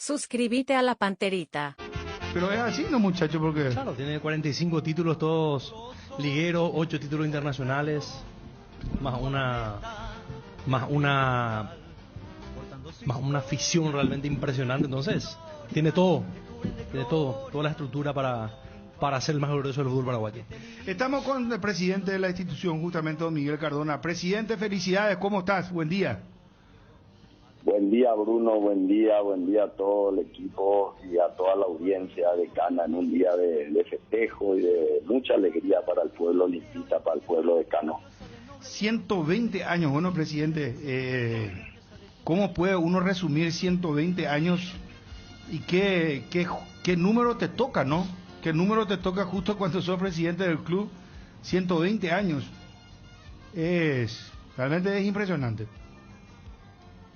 Suscríbete a la Panterita. Pero es así, ¿no, muchacho? Porque Claro, tiene 45 títulos, todos ligueros, 8 títulos internacionales, más una más una más una afición realmente impresionante. Entonces, tiene todo, toda la estructura para ser el más glorioso del fútbol paraguayo. estamos con el presidente de la institución, justamente don Miguel Cardona. Presidente, felicidades, ¿cómo estás? Buen día. Buen día, Bruno, buen día a todo el equipo y a toda la audiencia de Cana en un día de festejo y de mucha alegría para el pueblo limpita, para el pueblo de Cano. 120 años, bueno, presidente, ¿cómo puede uno resumir 120 años y qué número te toca, no? ¿Qué número te toca justo cuando sos presidente del club? 120 años. Realmente es impresionante.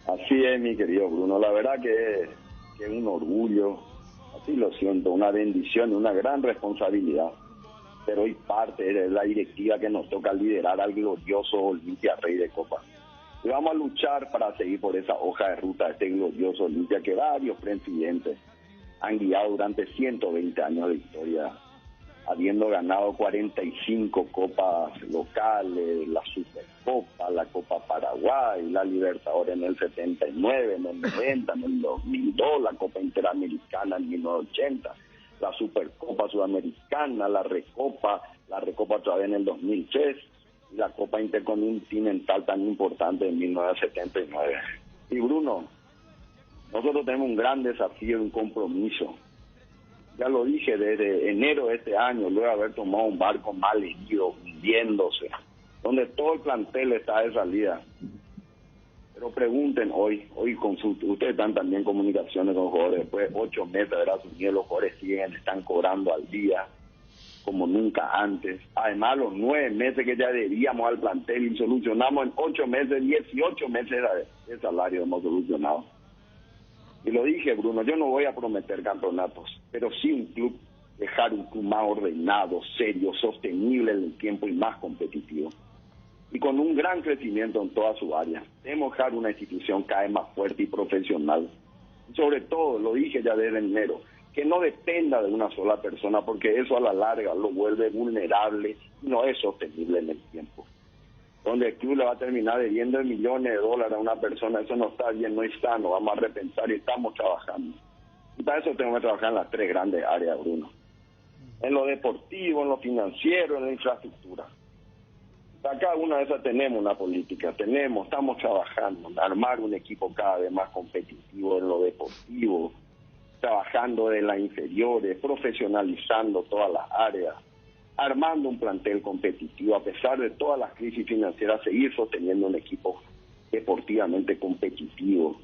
Así es, mi querido Bruno, la verdad que es un orgullo, así lo siento, una bendición, una gran responsabilidad, pero hoy parte de la directiva que nos toca liderar al glorioso Olimpia Rey de Copa. Y vamos a luchar para seguir por esa hoja de ruta de este glorioso Olimpia que varios presidentes han guiado durante 120 años de historia, habiendo ganado 45 copas locales, la Supercopa, la Copa Paraguay, la Libertadores en el 79, en el 90, en el 2002, la Copa Interamericana en 1980, la Supercopa Sudamericana, la Recopa otra vez en el 2003, y la Copa Intercontinental tan importante en 1979. Y Bruno, nosotros tenemos un gran desafío, un compromiso. Ya lo dije, desde enero de este año, luego de haber tomado un barco mal herido, hundiéndose, donde todo el plantel está de salida. Pero pregunten hoy consulten, ustedes están también en comunicaciones con los jugadores, después de 8 meses de haber asumido, los jugadores están cobrando al día, como nunca antes. Además, los 9 meses que ya debíamos al plantel y solucionamos en 8 meses, 18 meses de salario hemos solucionado. Y lo dije, Bruno, yo no voy a prometer campeonatos, pero sí dejar un club más ordenado, serio, sostenible en el tiempo y más competitivo. Y con un gran crecimiento en toda su área. Debemos dejar una institución cada vez más fuerte y profesional. Y sobre todo, lo dije ya desde enero, que no dependa de una sola persona, porque eso a la larga lo vuelve vulnerable y no es sostenible en el tiempo. Donde el club le va a terminar debiendo millones de dólares a una persona, eso no está bien, no es sano, vamos a repensar y estamos trabajando. Y para eso tenemos que trabajar en las 3 grandes áreas, Bruno. En lo deportivo, en lo financiero, en la infraestructura. Para cada una de esas tenemos una política, estamos trabajando en armar un equipo cada vez más competitivo en lo deportivo, trabajando en las inferiores, profesionalizando todas las áreas, armando un plantel competitivo, a pesar de todas las crisis financieras, seguir sosteniendo un equipo deportivamente competitivo.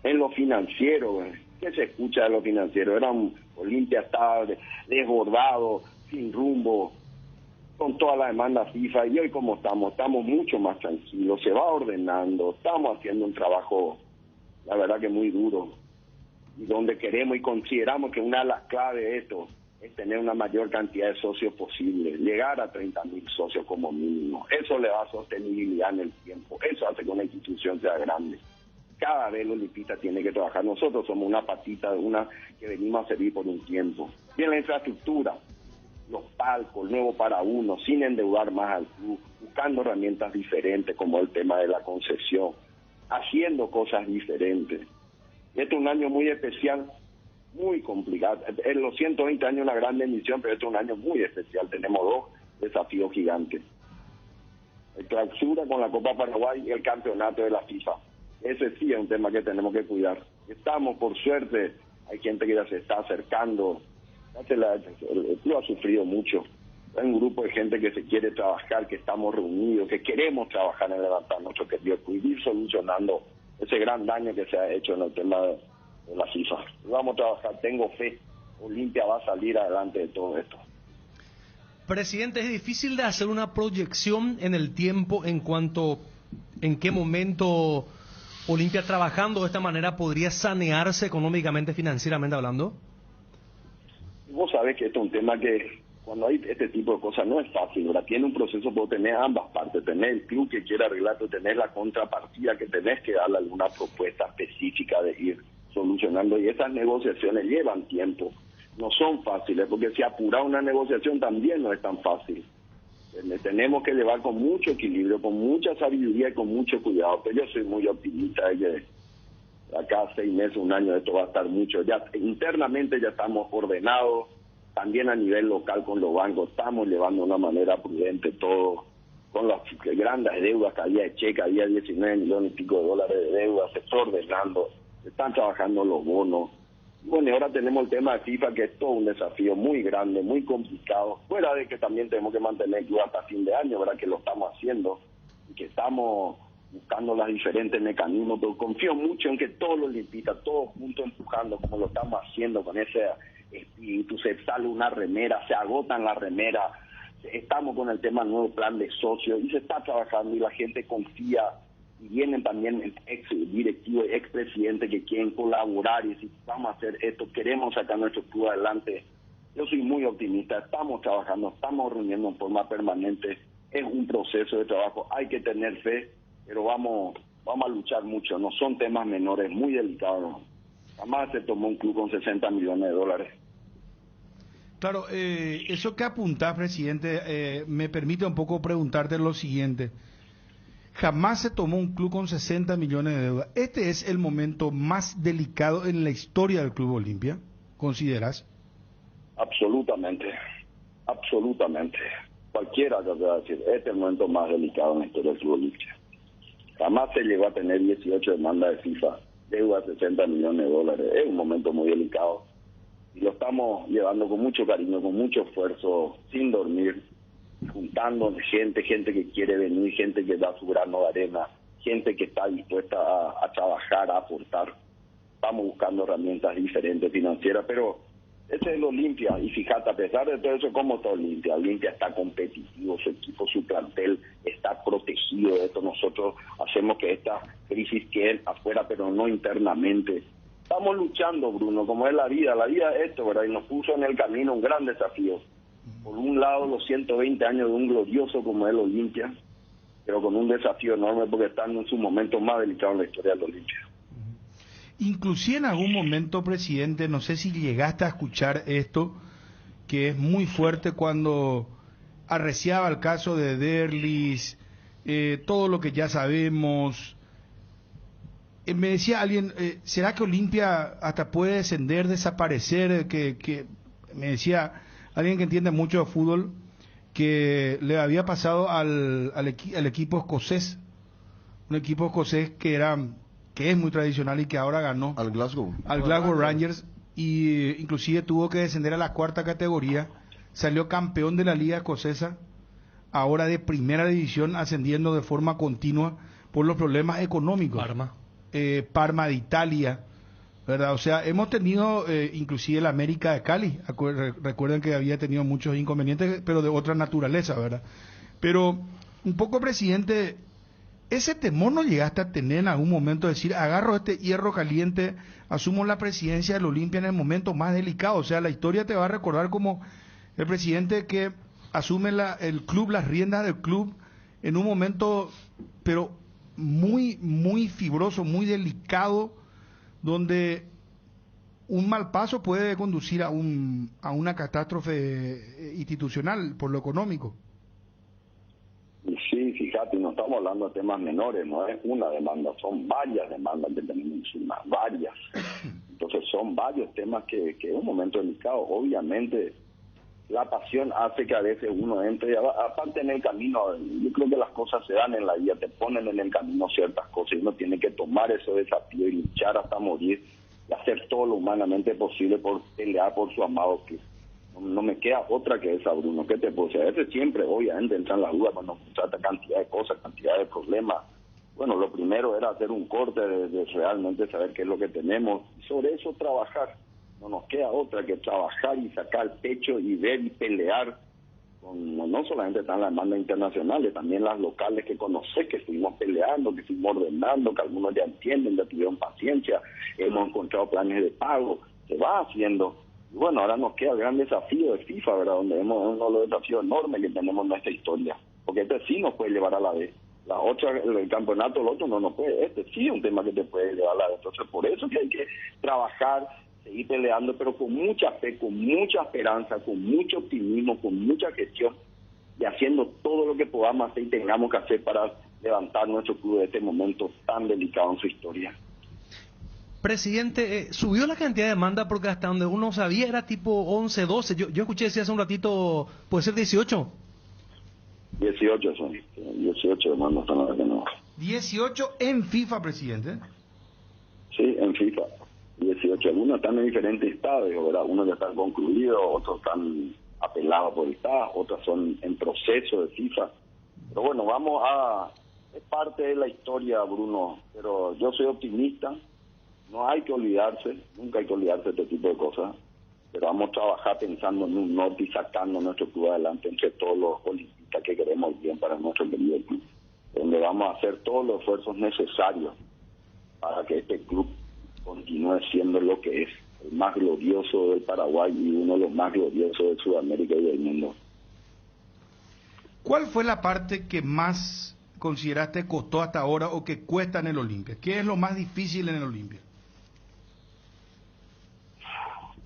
En lo financiero, ¿qué se escucha de lo financiero? Olimpia estaba desbordado, sin rumbo, con toda la demanda FIFA, y hoy como estamos mucho más tranquilos, se va ordenando, estamos haciendo un trabajo, la verdad que muy duro, y donde queremos y consideramos que una de las claves de esto es tener una mayor cantidad de socios posible, llegar a 30.000 socios como mínimo. Eso le da sostenibilidad en el tiempo, eso hace que una institución sea grande. Cada vez los limpistas tienen que trabajar, nosotros somos una patita de una que venimos a servir por un tiempo. Y en la infraestructura, los palcos, el nuevo para uno, sin endeudar más al club, buscando herramientas diferentes como el tema de la concesión, haciendo cosas diferentes. Este es un año muy especial, muy complicado. En los 120 años una gran emisión, pero este es un año muy especial. Tenemos 2 desafíos gigantes. El clausura con la Copa Paraguay y el campeonato de la FIFA. Ese sí es un tema que tenemos que cuidar. Estamos, por suerte, hay gente que ya se está acercando. El club ha sufrido mucho. Hay un grupo de gente que se quiere trabajar, que estamos reunidos, que queremos trabajar en levantar nuestro querido club y ir solucionando ese gran daño que se ha hecho en el tema de la FIFA. Vamos a trabajar, tengo fe, Olimpia va a salir adelante de todo esto. Presidente, es difícil de hacer una proyección en el tiempo en cuanto en qué momento Olimpia trabajando de esta manera podría sanearse económicamente, financieramente hablando. Vos sabés que esto es un tema que cuando hay este tipo de cosas no es fácil, ¿verdad? Tiene un proceso por tener ambas partes, tener el club que quiere arreglar, tener la contrapartida que tenés que darle alguna propuesta específica de ir solucionando, y esas negociaciones llevan tiempo, no son fáciles, porque si apurar una negociación también no es tan fácil. Tenemos que llevar con mucho equilibrio, con mucha sabiduría y con mucho cuidado, pero yo soy muy optimista de que acá 6 meses, 1 año, esto va a estar mucho. Ya internamente ya estamos ordenados, también a nivel local con los bancos estamos llevando de una manera prudente todo, con las grandes deudas que había de Checa, había 19 millones y pico de dólares de deuda, se está ordenando, se están trabajando los bonos. Bueno, y ahora tenemos el tema de FIFA, que es todo un desafío muy grande, muy complicado, fuera de que también tenemos que mantener el club hasta fin de año, ¿verdad? Que lo estamos haciendo y que estamos buscando los diferentes mecanismos, pero confío mucho en que todos los limpistas, todos juntos empujando, como lo estamos haciendo con ese espíritu, se sale una remera, se agotan las remeras, estamos con el tema nuevo plan de socios y se está trabajando y la gente confía. Y vienen también ex directivos, ex presidentes que quieren colaborar y si vamos a hacer esto, queremos sacar nuestro club adelante. Yo soy muy optimista, estamos trabajando, estamos reuniendo en forma permanente, es un proceso de trabajo, hay que tener fe, pero vamos a luchar mucho, no son temas menores, muy delicados. Jamás se tomó un club con 60 millones de dólares. Claro, eso que apuntás, presidente, me permite un poco preguntarte lo siguiente. Jamás se tomó un club con 60 millones de deuda. ¿Este es el momento más delicado en la historia del Club Olimpia? ¿Consideras? Absolutamente, absolutamente. Cualquiera te va a decir, este es el momento más delicado en la historia del Club Olimpia. Jamás se llegó a tener 18 demandas de FIFA, deuda de 60 millones de dólares. Es un momento muy delicado. Y lo estamos llevando con mucho cariño, con mucho esfuerzo, sin dormir, juntando gente que quiere venir, gente que da su grano de arena, gente que está dispuesta a trabajar, a aportar. Estamos buscando herramientas diferentes financieras, pero ese es el Olimpia. Y fíjate, a pesar de todo eso, ¿cómo está Olimpia? Olimpia está competitivo, su equipo, su plantel está protegido de esto. Nosotros hacemos que esta crisis quede afuera, pero no internamente. Estamos luchando, Bruno, como es la vida es esto, ¿verdad? Y nos puso en el camino un gran desafío. Por un lado, los 120 años de un glorioso como es el Olimpia, pero con un desafío enorme porque están en su momento más delicado en la historia del Olimpia. Inclusive en algún momento, presidente, no sé si llegaste a escuchar esto, que es muy fuerte cuando arreciaba el caso de Derlis, todo lo que ya sabemos. Me decía alguien, ¿será que Olimpia hasta puede descender, desaparecer? Que me decía alguien que entiende mucho de fútbol, que le había pasado al equipo escocés, un equipo escocés que es muy tradicional y que ahora ganó al Glasgow Rangers, y inclusive tuvo que descender a la 4ª categoría, salió campeón de la liga escocesa, ahora de primera división, ascendiendo de forma continua por los problemas económicos. Parma de Italia, ¿verdad? O sea, hemos tenido inclusive el América de Cali, recuerden que había tenido muchos inconvenientes, pero de otra naturaleza, ¿verdad? Pero un poco, presidente, ese temor no llegaste a tener en algún momento, de decir, agarro este hierro caliente, asumo la presidencia del Olimpia en el momento más delicado. O sea, la historia te va a recordar como el presidente que asume el club, las riendas del club en un momento, pero muy, muy fibroso, muy delicado, donde un mal paso puede conducir a una catástrofe institucional por lo económico. Sí, fíjate, no estamos hablando de temas menores, no es una demanda, son varias demandas que tenemos encima, varias. Entonces son varios temas que es un momento delicado. Obviamente la pasión hace que a veces uno entre, aparte en el camino, yo creo que las cosas se dan en la vida, te ponen en el camino ciertas cosas y uno tiene que tomar esos desafíos y luchar hasta morir y hacer todo lo humanamente posible por pelear por su amado club. No me queda otra que esa, Bruno. ¿Qué te puedo decir? A veces siempre, obviamente, entran las dudas cuando se trata cantidad de cosas, cantidad de problemas. Bueno, lo primero era hacer un corte de realmente saber qué es lo que tenemos y sobre eso trabajar. No nos queda otra que trabajar y sacar el pecho y ver y pelear. No solamente están las demandas internacionales, también las locales que conoces, que estuvimos peleando, que estuvimos ordenando, que algunos ya entienden, ya tuvieron paciencia, hemos encontrado planes de pago, se va haciendo. Y bueno, ahora nos queda el gran desafío de FIFA, ¿verdad? Donde vemos uno de los desafíos enormes que tenemos en nuestra historia. Porque este sí nos puede llevar a la vez. La otra, el campeonato, el otro no puede. Este sí es un tema que te puede llevar a... Entonces, por eso que hay que trabajar, seguir peleando, pero con mucha fe, con mucha esperanza, con mucho optimismo, con mucha gestión, y haciendo todo lo que podamos hacer y tengamos que hacer para levantar nuestro club de este momento tan delicado en su historia. Presidente, subió la cantidad de demanda porque hasta donde uno sabía era tipo 11, 12. Yo escuché decir hace un ratito, ¿puede ser 18? 18 son, 18 demandas son las que no. 18 en FIFA, presidente. Sí, en FIFA. 18. Algunos están en diferentes estadios, ¿verdad? Unos ya están concluidos, otros están apelados por el Estado, otros son en proceso de FIFA. Pero bueno, vamos a... Es parte de la historia, Bruno, pero yo soy optimista. No hay que olvidarse, nunca hay que olvidarse de este tipo de cosas, pero vamos a trabajar pensando en un norte y sacando nuestro club adelante entre todos los politistas que queremos bien para nuestro querido club, donde vamos a hacer todos los esfuerzos necesarios para que este club continúe siendo lo que es, el más glorioso del Paraguay y uno de los más gloriosos de Sudamérica y del mundo. ¿Cuál fue la parte que más consideraste costó hasta ahora o que cuesta en el Olimpia? ¿Qué es lo más difícil en el Olimpia?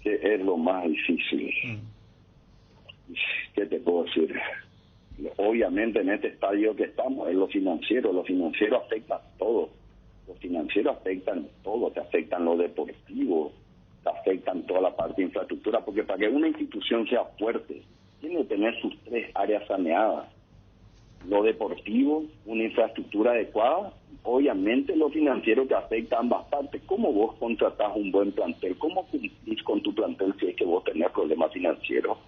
¿Qué es lo más difícil? ¿Qué te puedo decir? Obviamente en este estadio que estamos es lo financiero. Lo financiero afecta a todo. Los financieros afectan todo, te afectan lo deportivo, te afectan toda la parte de infraestructura, porque para que una institución sea fuerte, tiene que tener sus tres áreas saneadas. Lo deportivo, una infraestructura adecuada, obviamente lo financiero que afecta a ambas partes. ¿Cómo vos contratás un buen plantel? ¿Cómo cumplís con tu plantel si es que vos tenés problemas financieros?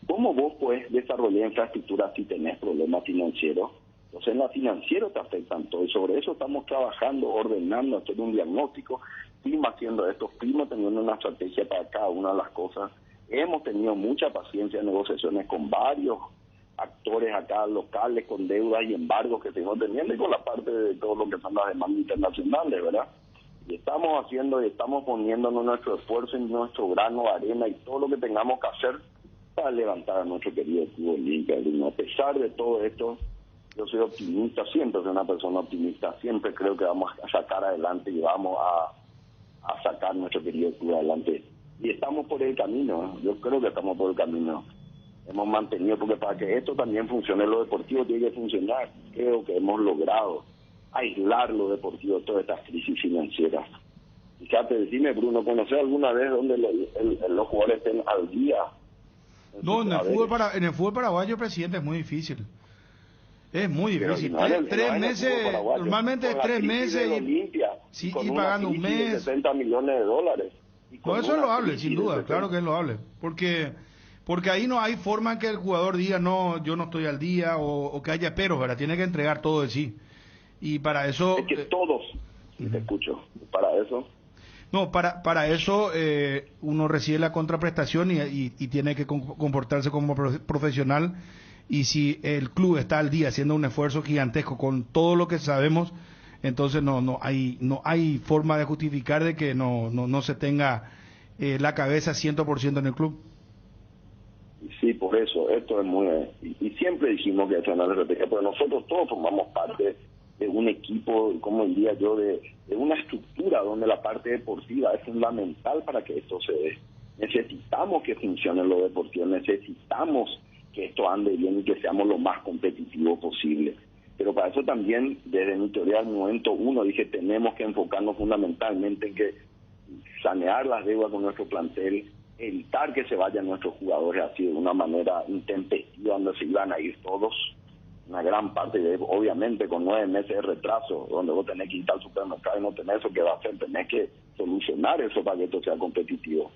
¿Cómo vos podés desarrollar infraestructura si tenés problemas financieros? Entonces en lo financiero te afectan todo y sobre eso estamos trabajando, ordenando, haciendo un diagnóstico, firma haciendo esto, firma teniendo una estrategia para cada una de las cosas. Hemos tenido mucha paciencia en negociaciones con varios actores acá locales, con deudas y embargos que seguimos teniendo y con la parte de todo lo que son las demandas internacionales, ¿verdad? Y estamos haciendo y estamos poniéndonos nuestro esfuerzo y nuestro grano de arena y todo lo que tengamos que hacer para levantar a nuestro querido Club Olimpia. A pesar de todo esto, yo soy optimista, siempre soy una persona optimista, siempre creo que vamos a sacar adelante y vamos a sacar nuestro querido club adelante. Y estamos por el camino, yo creo que estamos por el camino. Hemos mantenido, porque para que esto también funcione, lo deportivo tiene que funcionar. Creo que hemos logrado aislar lo deportivo de todas estas crisis financieras. Fíjate, decime, Bruno, ¿conoces alguna vez donde los jugadores estén al día? No, en el fútbol paraguayo, presidente, es muy difícil. Es muy difícil. Tres meses, normalmente es 3 meses y pagando un mes. 70 millones de dólares. No, eso es loable, sin duda, claro que es loable. Porque ahí no hay forma en que el jugador diga, no, yo no estoy al día, o que haya peros, ¿verdad? Tiene que entregar todo de sí. Y para eso... Es que todos, te escucho, para eso... No, para eso uno recibe la contraprestación y tiene que comportarse como profesional. Y si el club está al día haciendo un esfuerzo gigantesco con todo lo que sabemos, entonces no hay forma de justificar de que no se tenga la cabeza 100% en el club. Sí, por eso, esto es muy... Y siempre dijimos que esto no es repetido, pero nosotros todos formamos parte de un equipo, como diría yo, de una estructura donde la parte deportiva es fundamental para que esto se dé. Necesitamos que funcione lo deportivo, necesitamos que esto ande bien y que seamos lo más competitivos posible. Pero para eso también, desde mi teoría, al momento uno, dije, tenemos que enfocarnos fundamentalmente en que sanear las deudas con nuestro plantel, evitar que se vayan nuestros jugadores así de una manera intempestiva, donde se iban a ir todos, una gran parte de, obviamente con 9 meses de retraso, donde vos tenés que ir al supermercado y no tenés eso que va a hacer, tenés que solucionar eso para que esto sea competitivo.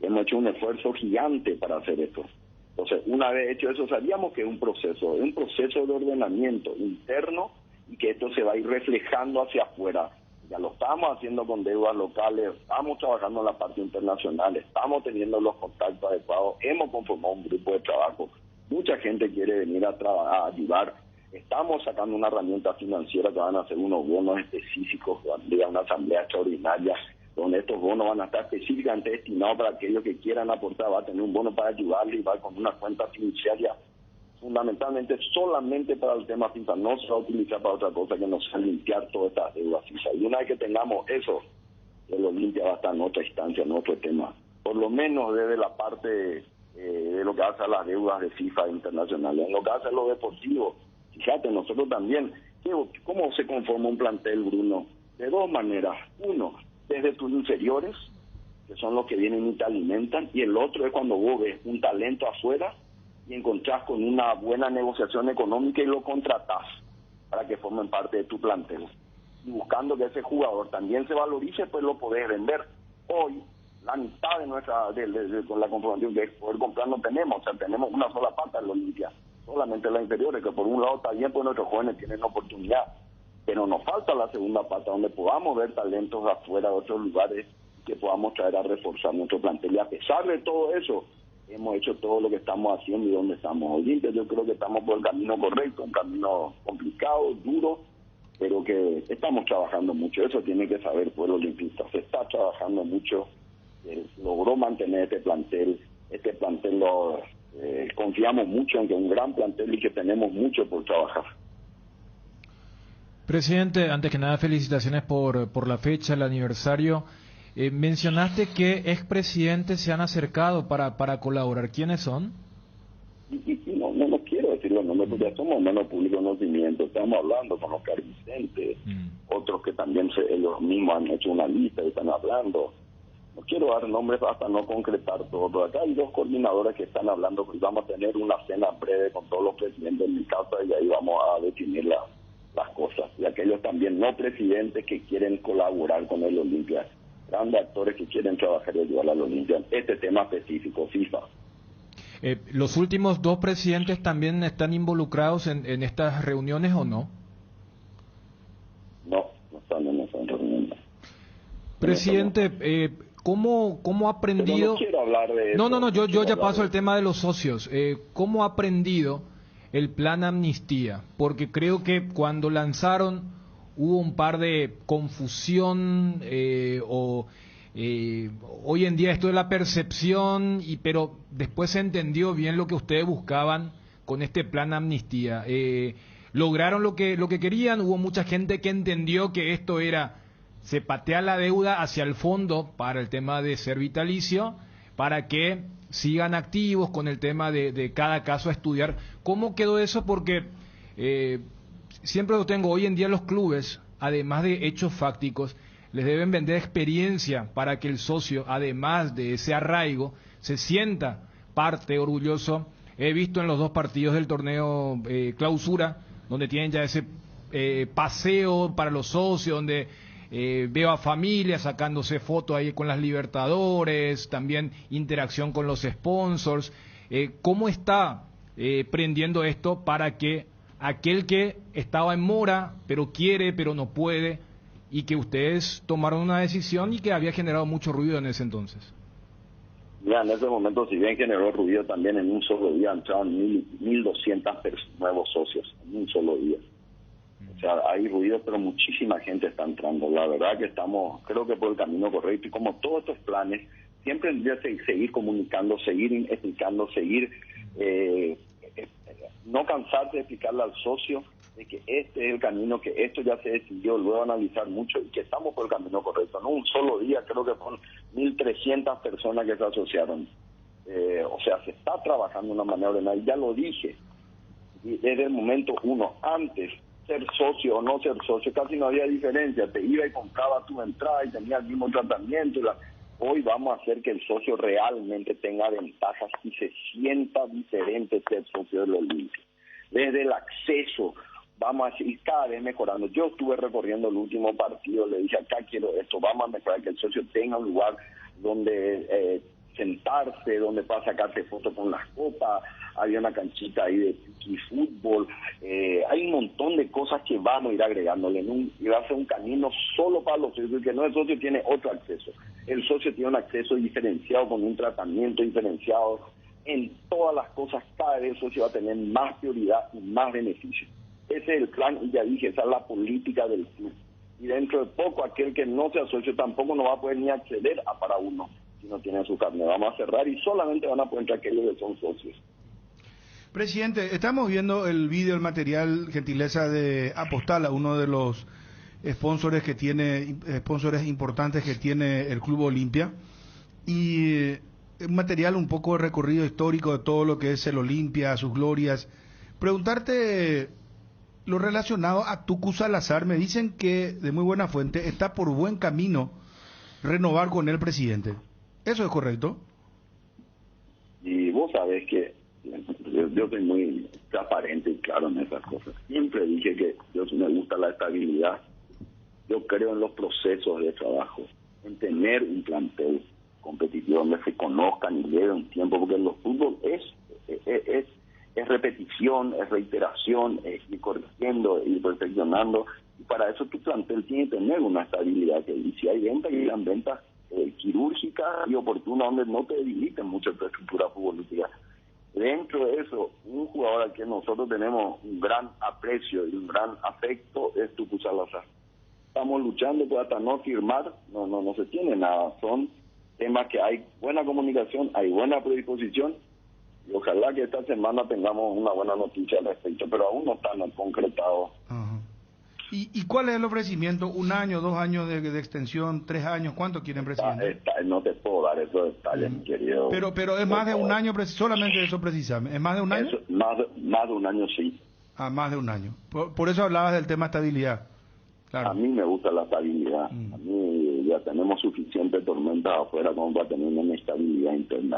Y hemos hecho un esfuerzo gigante para hacer esto. Entonces, una vez hecho eso, sabíamos que es un proceso de ordenamiento interno y que esto se va a ir reflejando hacia afuera. Ya lo estamos haciendo con deudas locales, estamos trabajando en la parte internacional, estamos teniendo los contactos adecuados, hemos conformado un grupo de trabajo, mucha gente quiere venir a ayudar, estamos sacando una herramienta financiera que van a hacer unos bonos específicos, de una asamblea extraordinaria, donde estos bonos van a estar específicamente destinados para aquellos que quieran aportar, va a tener un bono para ayudarle y va con una cuenta fiduciaria fundamentalmente solamente para el tema FIFA, no se va a utilizar para otra cosa que no sea limpiar todas estas deudas FIFA. Y una vez que tengamos eso, el Olimpia va a estar en otra instancia, en otro tema. Por lo menos desde la parte de lo que hace a las deudas de FIFA internacionales. En lo que hace a lo deportivo, fíjate, nosotros también, ¿cómo se conforma un plantel, Bruno? De dos maneras. Uno, desde tus inferiores, que son los que vienen y te alimentan, y el otro es cuando vos ves un talento afuera y encontrás con una buena negociación económica y lo contratás para que formen parte de tu plantel. Y buscando que ese jugador también se valorice, pues lo podés vender. Hoy, la mitad de nuestra, con la conformación de poder comprar no tenemos, o sea, tenemos una sola pata en la Olimpia, solamente las inferiores, que por un lado está bien, pues nuestros jóvenes tienen oportunidad, pero nos falta la segunda pata, donde podamos ver talentos afuera de otros lugares que podamos traer a reforzar nuestro plantel. Y a pesar de todo eso, hemos hecho todo lo que estamos haciendo y donde estamos. Olimpia, yo creo que estamos por el camino correcto, un camino complicado, duro, pero que estamos trabajando mucho. Eso tiene que saber el pueblo olimpista. Se está trabajando mucho, logró mantener este plantel confiamos mucho en que es un gran plantel y que tenemos mucho por trabajar. Presidente, antes que nada felicitaciones por la fecha, el aniversario. Mencionaste que expresidentes se han acercado para colaborar. ¿Quiénes son? Y no quiero decir los nombres porque ya somos menos público conocimiento. Estamos hablando con Oscar Vicente, otros que también ellos mismos han hecho una lista y están hablando. No quiero dar nombres hasta no concretar todo. Acá hay dos coordinadores que están hablando y vamos a tener una cena breve con todos los presidentes de mi casa y ahí vamos a definir las cosas. Y aquellos también no presidentes que quieren colaborar con el Olimpia, grandes actores que quieren trabajar y ayudar al Olimpia. Este tema específico, FIFA. ¿Los últimos dos presidentes también están involucrados en estas reuniones o no? No están en esas reuniones. Presidente, ¿cómo ha aprendido? Pero no quiero hablar de eso. No, yo ya paso al tema de los socios. ¿Cómo ha aprendido el plan amnistía? Porque creo que cuando lanzaron hubo un par de confusión hoy en día esto de la percepción, pero después se entendió bien lo que ustedes buscaban con este plan amnistía. Lograron lo que querían, hubo mucha gente que entendió que esto era, se patea la deuda hacia el fondo para el tema de ser vitalicio, para que sigan activos con el tema de cada caso a estudiar. ¿Cómo quedó eso? Porque siempre lo tengo, hoy en día los clubes, además de hechos fácticos, les deben vender experiencia para que el socio, además de ese arraigo, se sienta parte orgulloso. He visto en los dos partidos del torneo clausura, donde tienen ya ese paseo para los socios, donde veo a familias sacándose fotos ahí con las Libertadores, también interacción con los sponsors. ¿Cómo está prendiendo esto para que aquel que estaba en mora, pero quiere, pero no puede, y que ustedes tomaron una decisión y que había generado mucho ruido en ese entonces? Ya, en ese momento, si bien generó ruido, también en un solo día entraron 1.200 nuevos socios, en un solo día. O sea, hay ruido, pero muchísima gente está entrando. La verdad que estamos, creo que por el camino correcto, y como todos estos planes, siempre tendría que seguir comunicando, seguir explicando, no cansarse de explicarle al socio de que este es el camino, que esto ya se decidió, luego analizar mucho y que estamos por el camino correcto. No un solo día, creo que fueron 1.300 personas que se asociaron. O sea, se está trabajando de una manera ordenada, y ya lo dije, y desde el momento uno, antes, ser socio o no ser socio, casi no había diferencia, te iba y compraba tu entrada y tenía el mismo tratamiento. Hoy vamos a hacer que el socio realmente tenga ventajas y se sienta diferente ser socio del Olimpia. Desde el acceso, vamos a ir cada vez mejorando. Yo estuve recorriendo el último partido, le dije, acá quiero esto, vamos a mejorar, que el socio tenga un lugar donde sentarse, donde pueda sacarse fotos con las copas, había una canchita ahí de fútbol, hay un montón de cosas que vamos a ir agregándole, y va a ser un camino solo para los socios, que no, el socio tiene otro acceso, el socio tiene un acceso diferenciado, con un tratamiento diferenciado, en todas las cosas cada vez el socio va a tener más prioridad y más beneficio. Ese es el plan, y ya dije, esa es la política del club, y dentro de poco aquel que no sea socio tampoco no va a poder ni acceder a para uno si no tiene su carnet. Vamos a cerrar y solamente van a poder entrar aquellos que son socios. Presidente, estamos viendo el vídeo, el material, gentileza de Apostala, uno de los sponsors importantes que tiene el Club Olimpia, y un material un poco de recorrido histórico de todo lo que es el Olimpia, sus glorias. Preguntarte lo relacionado a Tucu Salazar. Me dicen que, de muy buena fuente, está por buen camino renovar con el presidente. ¿Eso es correcto? Y vos sabés que yo soy muy transparente y claro en esas cosas. Siempre dije que yo me gusta la estabilidad. Yo creo en los procesos de trabajo, en tener un plantel competitivo donde se conozcan y lleve un tiempo, porque los fútbol es repetición, es reiteración, es ir corrigiendo, ir perfeccionando, y para eso tu plantel tiene que tener una estabilidad. Y si hay ventas, y las ventas quirúrgicas y oportunas donde no te debiliten mucho tu estructura futbolística. Dentro de eso, un jugador al que nosotros tenemos un gran aprecio y un gran afecto es Tucu Salazar. Estamos luchando por hasta no firmar, no se tiene nada. Son temas que hay buena comunicación, hay buena predisposición, y ojalá que esta semana tengamos una buena noticia al respecto, pero aún no están concretados. Ajá. ¿Y cuál es el ofrecimiento? ¿1 año, 2 años de extensión, 3 años? ¿Cuánto quieren, presidente? No te puedo dar esos detalles, mi querido. Pero es más de 1 año, solamente eso precisamente. ¿Es más de 1 año? Más de 1 año, sí. Ah, más de 1 año. Por eso hablabas del tema estabilidad. Claro. A mí me gusta la estabilidad. A mí ya tenemos suficiente tormenta afuera como para tener una estabilidad interna.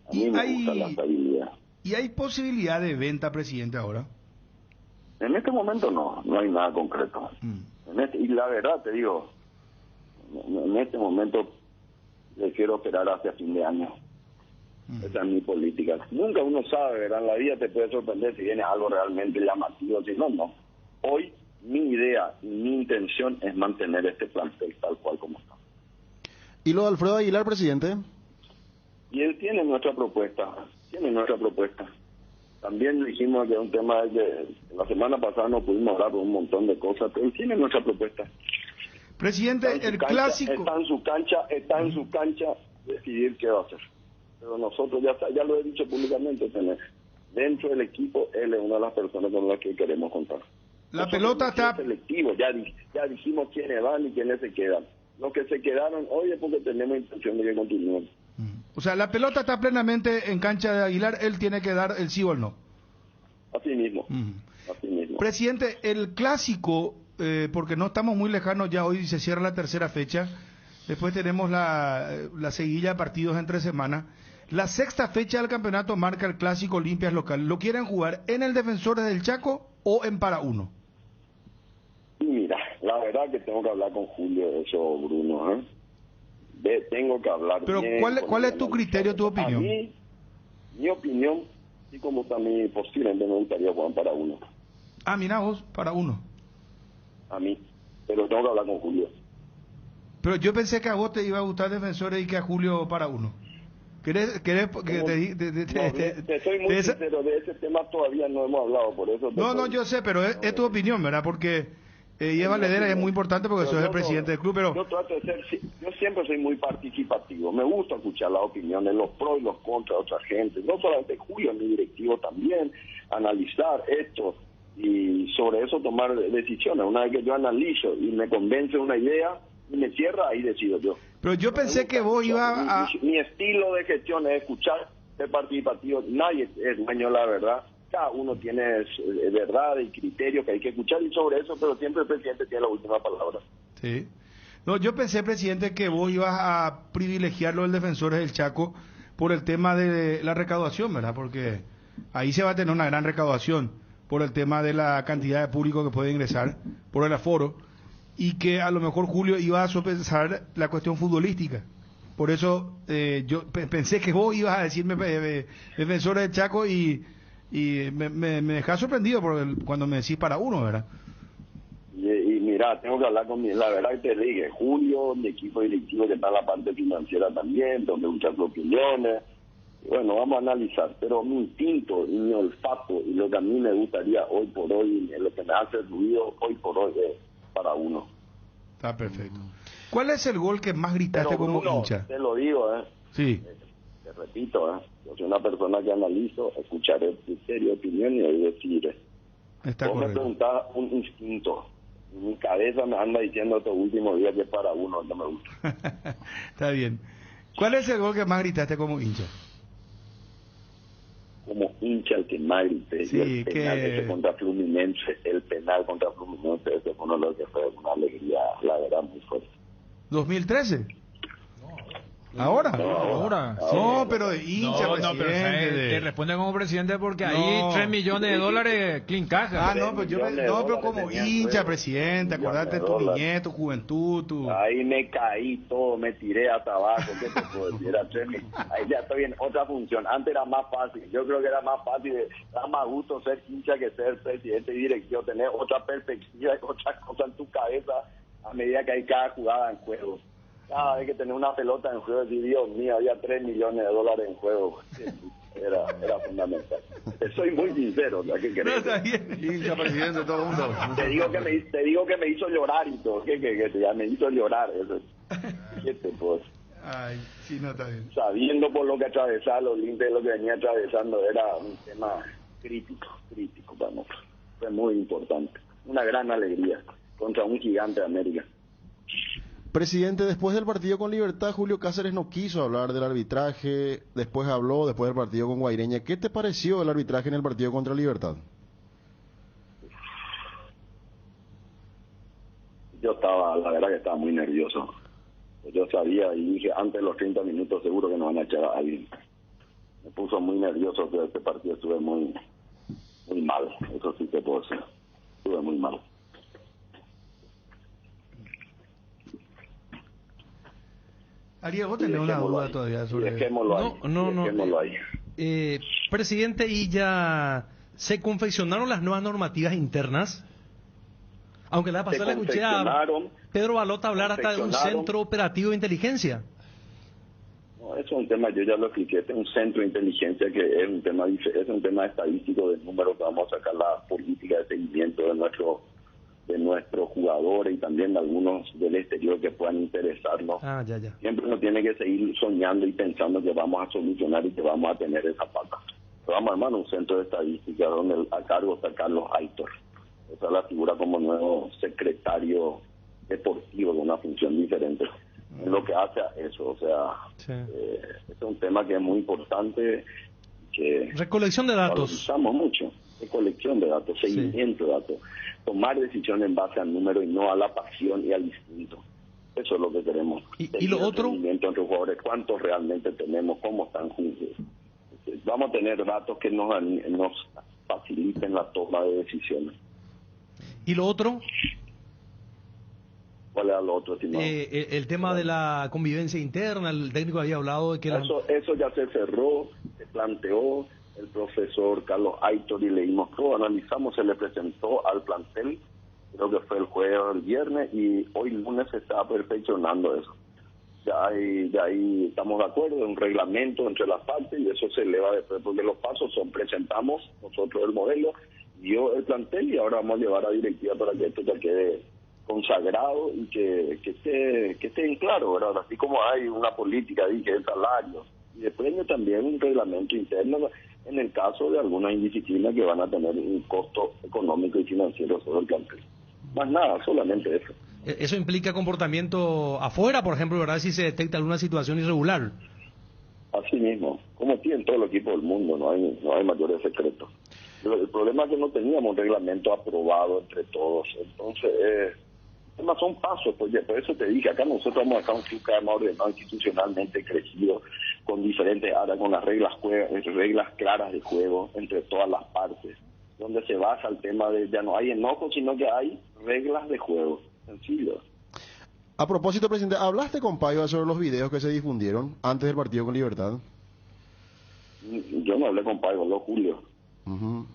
A mí me gusta la estabilidad. ¿Y hay posibilidad de venta, presidente, ahora? En este momento no hay nada concreto. Y la verdad te digo, en este momento prefiero esperar hacia fin de año. Esa es mi política. Nunca uno sabe, ¿verdad? En la vida te puede sorprender si viene algo realmente llamativo, si no. Hoy mi idea y mi intención es mantener este plantel tal cual como está. ¿Y lo de Alfredo Aguilar, presidente? Y él tiene nuestra propuesta. También dijimos que un tema es que la semana pasada no pudimos hablar de un montón de cosas, pero él tiene nuestra propuesta. Presidente, el clásico... Está en su cancha decidir qué va a hacer. Pero nosotros ya lo he dicho públicamente, dentro del equipo, él es una de las personas con las que queremos contar. La pelota está... selectivo, ya dijimos quiénes van y quiénes se quedan. Los que se quedaron hoy es porque tenemos intención de que continúen. O sea, la pelota está plenamente en cancha de Aguilar, él tiene que dar el sí o el no. Así mismo. Así mismo. Presidente, el clásico, porque no estamos muy lejanos ya, hoy se cierra la tercera fecha, después tenemos la seguilla de partidos entre semanas. La sexta fecha del campeonato marca el clásico Olimpias local. ¿Lo quieren jugar en el Defensores del Chaco o en Para Uno? Mira, la verdad que tengo que hablar con Julio de eso, Bruno, tengo que hablar. Pero ¿cuál es tu criterio, tu opinión? A mí, mi opinión, y como también posiblemente me gustaría jugar Para Uno. Ah, mira vos, Para Uno. A mí, pero tengo que hablar con Julio. Pero yo pensé que a vos te iba a gustar Defensores y que a Julio Para Uno. ¿Querés que te soy muy sincero, de ese tema todavía no hemos hablado, por eso... No, yo sé, pero es tu opinión, ¿verdad? Porque Eva Ledera es muy importante porque sos el presidente del club, pero... Yo trato de yo siempre soy muy participativo, me gusta escuchar las opiniones, los pros y los contras de otra gente, no solamente Julio, mi directivo también, analizar esto y sobre eso tomar decisiones. Una vez que yo analizo y me convence una idea y me cierra, ahí decido yo. Pero yo pensé que vos ibas a... Mi estilo de gestión es escuchar, ser participativo. Nadie es dueño de la verdad. Cada uno tiene verdad y criterio que hay que escuchar y sobre eso, pero siempre el presidente tiene la última palabra. Sí. No, yo pensé, presidente, que vos ibas a privilegiar lo del Defensores del Chaco por el tema de la recaudación, ¿verdad? Porque ahí se va a tener una gran recaudación por el tema de la cantidad de público que puede ingresar, por el aforo, y que a lo mejor Julio iba a sopesar la cuestión futbolística. Por eso yo pensé que vos ibas a decirme Defensores del Chaco y me dejás sorprendido cuando me decís Para Uno, ¿verdad? Y mira, tengo que hablar con la verdad que te dije, Julio, mi equipo directivo que está en la parte financiera también, donde muchas opiniones. Bueno, vamos a analizar, pero mi instinto y mi olfato y lo que a mí me gustaría hoy por hoy, lo que me hace ruido hoy por hoy es Para Uno. Está perfecto. ¿Cuál es el gol que más gritaste como hincha? Te lo digo, Sí. Te repito, yo soy una persona que analizo, escucharé el criterio, opinión y hoy decidiré. Está Vos me correcto. preguntás un instinto. Mi cabeza me anda diciendo estos últimos días que para uno no me gusta. Está bien. ¿Cuál es el gol que más gritaste como hincha? Como hincha el que más grité. Sí, Y el penal que- ese contra Fluminense, ese fue uno de los que fue una alegría, la verdad, muy fuerte. 2013. ¿Ahora? Ahora. No, pero de hincha, No, pero presidente. te responde como presidente porque ahí No. 3 millones de dólares clean caja. Ah, no, pero yo millones de no, pero dólares como tenía el hincha, juego. presidente, Millones acordate de de tu dólares. niñez, tu juventud, tu... Ahí me caí todo, me tiré hasta abajo, ¿qué te puedo decir? Era tremendo. Ahí ya estoy en otra función. Antes era más fácil, yo creo que era más fácil, da más gusto ser hincha que ser presidente y dirección, tener otra perspectiva y otras cosas en tu cabeza a medida que hay cada jugada en juego. Cada vez que tenés una pelota en juego, decir, Dios mío, había 3 millones de dólares en juego. Era fundamental. Soy muy sincero, o sea, ¿qué No, querés? está bien. Hincha, presidente, todo el mundo. Te digo que me hizo llorar y todo, que ya me hizo llorar. Eso. ¿Qué te puedo decir? Ay, sí, no, está bien. Sabiendo por lo que atravesaba, los límites de lo que venía atravesando, era un tema crítico para nosotros. Fue muy importante. Una gran alegría contra un gigante de América. Presidente, después del partido con Libertad, Julio Cáceres no quiso hablar del arbitraje, después habló, después del partido con Guaireña. ¿Qué te pareció el arbitraje en el partido contra Libertad? Yo estaba, la verdad que estaba muy nervioso. Yo sabía y dije, antes de los 30 minutos seguro que nos van a echar a alguien. Me puso muy nervioso, pero este partido estuve muy mal. Eso sí te puedo decir. Estuve muy mal. Ariel, vos tenés una duda todavía sobre... Dejémoslo ahí. No. Dejémoslo ahí. Presidente, ¿y ya se confeccionaron las nuevas normativas internas? Aunque la pasada le escuché a confeccionaron, Pedro Balota hablar hasta de un confeccionaron. centro operativo de inteligencia. No, eso es un tema, yo ya lo expliqué, este es un centro de inteligencia que es un tema estadístico de números que vamos a sacar la política de seguimiento de nuestros jugadores y también de algunos del exterior que puedan interesarnos. Ah, ya. Siempre uno tiene que seguir soñando y pensando que vamos a solucionar y que vamos a tener esa pata. Pero vamos a armar un centro de estadística donde a cargo está Carlos Aitor. Esa es la figura como nuevo secretario deportivo de una función diferente. Es lo que hace a eso, o sea, Sí. es un tema que es muy importante, que Recolección de datos. valorizamos mucho, recolección de datos, seguimiento de datos, tomar decisiones en base al número y no a la pasión y al instinto. Eso es lo que queremos. ¿Y Seguir lo el otro? rendimiento entre jugadores, cuántos realmente tenemos, cómo están juntos. Vamos a tener datos que nos faciliten la toma de decisiones. ¿Y lo otro? ¿Cuál era lo otro, estimado? El tema de la convivencia interna, el técnico había hablado de que... Eso ya se cerró, se planteó, el profesor Carlos Aitor y leímos todo, analizamos, se le presentó al plantel, creo que fue el jueves o el viernes, y hoy lunes se está perfeccionando eso. Ya ahí estamos de acuerdo, es un reglamento entre las partes y eso se eleva después, porque los pasos son, presentamos nosotros el modelo, dio el plantel y ahora vamos a llevar a directiva para que esto ya quede consagrado y que esté en claro, ¿verdad? Así como hay una política ahí que es el salario, y depende también un reglamento interno en el caso de algunas indisciplinas que van a tener un costo económico y financiero sobre el plantel. Más nada, solamente eso. Eso implica comportamiento afuera, por ejemplo, ¿verdad? Si se detecta alguna situación irregular. Así mismo, como tiene todo el equipo del mundo, no hay mayores secretos. El problema es que no teníamos un reglamento aprobado entre todos, entonces además son pasos, pues por eso te dije, acá nosotros vamos a dejar un club cada vez más ordenado, institucionalmente crecido, con diferentes áreas, con las reglas claras de juego entre todas las partes, donde se basa el tema de ya no hay enojo, sino que hay reglas de juego, sencillo. A propósito, presidente, ¿hablaste con Paiva sobre los videos que se difundieron antes del partido con Libertad? Yo no hablé con Paiva, habló Julio. Ujú.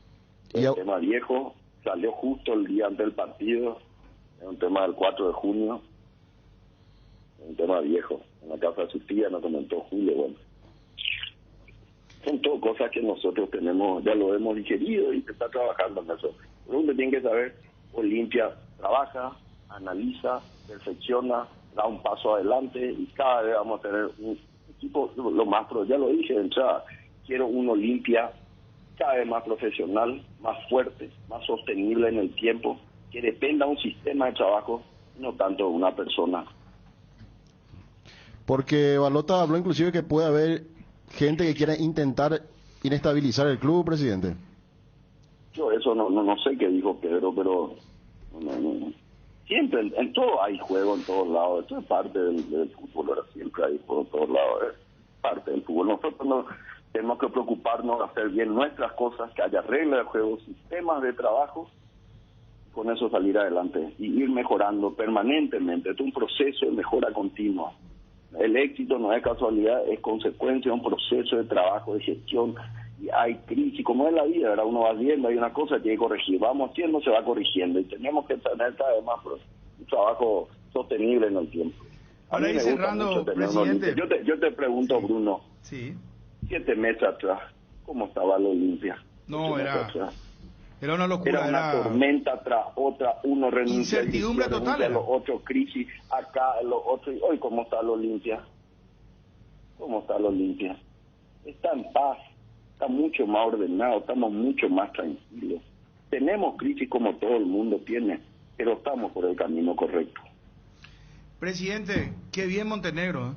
El tema viejo salió justo el día antes del partido, es un tema del 4 de junio, un tema viejo, en la casa de su tía nos comentó Julio, bueno. Son todo cosas que nosotros tenemos, ya lo hemos digerido y se está trabajando en eso. Pero uno tiene que saber, Olimpia trabaja, analiza, perfecciona, da un paso adelante y cada vez vamos a tener un equipo, lo más ya lo dije de entrada, quiero un Olimpia cada vez más profesional, más fuerte, más sostenible en el tiempo, que dependa de un sistema de trabajo, no tanto de una persona. Porque Balota habló inclusive que puede haber gente que quiera intentar inestabilizar el club, presidente. Yo eso no sé qué dijo Pedro, pero siempre en todo hay juego en todos lados. Esto es parte del fútbol, ahora siempre hay juego en todos lados, es parte del fútbol. Nosotros no tenemos que preocuparnos de hacer bien nuestras cosas, que haya reglas de juego, sistemas de trabajo, con eso salir adelante y ir mejorando permanentemente. Esto es un proceso de mejora continua. El éxito no es casualidad, es consecuencia de un proceso de trabajo, de gestión. Y hay crisis, como es la vida, ¿verdad? Uno va viendo, hay una cosa que hay que corregir, vamos haciendo, se va corrigiendo, y tenemos que tener cada vez más un trabajo sostenible en el tiempo. Para ir cerrando, presidente. Yo te pregunto, sí. Bruno, Sí. 7 meses atrás, ¿cómo estaba la Olimpia? No, era una Era locura. una tormenta tras otra, uno renuncia, incertidumbre total. a los otros, crisis, acá, los otros, y hoy, ¿cómo está la Olimpia? ¿Cómo está la Olimpia? Está en paz, está mucho más ordenado, estamos mucho más tranquilos. Tenemos crisis como todo el mundo tiene, pero estamos por el camino correcto. Presidente, qué bien Montenegro, ¿eh?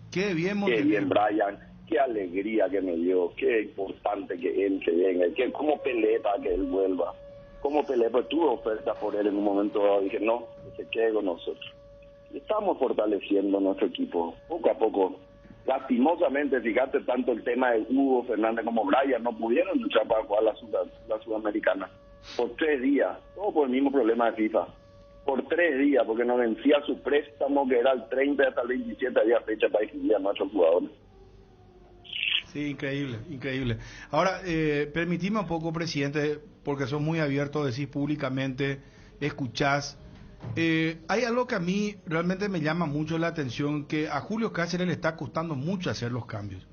Qué bien Qué Montenegro. bien, Brian, qué alegría que me dio, qué importante que él se venga, cómo peleé para que él vuelva, cómo peleé, pues tuve oferta por él en un momento dado, dije no, que se quede con nosotros. Y estamos fortaleciendo nuestro equipo, poco a poco. Lastimosamente, fíjate, tanto el tema de Hugo Fernández como Brian no pudieron luchar para jugar la Sudamericana. Por 3 días, todo por el mismo problema de FIFA. Por 3 días, porque nos vencía su préstamo, que era el 30 hasta el 27, había fecha para inscribir a nuestros jugadores. Sí, increíble, increíble. Ahora, permitime un poco, presidente, porque sos muy abierto, decís públicamente, escuchás. Hay algo que a mí realmente me llama mucho la atención, que a Julio Cáceres le está costando mucho hacer los cambios.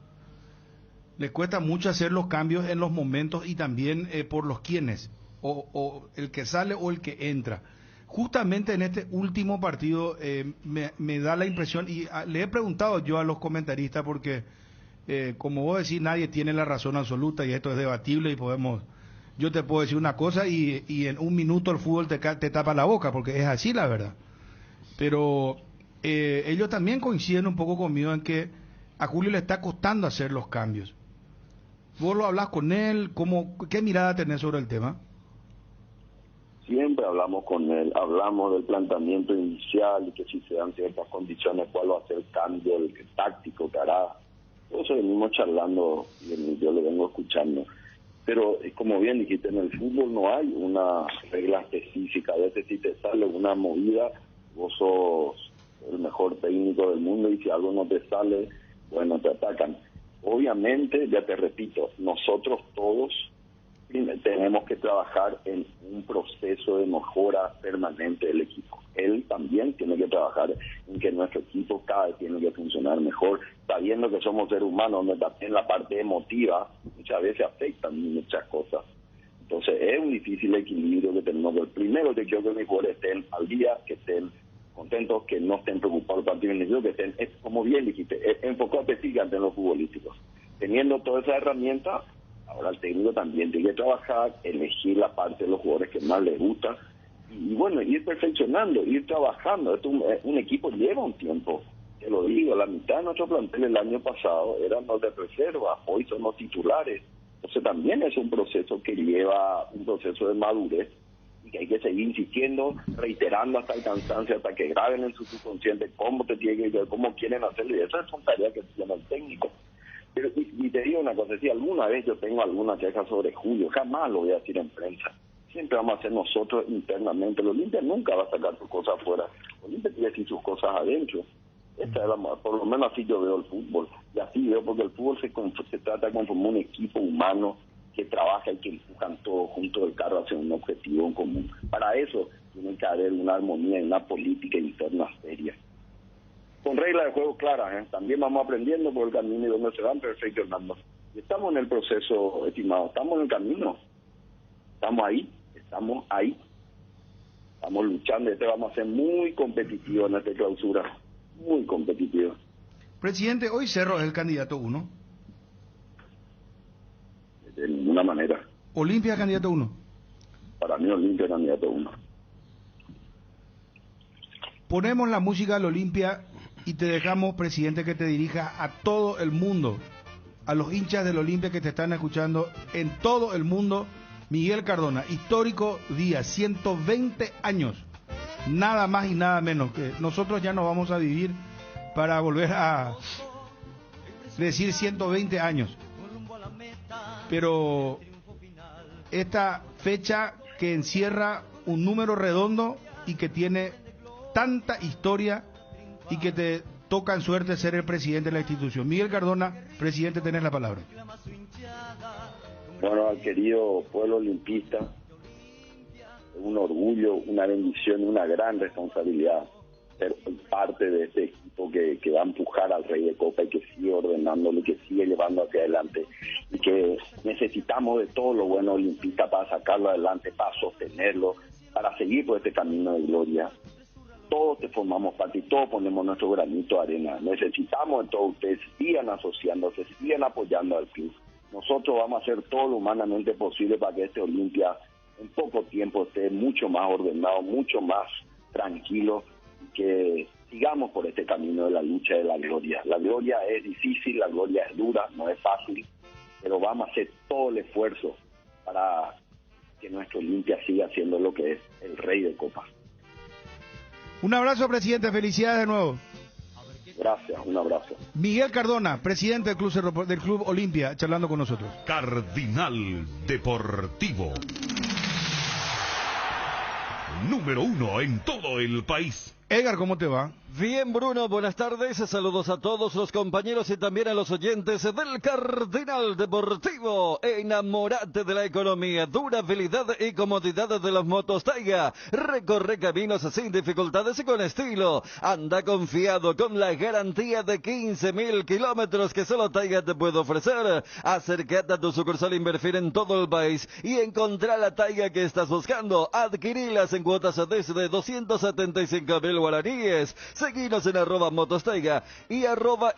Le cuesta mucho hacer los cambios en los momentos y también por los quienes, o el que sale o el que entra. Justamente en este último partido me da la impresión, y le he preguntado yo a los comentaristas, porque como vos decís, nadie tiene la razón absoluta y esto es debatible y yo te puedo decir una cosa y en un minuto el fútbol te tapa la boca, porque es así la verdad. Pero ellos también coinciden un poco conmigo en que a Julio le está costando hacer los cambios. ¿Vos lo hablás con él? ¿Qué mirada tenés sobre el tema? Siempre hablamos con él, hablamos del planteamiento inicial y que si se dan ciertas condiciones, cuál va a ser el cambio el táctico que hará. Todo eso venimos charlando y yo le vengo escuchando. Pero como bien dijiste, en el fútbol no hay una regla específica. A veces si te sale una movida, vos sos el mejor técnico del mundo y si algo no te sale, bueno, te atacan. Obviamente, ya te repito, nosotros todos tenemos que trabajar en un proceso de mejora permanente del equipo. Él también tiene que trabajar en que nuestro equipo cada vez tiene que funcionar mejor, sabiendo que somos seres humanos, donde también la parte emotiva muchas veces afectan muchas cosas. Entonces es un difícil equilibrio que tenemos. El primero, yo quiero que mis jugadores estén al día, que estén contentos, que no estén preocupados por el partido, que estén, como bien dijiste, enfocado específicamente en los futbolísticos. Teniendo toda esa herramienta, ahora el técnico también tiene que trabajar, elegir la parte de los jugadores que más les gusta y bueno, ir perfeccionando, ir trabajando. Esto un equipo lleva un tiempo, te lo digo, la mitad de nuestro plantel el año pasado eran los de reserva, hoy son los titulares. Entonces también es un proceso que lleva un proceso de madurez y que hay que seguir insistiendo, reiterando hasta el cansancio, hasta que graben en su subconsciente cómo te tiene que, cómo quieren hacerlo, y esas son tareas que tiene el técnico. Pero, y te digo una cosa, si alguna vez yo tengo alguna queja sobre Julio, jamás lo voy a decir en prensa. Siempre vamos a hacer nosotros internamente. El Olimpia nunca va a sacar sus cosas afuera. El Olimpia tiene que decir sus cosas adentro. Esta es por lo menos así yo veo el fútbol. Y así veo, porque el fútbol se trata de conformar un equipo humano que trabaja y que empujan todos juntos el carro hacia un objetivo en común. Para eso tiene que haber una armonía y una política interna seria. Con reglas de juego claras, ¿eh? También vamos aprendiendo por el camino y donde se van perfeccionando. Y estamos en el proceso, estimado, estamos en el camino. Estamos ahí. Estamos luchando, vamos a ser muy competitivos en esta clausura, muy competitivos. Presidente, hoy Cerro es el candidato 1. De ninguna manera. Olimpia es candidato 1. Para mí Olimpia es candidato 1. Ponemos la música al Olimpia y te dejamos, presidente, que te dirija a todo el mundo, a los hinchas del Olimpia que te están escuchando en todo el mundo. Miguel Cardona, histórico día, 120 años, nada más y nada menos, que nosotros ya no vamos a vivir para volver a decir 120 años. Pero esta fecha que encierra un número redondo y que tiene tanta historia y que te toca en suerte ser el presidente de la institución. Miguel Cardona, presidente, tenés la palabra. Bueno, al querido pueblo olimpista, es un orgullo, una bendición, una gran responsabilidad ser parte de este equipo que va a empujar al Rey de Copa y que sigue ordenándolo y que sigue llevando hacia adelante, y que necesitamos de todo lo bueno olimpista para sacarlo adelante, para sostenerlo, para seguir por este camino de gloria. Todos te formamos parte y todos ponemos nuestro granito de arena. Necesitamos de todos ustedes, sigan asociándose, sigan apoyando al club. Nosotros vamos a hacer todo lo humanamente posible para que este Olimpia en poco tiempo esté mucho más ordenado, mucho más tranquilo, y que sigamos por este camino de la lucha de la gloria. La gloria es difícil, la gloria es dura, no es fácil, pero vamos a hacer todo el esfuerzo para que nuestro Olimpia siga siendo lo que es el Rey de Copa. Un abrazo, presidente, felicidades de nuevo. Gracias, un abrazo. Miguel Cardona, presidente del Club Olimpia, charlando con nosotros. Cardinal Deportivo. Número 1 en todo el país. Edgar, ¿cómo te va? Bien, Bruno, buenas tardes. Saludos a todos los compañeros y también a los oyentes del Cardinal Deportivo. Enamórate de la economía, durabilidad y comodidad de las motos Taiga. Recorre caminos sin dificultades y con estilo. Anda confiado con la garantía de 15.000 kilómetros que solo Taiga te puede ofrecer. Acércate a tu sucursal Inverfin en todo el país y encontrá la Taiga que estás buscando. Adquirilas en cuotas desde 275.000 guaraníes. Seguinos en @motostaiga y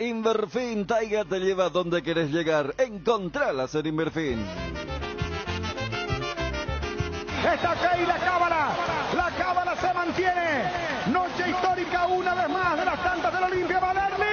@Inverfin. Taiga te lleva donde querés llegar. Encontralas en Inverfin. Está acá y la cábala se mantiene. Noche histórica una vez más de las tantas del Olimpia. Valerli.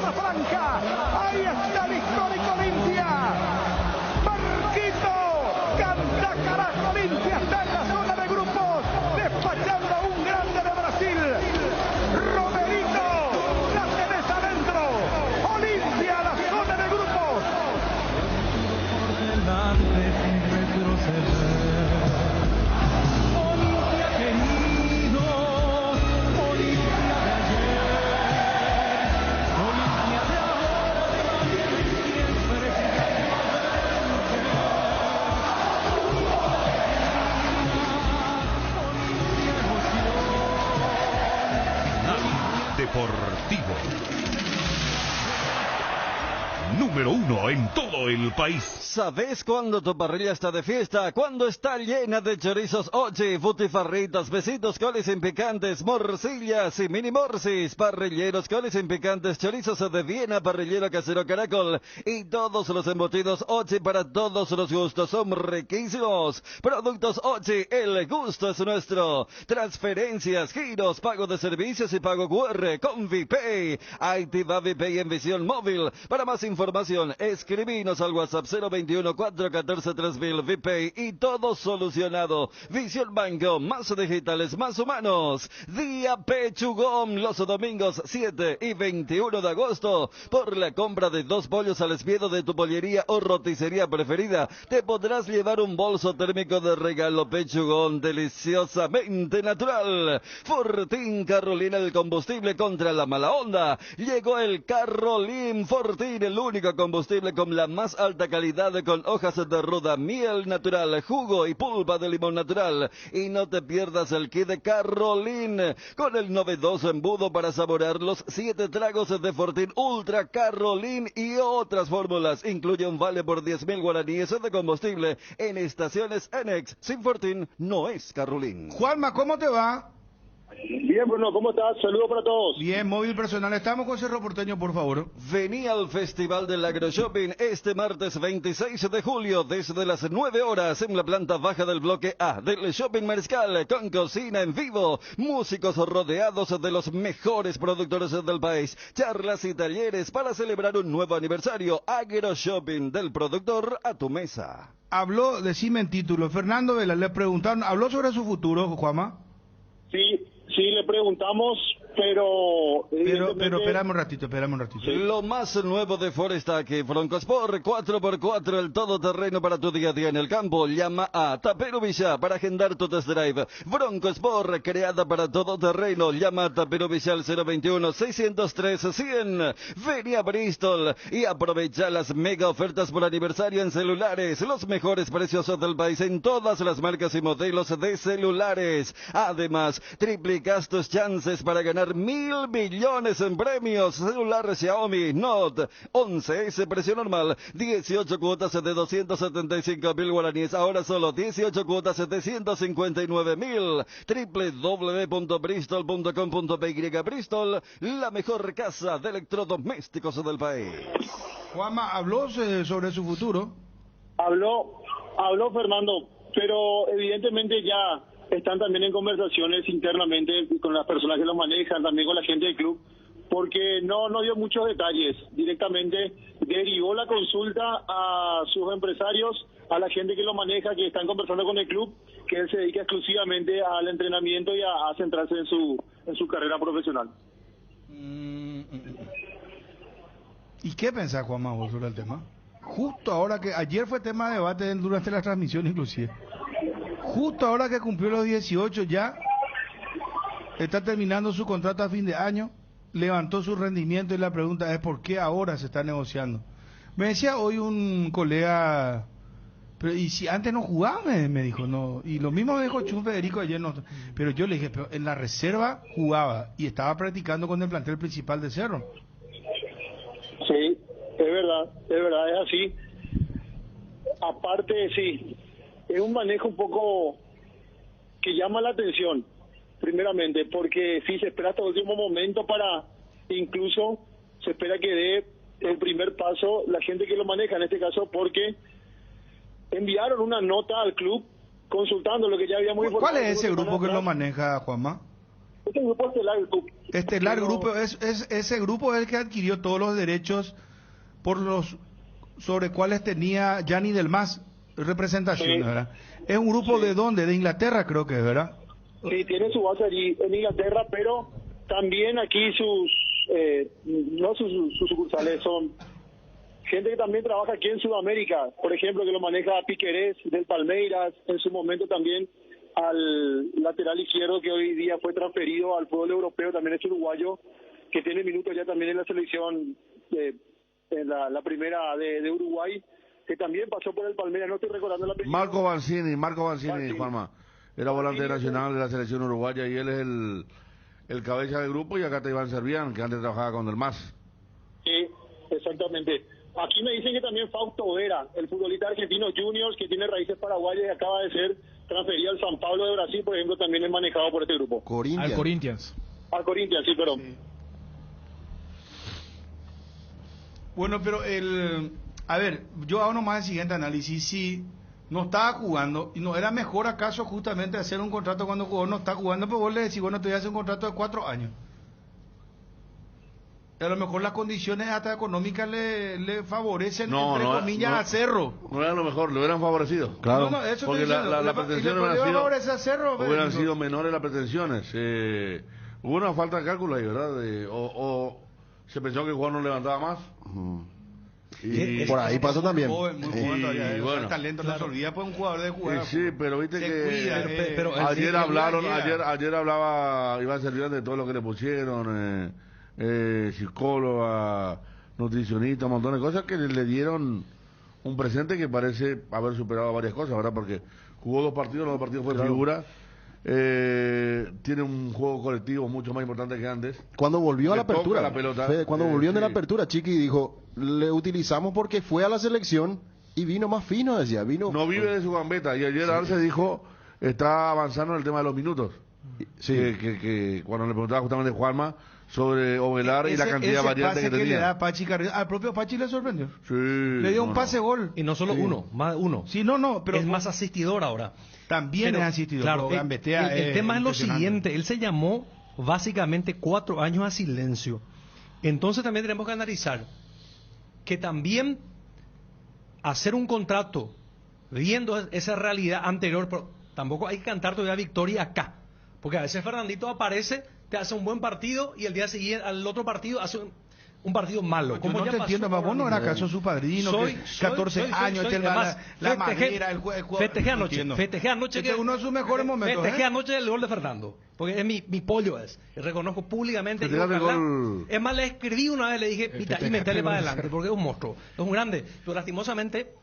la franja. Ahí está el histórico Olimpia. Marquito, canta carajo, Olimpia está en la zona de grupos, despachando a un grande de Brasil. Romerito, la tenés adentro. Olimpia, la zona de grupos. Deportivo. Número 1 en todo el país. ¿Sabes cuándo tu parrilla está de fiesta? Cuando está llena de chorizos Ochi, butifarritos, besitos, coles sin picantes, morcillas y mini morcis, parrilleros, coles sin picantes, chorizos de Viena, parrillero casero Caracol y todos los embutidos Ochi para todos los gustos. Son riquísimos. Productos Ochi, el gusto es nuestro. Transferencias, giros, pago de servicios y pago QR con VPay. Activa VPay en visión móvil. Para más información, escribinos al WhatsApp 021-414-3000 VPay y todo solucionado. Visión Banco, más digitales, más humanos. Día Pechugón, los domingos 7 y 21 de agosto. Por la compra de 2 pollos al espiedo de tu pollería o roticería preferida, te podrás llevar un bolso térmico de regalo. Pechugón, deliciosamente natural. Fortín Carolina, el combustible contra la mala onda. Llegó el Carolín Fortín, el único combustible con la más alta calidad, con hojas de ruda, miel natural, jugo y pulpa de limón natural. Y no te pierdas el kit de Carolín, con el novedoso embudo para saborear los 7 tragos de Fortín Ultra Carolín y otras fórmulas. Incluye un vale por 10.000 guaraníes de combustible en estaciones Enex. Sin Fortín no es Carolín. Juanma, ¿cómo te va? Bien, Bruno, ¿cómo estás? Saludos para todos. Bien, móvil personal. Estamos con Cerro Porteño, por favor. Vení al Festival del AgroShopping este martes 26 de julio desde las 9 horas en la planta baja del bloque A del Shopping Mariscal, con cocina en vivo, músicos rodeados de los mejores productores del país, charlas y talleres para celebrar un nuevo aniversario. AgroShopping, del productor a tu mesa. Habló, decime en título, Fernando Vela, le preguntaron, ¿habló sobre su futuro, Juanma? Sí, le preguntamos, pero espérame un ratito. Lo más nuevo de Forestac, Broncosport 4x4, el todoterreno para tu día a día en el campo. Llama a Tapero Villa para agendar tu test drive. Broncosport, creada para todoterreno. Llama a Tapero Villa al 021-603-100. Vení a Bristol y aprovecha las mega ofertas por aniversario en celulares. Los mejores precios del país en todas las marcas y modelos de celulares. Además, triplicas tus chances para ganar 1.000 millones en premios. Celular Xiaomi Note 11S, precio normal 18 cuotas de 275.000 guaraníes, ahora solo 18 cuotas de 159.000. www.bristol.com.py. Bristol, la mejor casa de electrodomésticos del país. Juanma, ¿habló sobre su futuro? Habló Fernando, pero evidentemente ya están también en conversaciones internamente con las personas que lo manejan, también con la gente del club, porque no dio muchos detalles. Directamente derivó la consulta a sus empresarios, a la gente que lo maneja, que están conversando con el club, que él se dedica exclusivamente al entrenamiento y a centrarse en su carrera profesional. ¿Y qué pensás, Juanma, vos sobre el tema? Justo ahora que ayer fue tema de debate durante la transmisión inclusive. Justo ahora que cumplió los 18 ya, está terminando su contrato a fin de año, levantó su rendimiento y la pregunta es ¿por qué ahora se está negociando? Me decía hoy un colega, pero y si antes no jugaba, me dijo, no, y lo mismo me dijo Chun Federico ayer, no, pero yo le dije, pero en la reserva jugaba y estaba practicando con el plantel principal de Cerro. Sí, es verdad, es así. Aparte, sí, es un manejo un poco que llama la atención, primeramente, porque sí se espera hasta el último momento para, incluso se espera que dé el primer paso la gente que lo maneja, en este caso, porque enviaron una nota al club consultando lo que ya habíamos informado. ¿Cuál es ese grupo que lo maneja, Juanma? Este grupo estelar del club. Estelar Pero- Grupo, ese grupo es el que adquirió todos los derechos por los sobre cuales tenía Gianni Del Mas representación, Sí. ¿verdad? Es un grupo de dónde? De Inglaterra creo que es, ¿verdad? Sí, tiene su base allí en Inglaterra, pero también aquí sus sucursales son gente que también trabaja aquí en Sudamérica, por ejemplo, que lo maneja Piquerés del Palmeiras, en su momento también al lateral izquierdo que hoy día fue transferido al fútbol europeo, también es uruguayo, que tiene minutos ya también en la selección, en la primera de Uruguay, que también pasó por el Palmeiras, no estoy recordando la primera. Marco Banzini, Banzini. Juanma. Era volante Banzini, nacional de la selección uruguaya y él es el cabeza del grupo, y acá está Iván Servián, que antes trabajaba con Del Mas. Sí, exactamente. Aquí me dicen que también Fausto Vera, el futbolista argentino juniors que tiene raíces paraguayas y acaba de ser transferido al San Pablo de Brasil, por ejemplo, también es manejado por este grupo. Al Corinthians. Al Corinthians, sí, perdón. Bueno, pero a ver, yo hago nomás el siguiente análisis. Si no estaba jugando, ¿y no era mejor acaso justamente hacer un contrato cuando el jugador no está jugando? Pues vos le decís, bueno, te voy a hacer un contrato de 4 años. A lo mejor las condiciones hasta económicas le favorecen, entre comillas, a Cerro. No era lo mejor, le hubieran favorecido. Claro. No, eso Porque estoy diciendo, la pretensión hubieran sido menores las pretensiones. Hubo una falta de cálculo ahí, ¿verdad? O se pensó que el jugador no levantaba más. Y por ahí pasó también. Muy joven todavía, Y bueno, el talento no se olvida, pues un jugador de jugar. sí, pero viste Se que cuida, pero ayer sí, hablaron, llega. ayer hablaba Iván Servián de todo lo que le pusieron, psicóloga, nutricionista, un montón de cosas que le dieron un presente que parece haber superado varias cosas, ¿verdad? Porque jugó 2 partidos, los 2 partidos fue figura. Tiene un juego colectivo mucho más importante que antes. Cuando volvió a la Le toca apertura, la pelota. Fede, cuando volvió de la Sí. apertura, Chiqui dijo, le utilizamos porque fue a la selección y vino más fino, decía, vino. No vive de su gambeta, y ayer Arce dijo, está avanzando en el tema de los minutos. Sí. Que cuando le preguntaba justamente Juanma sobre Ovelar y la cantidad variante que le tenía. da Pachi Carrillo, al propio Pachi le sorprendió. Sí, Le dio un no, pase gol. Y no solo uno, más de uno. Sí, no, pero es más asistidor ahora. también Pero, es asistidor. Claro, pero gambetea el tema es lo impresionante. siguiente, él se llamó básicamente 4 años a silencio. Entonces también tenemos que analizar que también hacer un contrato viendo esa realidad anterior, pero tampoco hay que cantar todavía victoria acá, porque a veces Fernandito aparece, te hace un buen partido y el día siguiente al otro partido hace un partido malo. Yo Como no ya te pasó entiendo, con vos no era Fernandito. acaso su padrino, Soy- que soy- 14 soy- años, soy- este además, la festejé- madera, el juego. Festejé no anoche, entiendo. festejé anoche Este es uno de sus mejores momentos. Festejé ¿eh? anoche el gol de Fernando, porque es mi pollo es, y reconozco públicamente. y Festejaste el ojalá- gol. Es más, le escribí una vez, le dije, mira, y metele para adelante, porque es un monstruo, es un grande, pero lastimosamente,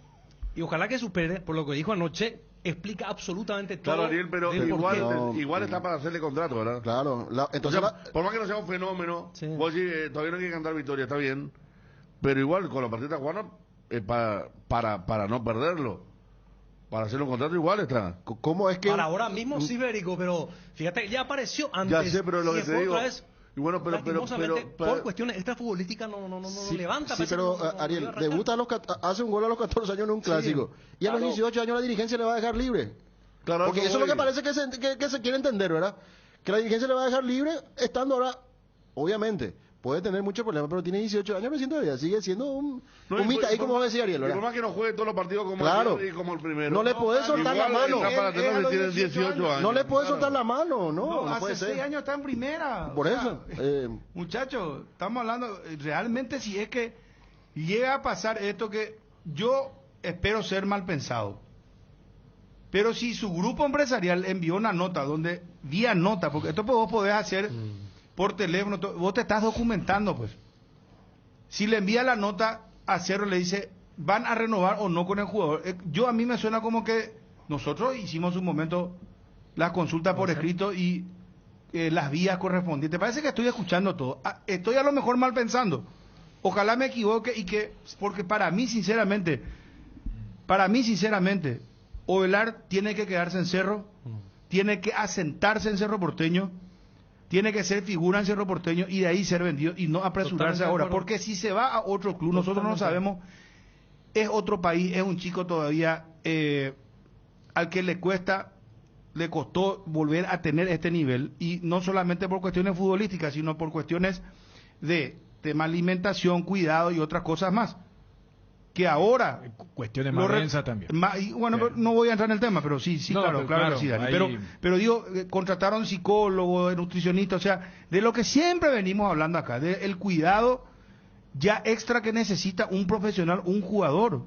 y ojalá que supere, por lo que dijo anoche, explica absolutamente todo. Claro, Ariel, pero del igual, porqué. No, igual está para hacerle contrato, ¿verdad? Claro, entonces O sea, por más que no sea un fenómeno, Sí. vos decís, todavía no hay que cantar victoria, está bien, pero igual con la partida Juana, para no perderlo, para hacer un contrato igual está. ¿cómo es que Para ahora mismo sí, Federico, pero fíjate, ya apareció antes. Ya sé, pero lo y que después te digo, otra vez, y bueno, pero lastimosamente, por cuestiones extrafutbolísticas no Sí, levanta. sí, parece pero que no Ariel, volvió a arrancar. debuta hace un gol a los 14 años en un clásico. Y a los Claro. 18 años la dirigencia le va a dejar libre. Claro, Porque eso es lo que parece que se quiere entender, ¿verdad? Que la dirigencia le va a dejar libre estando ahora, obviamente, puede tener muchos problemas, pero tiene 18 años recién todavía, sigue siendo un mitad ahí, como decía Ariel, Y por ¿verdad? más que no juegue todos los partidos como Claro. ayer y como el primero. No le podés soltar la igual mano. está para tener que tiene 18 años. No le puede soltar la mano, No, no hace puede 6 ser. años está en primera. Por O sea, eso. Muchachos, estamos hablando, realmente si es que llega a pasar esto que yo espero ser mal pensado. Pero si su grupo empresarial envió una nota donde vía nota, porque esto pues vos podés hacer por teléfono, vos te estás documentando pues. Si le envía la nota a Cerro le dice, van a renovar o no con el jugador. A mí me suena como que nosotros hicimos un momento la consulta por escrito y las vías correspondientes. Parece que estoy escuchando todo. Estoy a lo mejor mal pensando. Ojalá me equivoque porque para mí sinceramente, Ovelar tiene que quedarse en Cerro, tiene que asentarse en Cerro Porteño, tiene que ser figura en Cerro Porteño y de ahí ser vendido y no apresurarse Totalmente ahora. de acuerdo. Porque si se va a otro club, nosotros no sabemos, es otro país, es un chico todavía al que le cuesta le costó volver a tener este nivel, y no solamente por cuestiones futbolísticas, sino por cuestiones de tema alimentación, cuidado y otras cosas más. Que ahora... Cuestiones más densas también. Y bueno, sí. No voy a entrar en el tema, pero sí, No, claro que sí, Dani. ahí... Pero digo, contrataron psicólogos, nutricionistas, o sea, de lo que siempre venimos hablando acá, del cuidado ya extra que necesita un profesional, un jugador.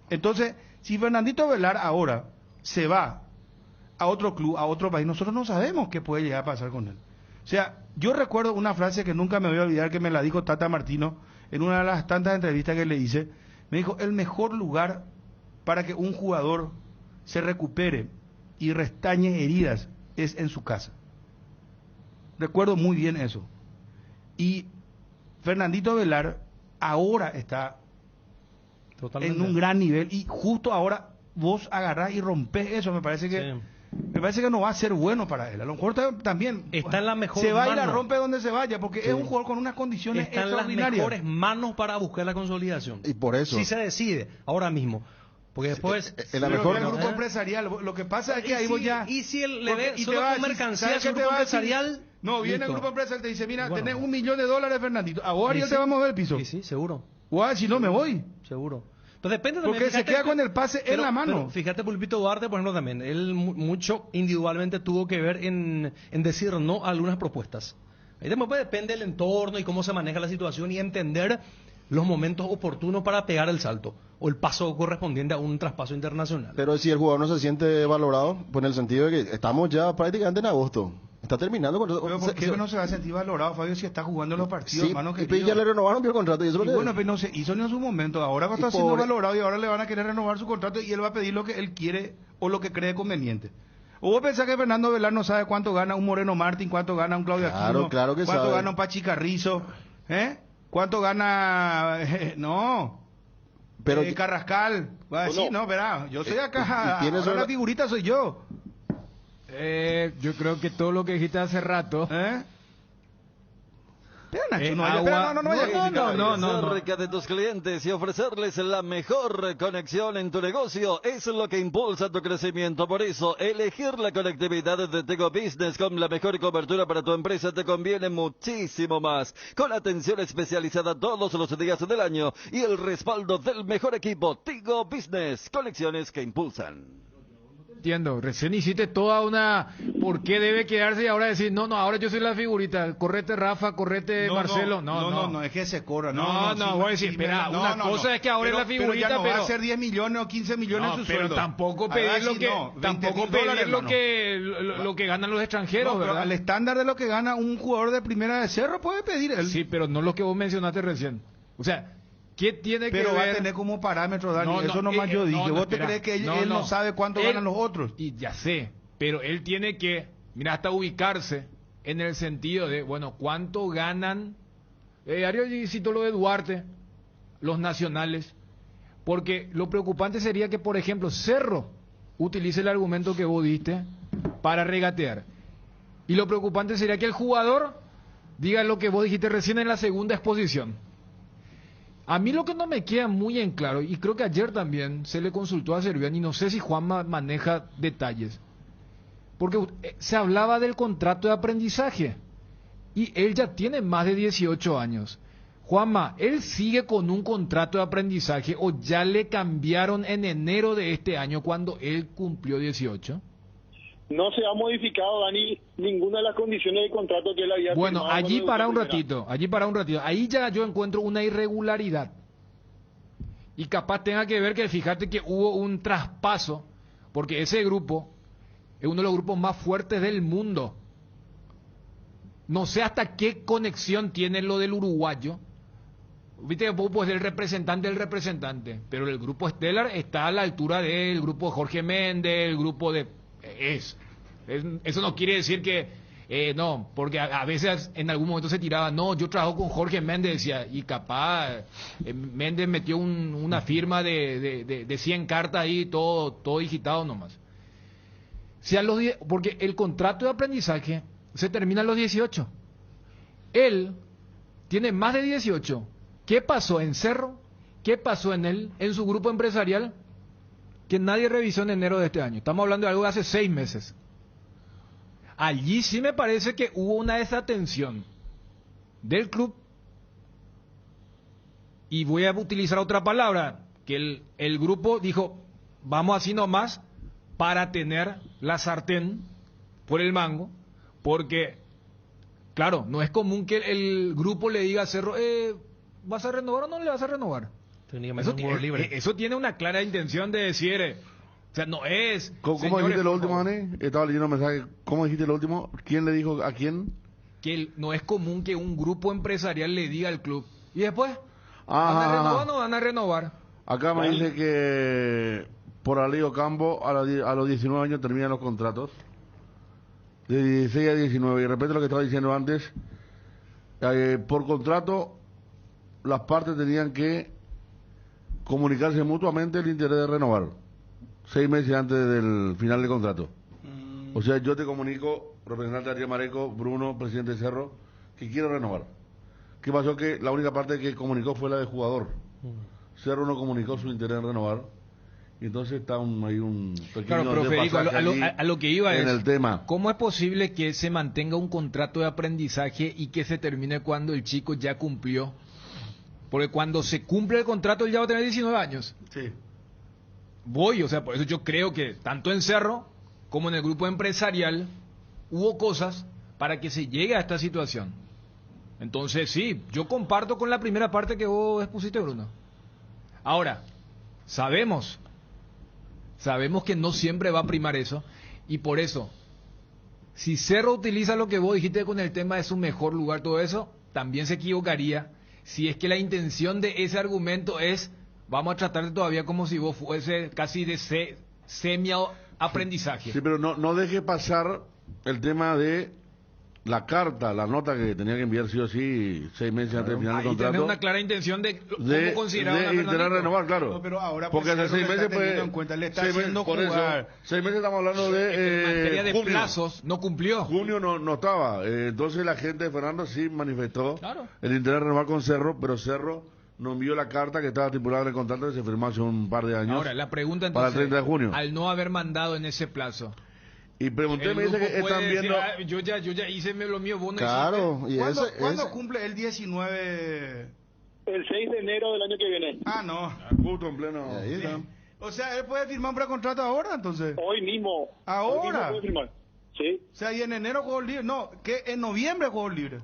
Entonces, si Fernandito Velar ahora se va a otro club, a otro país, nosotros no sabemos qué puede llegar a pasar con él. O sea, yo recuerdo una frase que nunca me voy a olvidar, que me la dijo Tata Martino en una de las tantas entrevistas que le hice. Me dijo, el mejor lugar para que un jugador se recupere y restañe heridas es en su casa. Recuerdo muy bien eso. Y Fernandito Velar ahora está totalmente en un gran nivel, y justo ahora vos agarrás y rompés eso. Me parece que no va a ser bueno para él. A lo mejor también está en la mejor se va mano. Y la rompe donde se vaya, porque es un jugador con unas condiciones está extraordinarias. en las mejores manos para buscar la consolidación. Y por eso. Si se decide ahora mismo. Porque después... en la mejor el grupo empresarial, lo que pasa es que ahí vos ya... Y si él le ve y solo te va con mercancía ¿sabes al qué grupo te va a decir? empresarial... No, viene listo. el grupo empresarial y te dice, mira, Bueno. tenés $1 millón, Fernandito. A vos, Ariel, te vamos a ver el piso. Sí, seguro. O si no, me voy. Seguro. Entonces depende también. Porque se queda con el pase en la mano. Pero fíjate, Pulpito Duarte, por ejemplo, también. Él mucho individualmente tuvo que ver en decir no a algunas propuestas. Ahí también depende del entorno y cómo se maneja la situación y entender los momentos oportunos para pegar el salto o el paso correspondiente a un traspaso internacional. Pero si el jugador no se siente valorado, pues en el sentido de que estamos ya prácticamente en agosto. Está terminando con Pero ¿por qué no se va a sentir valorado, Fabio, si está jugando los partidos, sí, hermano? Y ya le renovaron el contrato. Y eso bueno, pero no se hizo ni en su momento. Ahora va a estar siendo valorado y ahora le van a querer renovar su contrato y él va a pedir lo que él quiere o lo que cree conveniente. ¿O vos pensás que Fernando Velar no sabe cuánto gana un Moreno Martín, cuánto gana un Claudio Aquino, claro que cuánto sabe. gana un Pachi Carrizo, cuánto gana pero Carrascal? Va a decir, no, verá, yo soy acá, ahora la figurita soy yo. Yo creo que todo lo que dijiste hace rato. Pero Nacho, no. Cerca de tus clientes y ofrecerles la mejor conexión en tu negocio es lo que impulsa tu crecimiento. Por eso, elegir la conectividad de Tigo Business con la mejor cobertura para tu empresa te conviene muchísimo más. Con atención especializada todos los días del año y el respaldo del mejor equipo, Tigo Business. Conexiones que impulsan. Entiendo, recién hiciste toda una por qué debe quedarse y ahora decir, no, ahora yo soy la figurita, correte Rafa, correte Marcelo, no, es que se corra, voy a decir, espera, una cosa es que ahora es la figurita, pero ya no va a ser 10 millones o 15 millones su sueldo. Pero tampoco pedir lo que ganan los extranjeros, pero ¿verdad? al estándar de lo que gana un jugador de primera de Cerro puede pedir él. Sí, pero no lo que vos mencionaste recién. O sea, ¿qué tiene que ver? Pero va a tener como parámetro, Dani, eso nomás yo dije. ¿Vos te crees que él no sabe cuánto ganan los otros? Y ya sé, pero él tiene que, mira, hasta ubicarse en el sentido de, bueno, ¿cuánto ganan? Ariel citó lo de Duarte, los nacionales, porque lo preocupante sería que, por ejemplo, Cerro utilice el argumento que vos diste para regatear. Y lo preocupante sería que el jugador diga lo que vos dijiste recién en la segunda exposición. A mí lo que no me queda muy en claro, y creo que ayer también se le consultó a Servián, y no sé si Juanma maneja detalles, porque se hablaba del contrato de aprendizaje, y él ya tiene más de 18 años. Juanma, ¿él sigue con un contrato de aprendizaje o ya le cambiaron en enero de este año cuando él cumplió 18? No se ha modificado, Dani, ninguna de las condiciones de contrato que él había Bueno, firmado. allí para un ratito, ahí ya yo encuentro una irregularidad. Y capaz tenga que ver que, fíjate que hubo un traspaso, porque ese grupo es uno de los grupos más fuertes del mundo. No sé hasta qué conexión tiene lo del uruguayo. Viste que pues el representante del representante, pero el grupo Stellar está a la altura del grupo de Jorge Méndez, el grupo de... Eso no quiere decir que no, porque a veces en algún momento se tiraba, no, yo trabajo con Jorge Méndez, decía, y capaz Méndez metió una firma de 100 cartas ahí, todo digitado nomás. Porque el contrato de aprendizaje se termina a los 18. Él tiene más de 18. ¿Qué pasó en Cerro? ¿Qué pasó en su grupo empresarial? Que nadie revisó en enero de este año. Estamos hablando de algo de hace 6 meses. allí sí me parece que hubo una desatención del club, y voy a utilizar otra palabra, que el grupo dijo, vamos así nomás para tener la sartén por el mango, porque, claro, no es común que el grupo le diga a Cerro, ¿vas a renovar o no le vas a renovar? Eso tiene una clara intención de decir, o sea, no es... ¿Cómo dijiste lo último, Dani? Estaba leyendo un mensaje. ¿Cómo dijiste lo último? ¿Quién le dijo a quién? Que no es común que un grupo empresarial le diga al club, y después, ¿van a renovar o no van a renovar? Acá me dice que por la ley Ocampo a los 19 años terminan los contratos. De 16 a 19. Y repito lo que estaba diciendo antes. Por contrato, las partes tenían que comunicarse mutuamente el interés de renovar 6 meses antes del final del contrato. O sea, yo te comunico, representante de Ariel Mareco, Bruno, presidente de Cerro, que quiero renovar. ¿Qué pasó? Que la única parte que comunicó fue la del jugador. Cerro no comunicó su interés en renovar. Y entonces está ahí un pequeño... Claro, pero Federico, a lo que iba en es, el tema. ¿cómo es posible que se mantenga un contrato de aprendizaje y que se termine cuando el chico ya cumplió? Porque cuando se cumple el contrato, él ya va a tener 19 años. Sí. O sea, por eso yo creo que tanto en Cerro como en el grupo empresarial hubo cosas para que se llegue a esta situación. Entonces, sí, yo comparto con la primera parte que vos expusiste, Bruno. Ahora, sabemos que no siempre va a primar eso, y por eso, si Cerro utiliza lo que vos dijiste con el tema de su mejor lugar, todo eso, también se equivocaría si es que la intención de ese argumento es, vamos a tratarte todavía como si vos fuese casi de semi-aprendizaje. Sí, pero no deje pasar el tema de la carta, la nota que tenía que enviar sí o sí 6 meses antes del final del contrato. Tenés una clara intención de cómo considerar de intentar renovar, claro. No, pero ahora porque hace 6 meses en cuenta, le está haciendo jugar. 6 meses estamos hablando de en materia de junio. plazos no cumplió. Junio no estaba. Entonces la gente de Fernando sí manifestó el interés de renovar con Cerro, pero Cerro no envió la carta que estaba estipulada en el contrato que se firmó hace un par de años. Ahora, la pregunta entonces, para el 30 de junio. Al no haber mandado en ese plazo. Y pregunté, me dice que están viendo... yo ya hice lo mío, vos no claro, hiciste. ¿Cuándo cumple el 19? El 6 de enero del año que viene. Ah, no. Justo en pleno... Sí. O sea, él puede firmar un precontrato ahora, entonces. Hoy mismo. ¿Ahora? Hoy mismo puede firmar. Sí. O sea, y en enero juego libre. No, que en noviembre juego libre.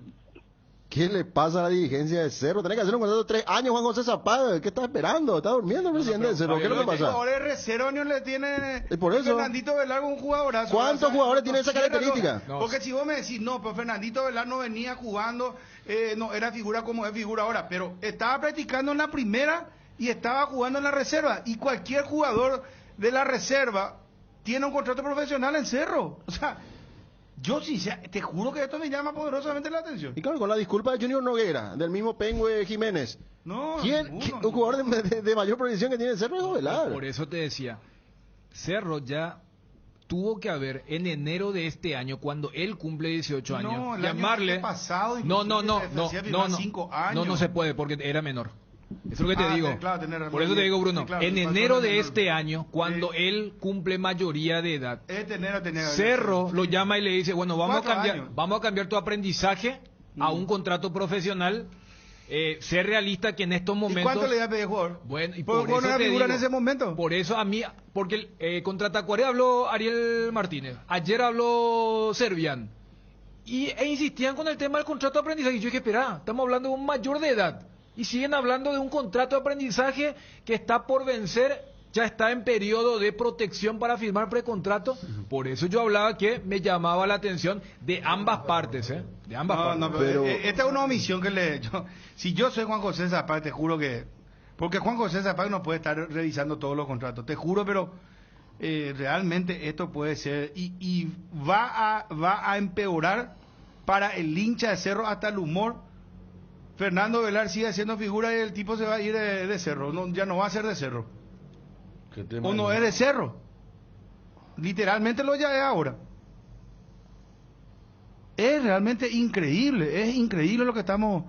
¿Qué le pasa a la dirigencia de Cerro? Tenés que hacer un contrato de 3 años, Juan José Zapata. ¿Qué está esperando? ¿Está durmiendo el presidente de Cerro? ¿Qué es lo que pasa? Jugadores reservonios le tiene... por eso. Fernandito Velar un jugadorazo. ¿Cuántos jugadores tiene esa característica? Porque si vos me decís, no, pues Fernandito Velar no venía jugando, no era figura como es figura ahora, pero estaba practicando en la primera y estaba jugando en la reserva. Y cualquier jugador de la reserva tiene un contrato profesional en Cerro. O sea... Yo sí, te juro que esto me llama poderosamente la atención. Y claro, con la disculpa de Junior Noguera, del mismo Pengüe Jiménez. No, un jugador de mayor proyección que tiene Cerro es Velar. Por eso te decía, Cerro ya tuvo que haber en enero de este año, cuando él cumple 18 años, no, llamarle... Año pasado, no se puede porque era menor. Eso es lo que te digo. Claro, por eso te digo, Bruno, en enero de este año, cuando él cumple mayoría de edad, Cerro lo llama y le dice, bueno, vamos a cambiar tu aprendizaje a un contrato profesional. Ser realista que en estos momentos... ¿Y cuánto le iba a pedir jugador? Bueno, y por eso te digo, en ese momento? Por eso a mí, porque contra Tacuaré habló Ariel Martínez, ayer habló Servian, e insistían con el tema del contrato de aprendizaje, y yo dije, espera, estamos hablando de un mayor de edad, y siguen hablando de un contrato de aprendizaje que está por vencer, ya está en periodo de protección para firmar precontrato. Por eso yo hablaba que me llamaba la atención de ambas partes, de ambas partes. No, pero esta es una omisión que le he hecho. Si yo soy Juan José Zapata, te juro que... Porque Juan José Zapata no puede estar revisando todos los contratos, te juro, pero realmente esto puede ser... Y va a empeorar para el hincha de Cerro hasta el humor. Fernando Velar sigue haciendo figura y el tipo se va a ir de Cerro, ya no va a ser de Cerro. O no es de Cerro. Literalmente lo ya es ahora. Es realmente increíble, es increíble lo que estamos...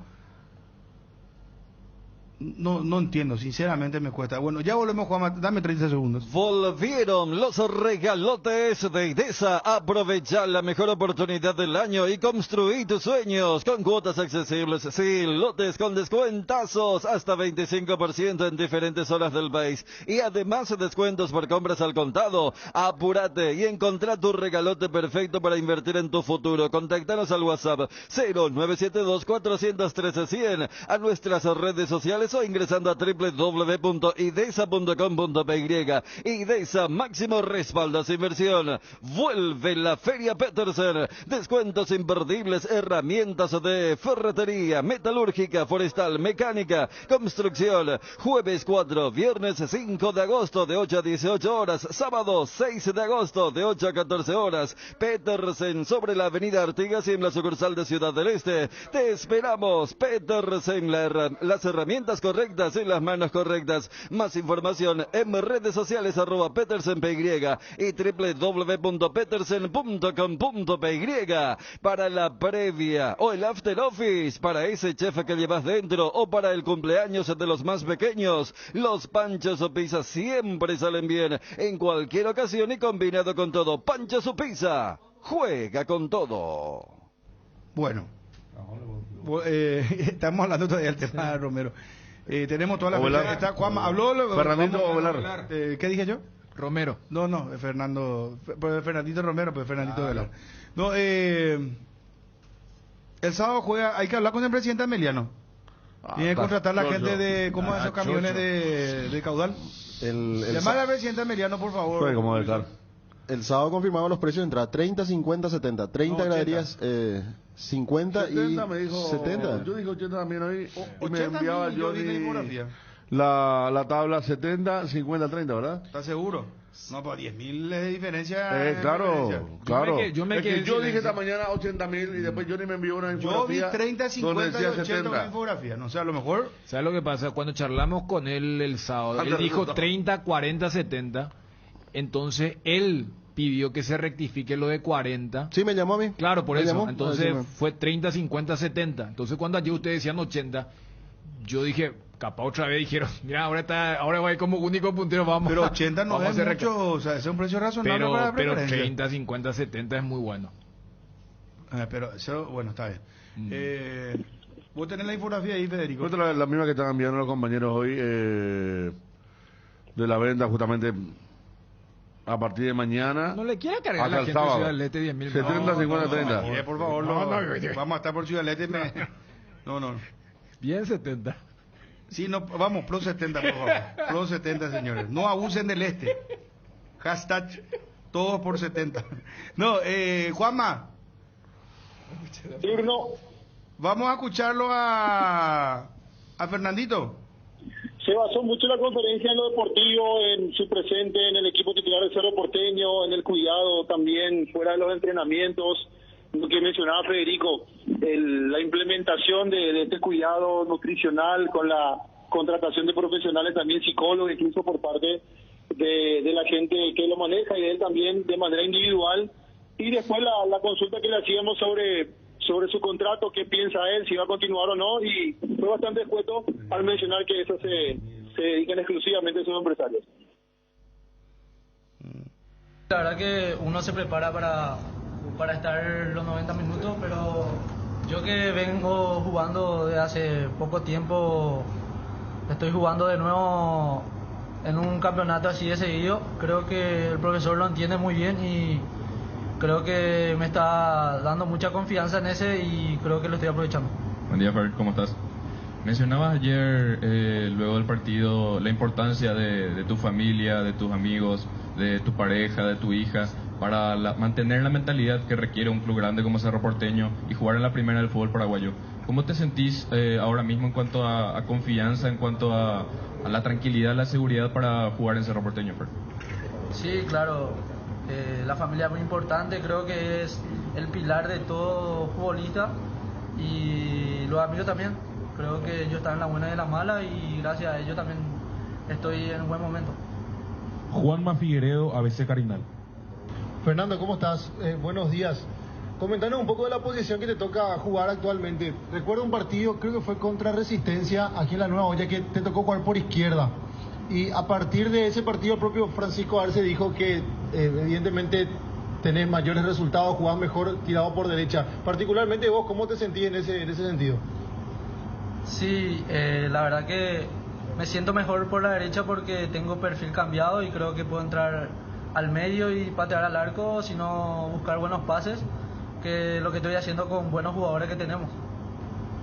no entiendo, sinceramente me cuesta. Bueno, ya volvemos, Juanma, dame 30 segundos. Volvieron los regalotes de IDESA. Aprovecha la mejor oportunidad del año y construí tus sueños con cuotas accesibles. Sí, lotes con descuentazos hasta 25% en diferentes zonas del país. Y además descuentos por compras al contado. Apúrate y encontrá tu regalote perfecto para invertir en tu futuro. Contactanos al WhatsApp 0972-413-100, a nuestras redes sociales o ingresando a www.idesa.com.py. IDESA, máximo respaldo a su inversión. Vuelve la Feria Petersen. Descuentos imperdibles, herramientas de ferretería, metalúrgica, forestal, mecánica, construcción. Jueves 4, viernes 5 de agosto de 8 a 18 horas, sábado 6 de agosto de 8 a 14 horas. Petersen, sobre la avenida Artigas y en la sucursal de Ciudad del Este. Te esperamos. Petersen, las herramientas correctas en las manos correctas. Más información en redes sociales @PetersenPY y www.petersen.com.py. Para la previa o el after office, para ese chef que llevas dentro o para el cumpleaños de los más pequeños, los panchos o pizzas siempre salen bien en cualquier ocasión y combinado con todo. Panchos o pizza, juega con todo. Bueno, estamos hablando todavía del tema de Romero. Tenemos toda la fecha. Está Juanma, habló Fernandito Ovelar. ¿Qué dije yo? Romero. No, Fernandito Romero, pues Fernandito Ovelar. No, el sábado juega, hay que hablar con el presidente Ameliano. Tiene que contratar a la gente de, ¿cómo esos camiones de caudal? Llamar al presidente Ameliano, por favor. ¿Cómo debe estar? El sábado confirmamos los precios de entrada, 30, 50, 70. 30 graderías, 50 70 y me dijo, 70. Yo dije 80 también hoy. Y me 80 enviaba yo vi la Johnny infografía. la tabla 70, 50, 30, ¿verdad? ¿Estás seguro? No, pues 10.000 de diferencia. Claro. Yo dije esta mañana 80.000 y después Johnny me envió una infografía. Yo vi 30, 50 y 80 una infografía. No sé, a lo mejor. ¿Sabes lo que pasa? Cuando charlamos con él el sábado, él dijo 30, 40, 70. Entonces él pidió que se rectifique lo de 40. Sí, me llamó a mí. Claro, por me eso. Llamó. Entonces fue 30, 50, 70. Entonces cuando ayer ustedes decían 80, yo dije, capaz otra vez dijeron, mira, ahora va a ir como único puntero, vamos. Pero 80 no vamos es mucho, o sea, es un precio razonable para la pero preferencia. 30, 50, 70 es muy bueno. Pero eso, bueno, está bien. ¿Vos tenés la infografía ahí, Federico? Otra la misma que estaban enviando los compañeros hoy de la venta justamente a partir de mañana. No le quiera cargar a la gente de Ciudad del Este 10.000. 70, 50, 30. Por favor, vamos a estar por Ciudad del Este. No. Bien 70. Sí, no, vamos, Pro 70, por favor. Pro 70, señores. No abusen del Este. Hashtag todos por 70. No, Juanma. Turno. Vamos a escucharlo a Fernandito. Se basó mucho la conferencia en lo deportivo, en su presente en el equipo titular de Cerro Porteño, en el cuidado también fuera de los entrenamientos, lo que mencionaba Federico, la implementación de este cuidado nutricional con la contratación de profesionales, también psicólogos, incluso por parte de la gente que lo maneja y de él también de manera individual. Y después la consulta que le hacíamos sobre su contrato, qué piensa él, si va a continuar o no, y fue bastante escueto al mencionar que eso se dedican exclusivamente a sus empresarios. La verdad que uno se prepara para estar los 90 minutos, pero yo que vengo jugando de hace poco tiempo, estoy jugando de nuevo en un campeonato así de seguido. Creo que el profesor lo entiende muy bien y creo que me está dando mucha confianza en ese y creo que lo estoy aprovechando. Buen día, Fer, ¿cómo estás? Mencionabas ayer, luego del partido, la importancia de tu familia, de tus amigos, de tu pareja, de tu hija, para mantener la mentalidad que requiere un club grande como Cerro Porteño y jugar en la primera del fútbol paraguayo. ¿Cómo te sentís ahora mismo en cuanto a confianza, en cuanto a la tranquilidad, la seguridad para jugar en Cerro Porteño, Fer? Sí, claro. La familia es muy importante, creo que es el pilar de todo futbolista y los amigos también. Creo que ellos están en la buena y en la mala y gracias a ellos también estoy en un buen momento. Juanma Figueredo, ABC Carinal. Fernando, ¿cómo estás? Buenos días. comentanos un poco de la posición que te toca jugar actualmente. Recuerdo un partido, creo que fue contra Resistencia, aquí en la Nueva Olla, que te tocó jugar por izquierda. Y a partir de ese partido, el propio Francisco Arce dijo que evidentemente tenés mayores resultados, jugás mejor tirado por derecha. Particularmente vos, ¿cómo te sentís en ese sentido? Sí, la verdad que me siento mejor por la derecha porque tengo perfil cambiado y creo que puedo entrar al medio y patear al arco, sino buscar buenos pases, que es lo que estoy haciendo con buenos jugadores que tenemos.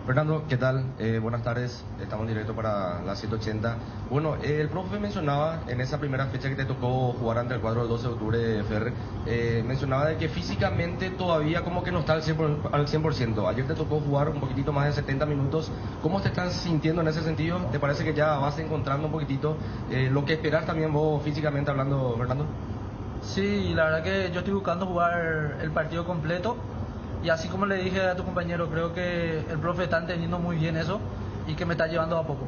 Fernando, ¿qué tal? Buenas tardes, estamos en directo para la 180. Bueno, el profe mencionaba en esa primera fecha que te tocó jugar ante el cuadro del 12 de octubre, Ferre, mencionaba de que físicamente todavía como que no está al 100%. Ayer te tocó jugar un poquitito más de 70 minutos. ¿Cómo te estás sintiendo en ese sentido? ¿Te parece que ya vas encontrando un poquitito lo que esperás también vos físicamente hablando, Fernando? Sí, la verdad que yo estoy buscando jugar el partido completo. Y así como le dije a tu compañero, creo que el profe está entendiendo muy bien eso y que me está llevando a poco.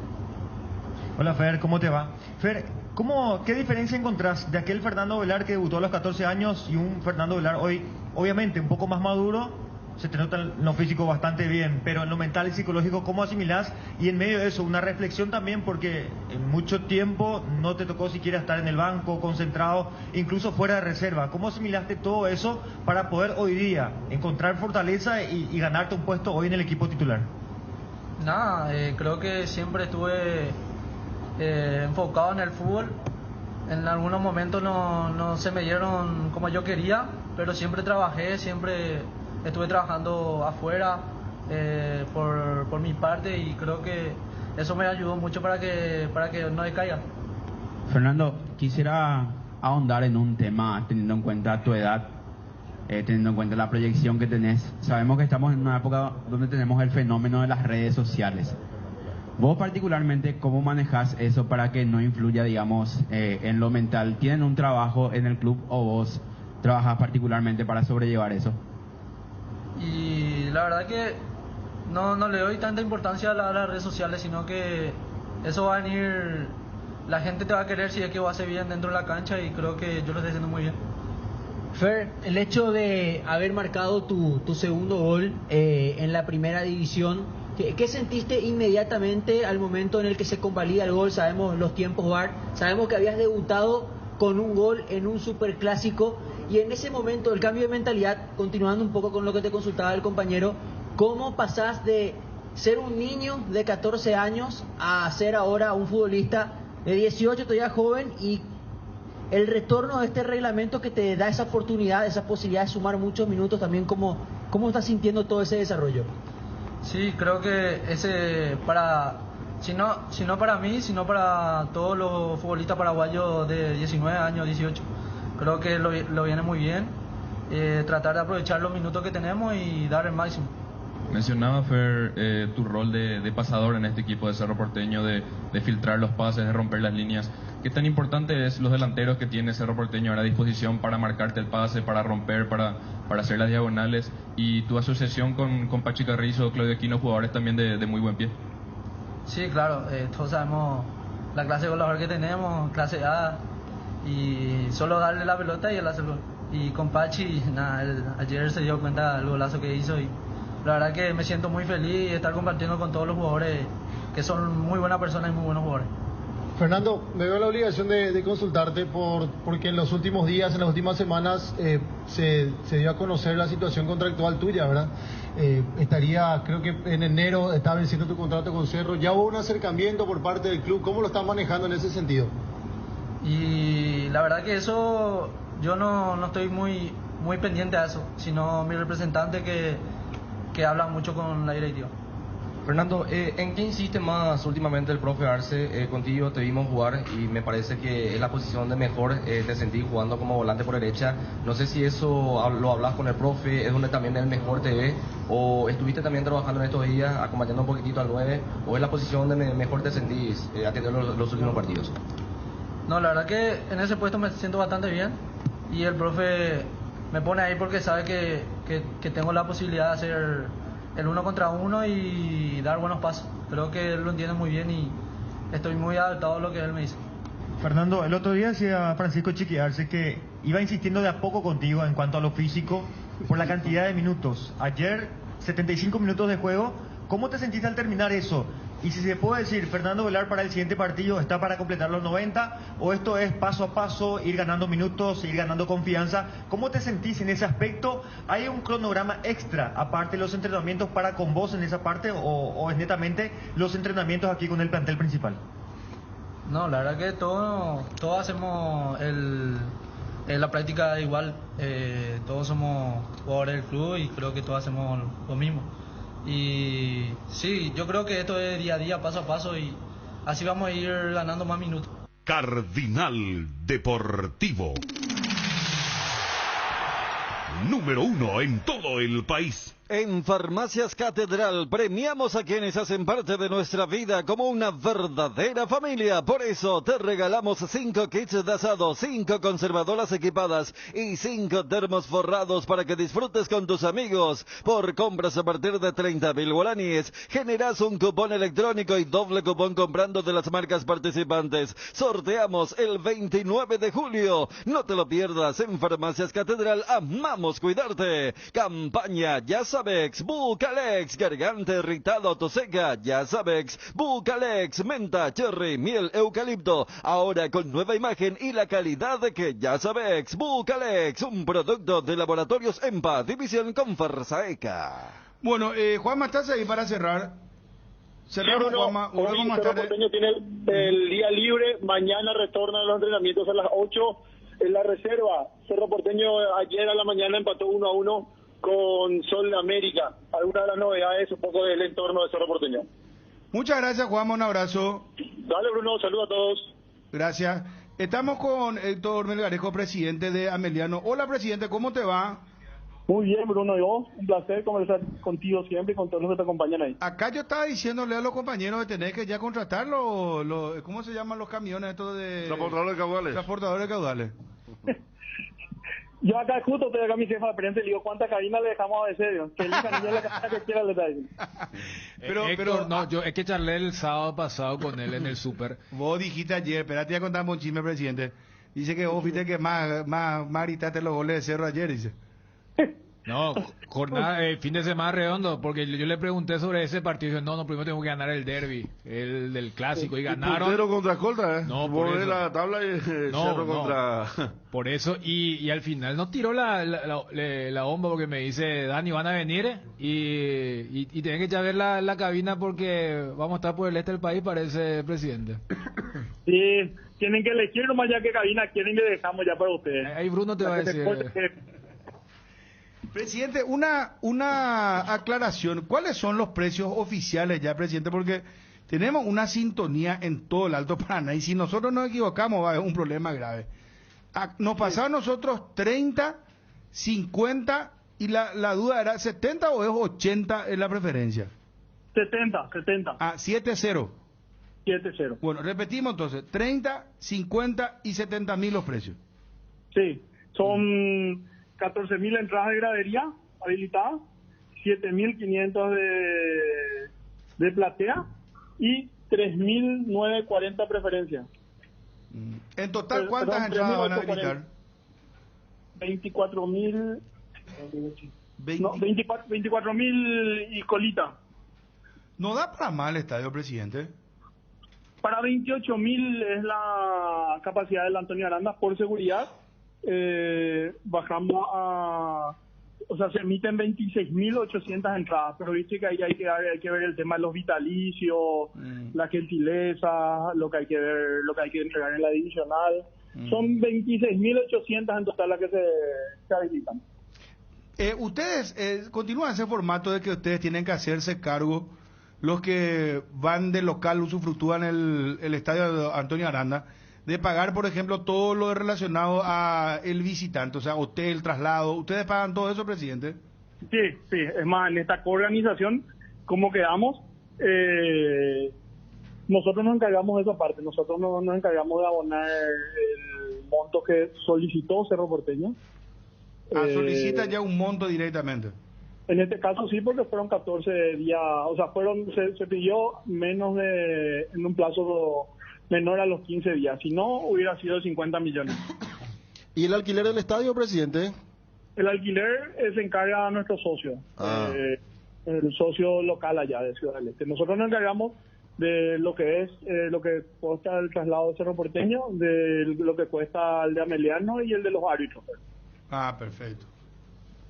Hola Fer, ¿cómo te va? Fer, ¿qué diferencia encontrás de aquel Fernando Velar que debutó a los 14 años y un Fernando Velar hoy, obviamente un poco más maduro? Se te nota en lo físico bastante bien, pero en lo mental y psicológico, ¿cómo asimilás? Y en medio de eso, una reflexión también, porque en mucho tiempo no te tocó siquiera estar en el banco, concentrado, incluso fuera de reserva. ¿Cómo asimilaste todo eso para poder hoy día encontrar fortaleza y ganarte un puesto hoy en el equipo titular? Nada, creo que siempre estuve enfocado en el fútbol. En algunos momentos no se me dieron como yo quería, pero siempre trabajé, siempre estuve trabajando afuera por mi parte y creo que eso me ayudó mucho para que no decaiga. Fernando, quisiera ahondar en un tema teniendo en cuenta tu edad, teniendo en cuenta la proyección que tenés. Sabemos que estamos en una época donde tenemos el fenómeno de las redes sociales. Vos particularmente, ¿cómo manejás eso para que no influya, digamos, en lo mental? ¿Tienen un trabajo en el club o vos trabajás particularmente para sobrellevar eso? Y la verdad que no le doy tanta importancia a las redes sociales, sino que eso va a venir, la gente te va a querer si es que vos haces bien dentro de la cancha y creo que yo lo estoy haciendo muy bien. Fer, el hecho de haber marcado tu segundo gol en la primera división, ¿qué sentiste inmediatamente al momento en el que se convalida el gol? Sabemos los tiempos VAR, sabemos que habías debutado con un gol en un superclásico. Y en ese momento, el cambio de mentalidad, continuando un poco con lo que te consultaba el compañero, ¿cómo pasás de ser un niño de 14 años a ser ahora un futbolista de 18, todavía joven, y el retorno de este reglamento que te da esa oportunidad, esa posibilidad de sumar muchos minutos también? ¿Cómo estás sintiendo todo ese desarrollo? Sí, creo que si no para mí, sino para todos los futbolistas paraguayos de 19 años, 18. Creo que lo viene muy bien, tratar de aprovechar los minutos que tenemos y dar el máximo. Mencionaba, Fer, tu rol de pasador en este equipo de Cerro Porteño, de filtrar los pases, de romper las líneas. ¿Qué tan importante es los delanteros que tiene Cerro Porteño a disposición para marcarte el pase, para romper, para hacer las diagonales? Y tu asociación con Pachi Carrizo, Claudio Aquino, jugadores también de muy buen pie. Sí, claro, todos sabemos la clase de goleador que tenemos, clase A, y solo darle la pelota y él hace el gol. Y con Pachi, ayer se dio cuenta del golazo que hizo y la verdad que me siento muy feliz de estar compartiendo con todos los jugadores que son muy buenas personas y muy buenos jugadores. Fernando, me veo la obligación de consultarte porque en los últimos días, en las últimas semanas, se dio a conocer la situación contractual tuya, ¿verdad? Creo que en enero estaba venciendo tu contrato con Cerro. ¿Ya hubo un acercamiento por parte del club? ¿Cómo lo estás manejando en ese sentido? Y la verdad que eso yo no estoy muy pendiente a eso, sino mi representante que habla mucho con la directiva. Fernando, ¿en qué insiste más últimamente el profe Arce? Contigo te vimos jugar y me parece que es la posición de mejor te sentí jugando como volante por derecha. No sé si eso lo hablas con el profe, es donde también el mejor te ve, o estuviste también trabajando en estos días acompañando un poquitito al 9, o es la posición donde mejor te sentís atendiendo los últimos partidos. No, la verdad que en ese puesto me siento bastante bien y el profe me pone ahí porque sabe que tengo la posibilidad de hacer el 1 contra 1 y dar buenos pasos. Creo que él lo entiende muy bien y estoy muy adaptado a lo que él me dice. Fernando, el otro día decía Francisco Chiqui Arce que iba insistiendo de a poco contigo en cuanto a lo físico por la cantidad de minutos. Ayer, 75 minutos de juego. ¿Cómo te sentiste al terminar eso? Y si se puede decir, Fernando Velar para el siguiente partido está para completar los 90, o esto es paso a paso, ir ganando minutos, ir ganando confianza. ¿Cómo te sentís en ese aspecto? ¿Hay un cronograma extra, aparte de los entrenamientos, para con vos en esa parte, o es netamente los entrenamientos aquí con el plantel principal? No, la verdad que todos hacemos la práctica igual. Todos somos jugadores del club y creo que todos hacemos lo mismo. Y sí, yo creo que esto es día a día, paso a paso, y así vamos a ir ganando más minutos. Cardinal Deportivo. Número 1 en todo el país. En Farmacias Catedral premiamos a quienes hacen parte de nuestra vida como una verdadera familia. Por eso te regalamos 5 kits de asado, 5 conservadoras equipadas y 5 termos forrados para que disfrutes con tus amigos. Por compras a partir de 30.000 guaraníes, generas un cupón electrónico y doble cupón comprando de las marcas participantes. Sorteamos el 29 de julio. No te lo pierdas. En Farmacias Catedral amamos cuidarte. Campaña Ya Sabex, Bucalex, garganta irritado, tos seca, Ya Sabex, Bucalex, menta, cherry, miel, eucalipto, ahora con nueva imagen y la calidad que Ya Sabex. Bucalex, un producto de Laboratorios EMPA, división con Farsaeca. Bueno, Juanma, ¿estás ahí para cerrar? Cerramos, Juanma. Hoy Cerro Porteño tiene el día libre, mañana retornan los entrenamientos a las 8 en la reserva. Cerro Porteño ayer a la mañana empató 1-1 con Sol América. Algunas de las novedades, un poco del entorno de Cerro Porteño. Muchas gracias, Juanma, un abrazo. Dale, Bruno, saludos a todos. Gracias. Estamos con Héctor Melgarejo, presidente de Ameliano. Hola, presidente, ¿cómo te va? Muy bien, Bruno, y vos, un placer conversar contigo siempre y con todos los que te acompañan ahí. Acá yo estaba diciéndole a los compañeros de tener que ya contratar los ¿cómo se llaman los camiones estos de...? Transportadores de caudales. Transportadores de caudales. Yo acá justo estoy acá a mi jefa de prensa y le digo, ¿cuántas cabinas le dejamos a Becerrio? Que elijan ya la cabina que quiera le traigan. Héctor, no, yo es que charlé el sábado pasado con él en el súper. Vos dijiste ayer, espérate, ya contamos un chisme, presidente. Dice que vos fuiste que más gritaste los goles de Cerro ayer, dice. No, jornada, fin de semana redondo, porque yo le pregunté sobre ese partido y dijo, no, primero tengo que ganar el derbi, el del clásico, y ganaron. Puntero contra Escolta, No, por eso. la tabla y Cerro contra... Por eso, y al final nos tiró la bomba porque me dice, Dani, van a venir y tienen que ya ver la cabina porque vamos a estar por el este del país, parece, presidente. Sí, tienen que elegir nomás ya qué cabina quieren y le dejamos ya para ustedes. Ahí Bruno te va a decir... Presidente, una aclaración. ¿Cuáles son los precios oficiales ya, presidente? Porque tenemos una sintonía en todo el Alto Paraná y si nosotros nos equivocamos va a haber un problema grave. Nos pasaron nosotros 30, 50 y la duda era 70 o es 80 en la preferencia. 70. 7-0. 7-0. Bueno, repetimos entonces, 30, 50 y 70 mil los precios. Sí, son 14.000 entradas de gradería habilitadas, 7.500 de platea y 3.940 preferencias. En total, ¿cuántas entradas van a habilitar? 24.000 y colita. ¿No da para mal el estadio, presidente? Para 28.000 es la capacidad del Antonio Aranda por seguridad. Bajamos se emiten 26.800 entradas, pero viste que ahí hay que ver el tema de los vitalicios, la gentileza, lo que hay que ver, lo que hay que entregar en la divisional. Son 26.800 en total las que se habilitan. Ustedes continúan ese formato de que ustedes tienen que hacerse cargo, los que van de local, usufructúan el estadio de Antonio Aranda, de pagar, por ejemplo, todo lo relacionado a el visitante, o sea, hotel, traslado. ¿Ustedes pagan todo eso, presidente? Sí, es más, en esta coorganización, ¿cómo quedamos? Nosotros nos encargamos de esa parte, nosotros nos encargamos de abonar el monto que solicitó Cerro Porteño. Solicita ya un monto directamente. En este caso sí, porque fueron 14 días, o sea, se pidió en un plazo menor a los 15 días, si no hubiera sido 50 millones. ¿Y el alquiler del estadio, presidente? El alquiler se encarga a nuestro socio, el socio local allá de Ciudad del Este. Nosotros nos encargamos de lo que es lo que cuesta el traslado de Cerro Porteño, de lo que cuesta el de Ameliano y el de los árbitros. Ah, perfecto.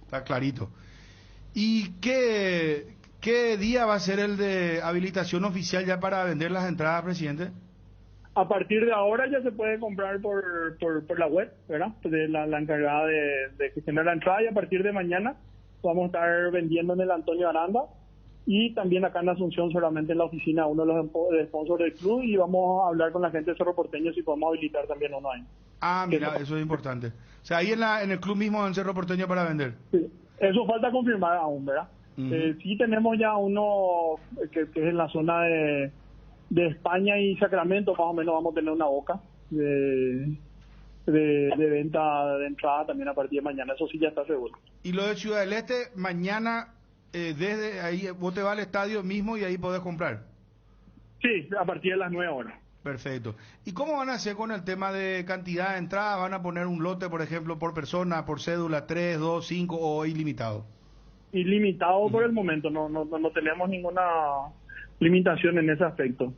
Está clarito. ¿Y qué día va a ser el de habilitación oficial ya para vender las entradas, presidente? A partir de ahora ya se puede comprar por la web, ¿verdad? De la encargada de gestionar la entrada, y a partir de mañana vamos a estar vendiendo en el Antonio Aranda y también acá en Asunción, solamente en la oficina, uno de los sponsors del club, y vamos a hablar con la gente de Cerro Porteño si podemos habilitar también uno ahí. Ah, mira, eso es importante. O sea, ahí en el club mismo en Cerro Porteño para vender. Sí. Eso falta confirmar aún, ¿verdad? Sí tenemos ya uno que es en la zona de España y Sacramento, más o menos vamos a tener una boca de venta de entrada también a partir de mañana, eso sí ya está seguro. Y lo de Ciudad del Este, mañana desde ahí vos te vas al estadio mismo y ahí podés comprar. Sí, a partir de las 9 horas. Perfecto. ¿Y cómo van a hacer con el tema de cantidad de entradas? ¿Van a poner un lote, por ejemplo, por persona, por cédula, 3, 2, 5 o ilimitado? Ilimitado por el momento, no tenemos ninguna limitación en ese aspecto.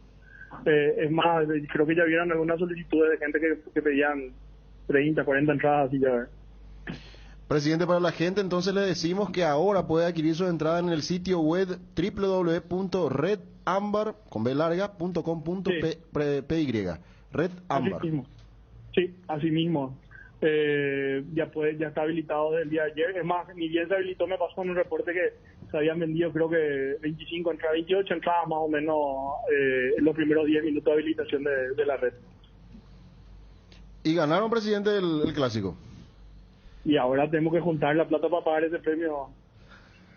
Es más, creo que ya vieron algunas solicitudes de gente que pedían 30, 40 entradas y ya. Presidente, para la gente entonces le decimos que ahora puede adquirir su entrada en el sitio web www.redambar.com.py. Red Ambar. Sí, así mismo. Ya está habilitado desde el día de ayer. Es más, ni bien se habilitó, me pasó en un reporte que se habían vendido creo que 25 entradas, 28 entradas más o menos en los primeros 10 minutos de habilitación de la red. ¿Y ganaron, presidente, el clásico? Y ahora tenemos que juntar la plata para pagar ese premio.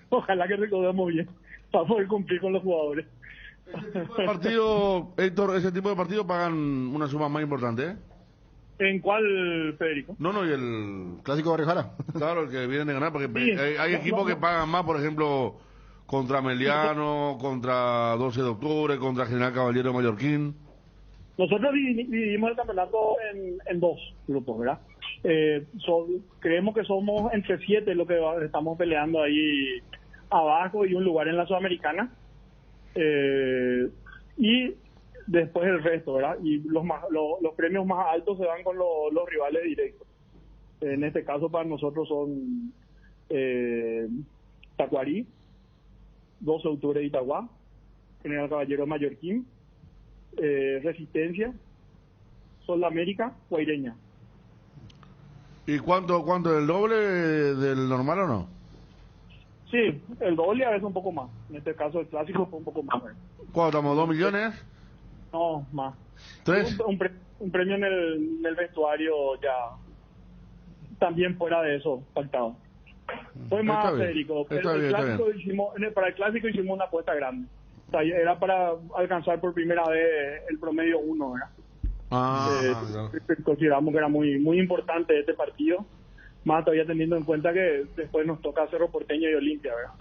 Ojalá que recaudemos bien para poder cumplir con los jugadores. Héctor, ese tipo de partidos pagan una suma más importante, ¿eh? ¿En cuál, Federico? No, y el clásico de Barrijara. Claro, el que vienen de ganar, porque sí, hay equipos que pagan más, por ejemplo, contra Meliano, contra 12 de octubre, contra General Caballero Mallorquín. Nosotros dividimos el campeonato en dos grupos, ¿verdad? Creemos que somos entre 7 lo que estamos peleando ahí abajo y un lugar en la Sudamericana. Y después el resto, ¿verdad? Y los premios más altos se dan con los rivales directos. En este caso para nosotros son Tacuarí, 12 de octubre de Itagua, General Caballero Mallorquín, Resistencia, Sol de América, Guaireña. ¿Y cuánto el doble del normal o no? Sí, el doble a veces un poco más. En este caso el clásico fue un poco más. ¿Cuánto estamos? ¿2 millones? No, más. 3. Un premio en el vestuario ya también fuera de eso pactado. Fue más, Federico. Para el clásico hicimos una apuesta grande. O sea, era para alcanzar por primera vez el promedio 1, ¿verdad? Consideramos que era muy muy importante este partido, más todavía teniendo en cuenta que después nos toca Cerro Porteño y Olimpia, ¿verdad?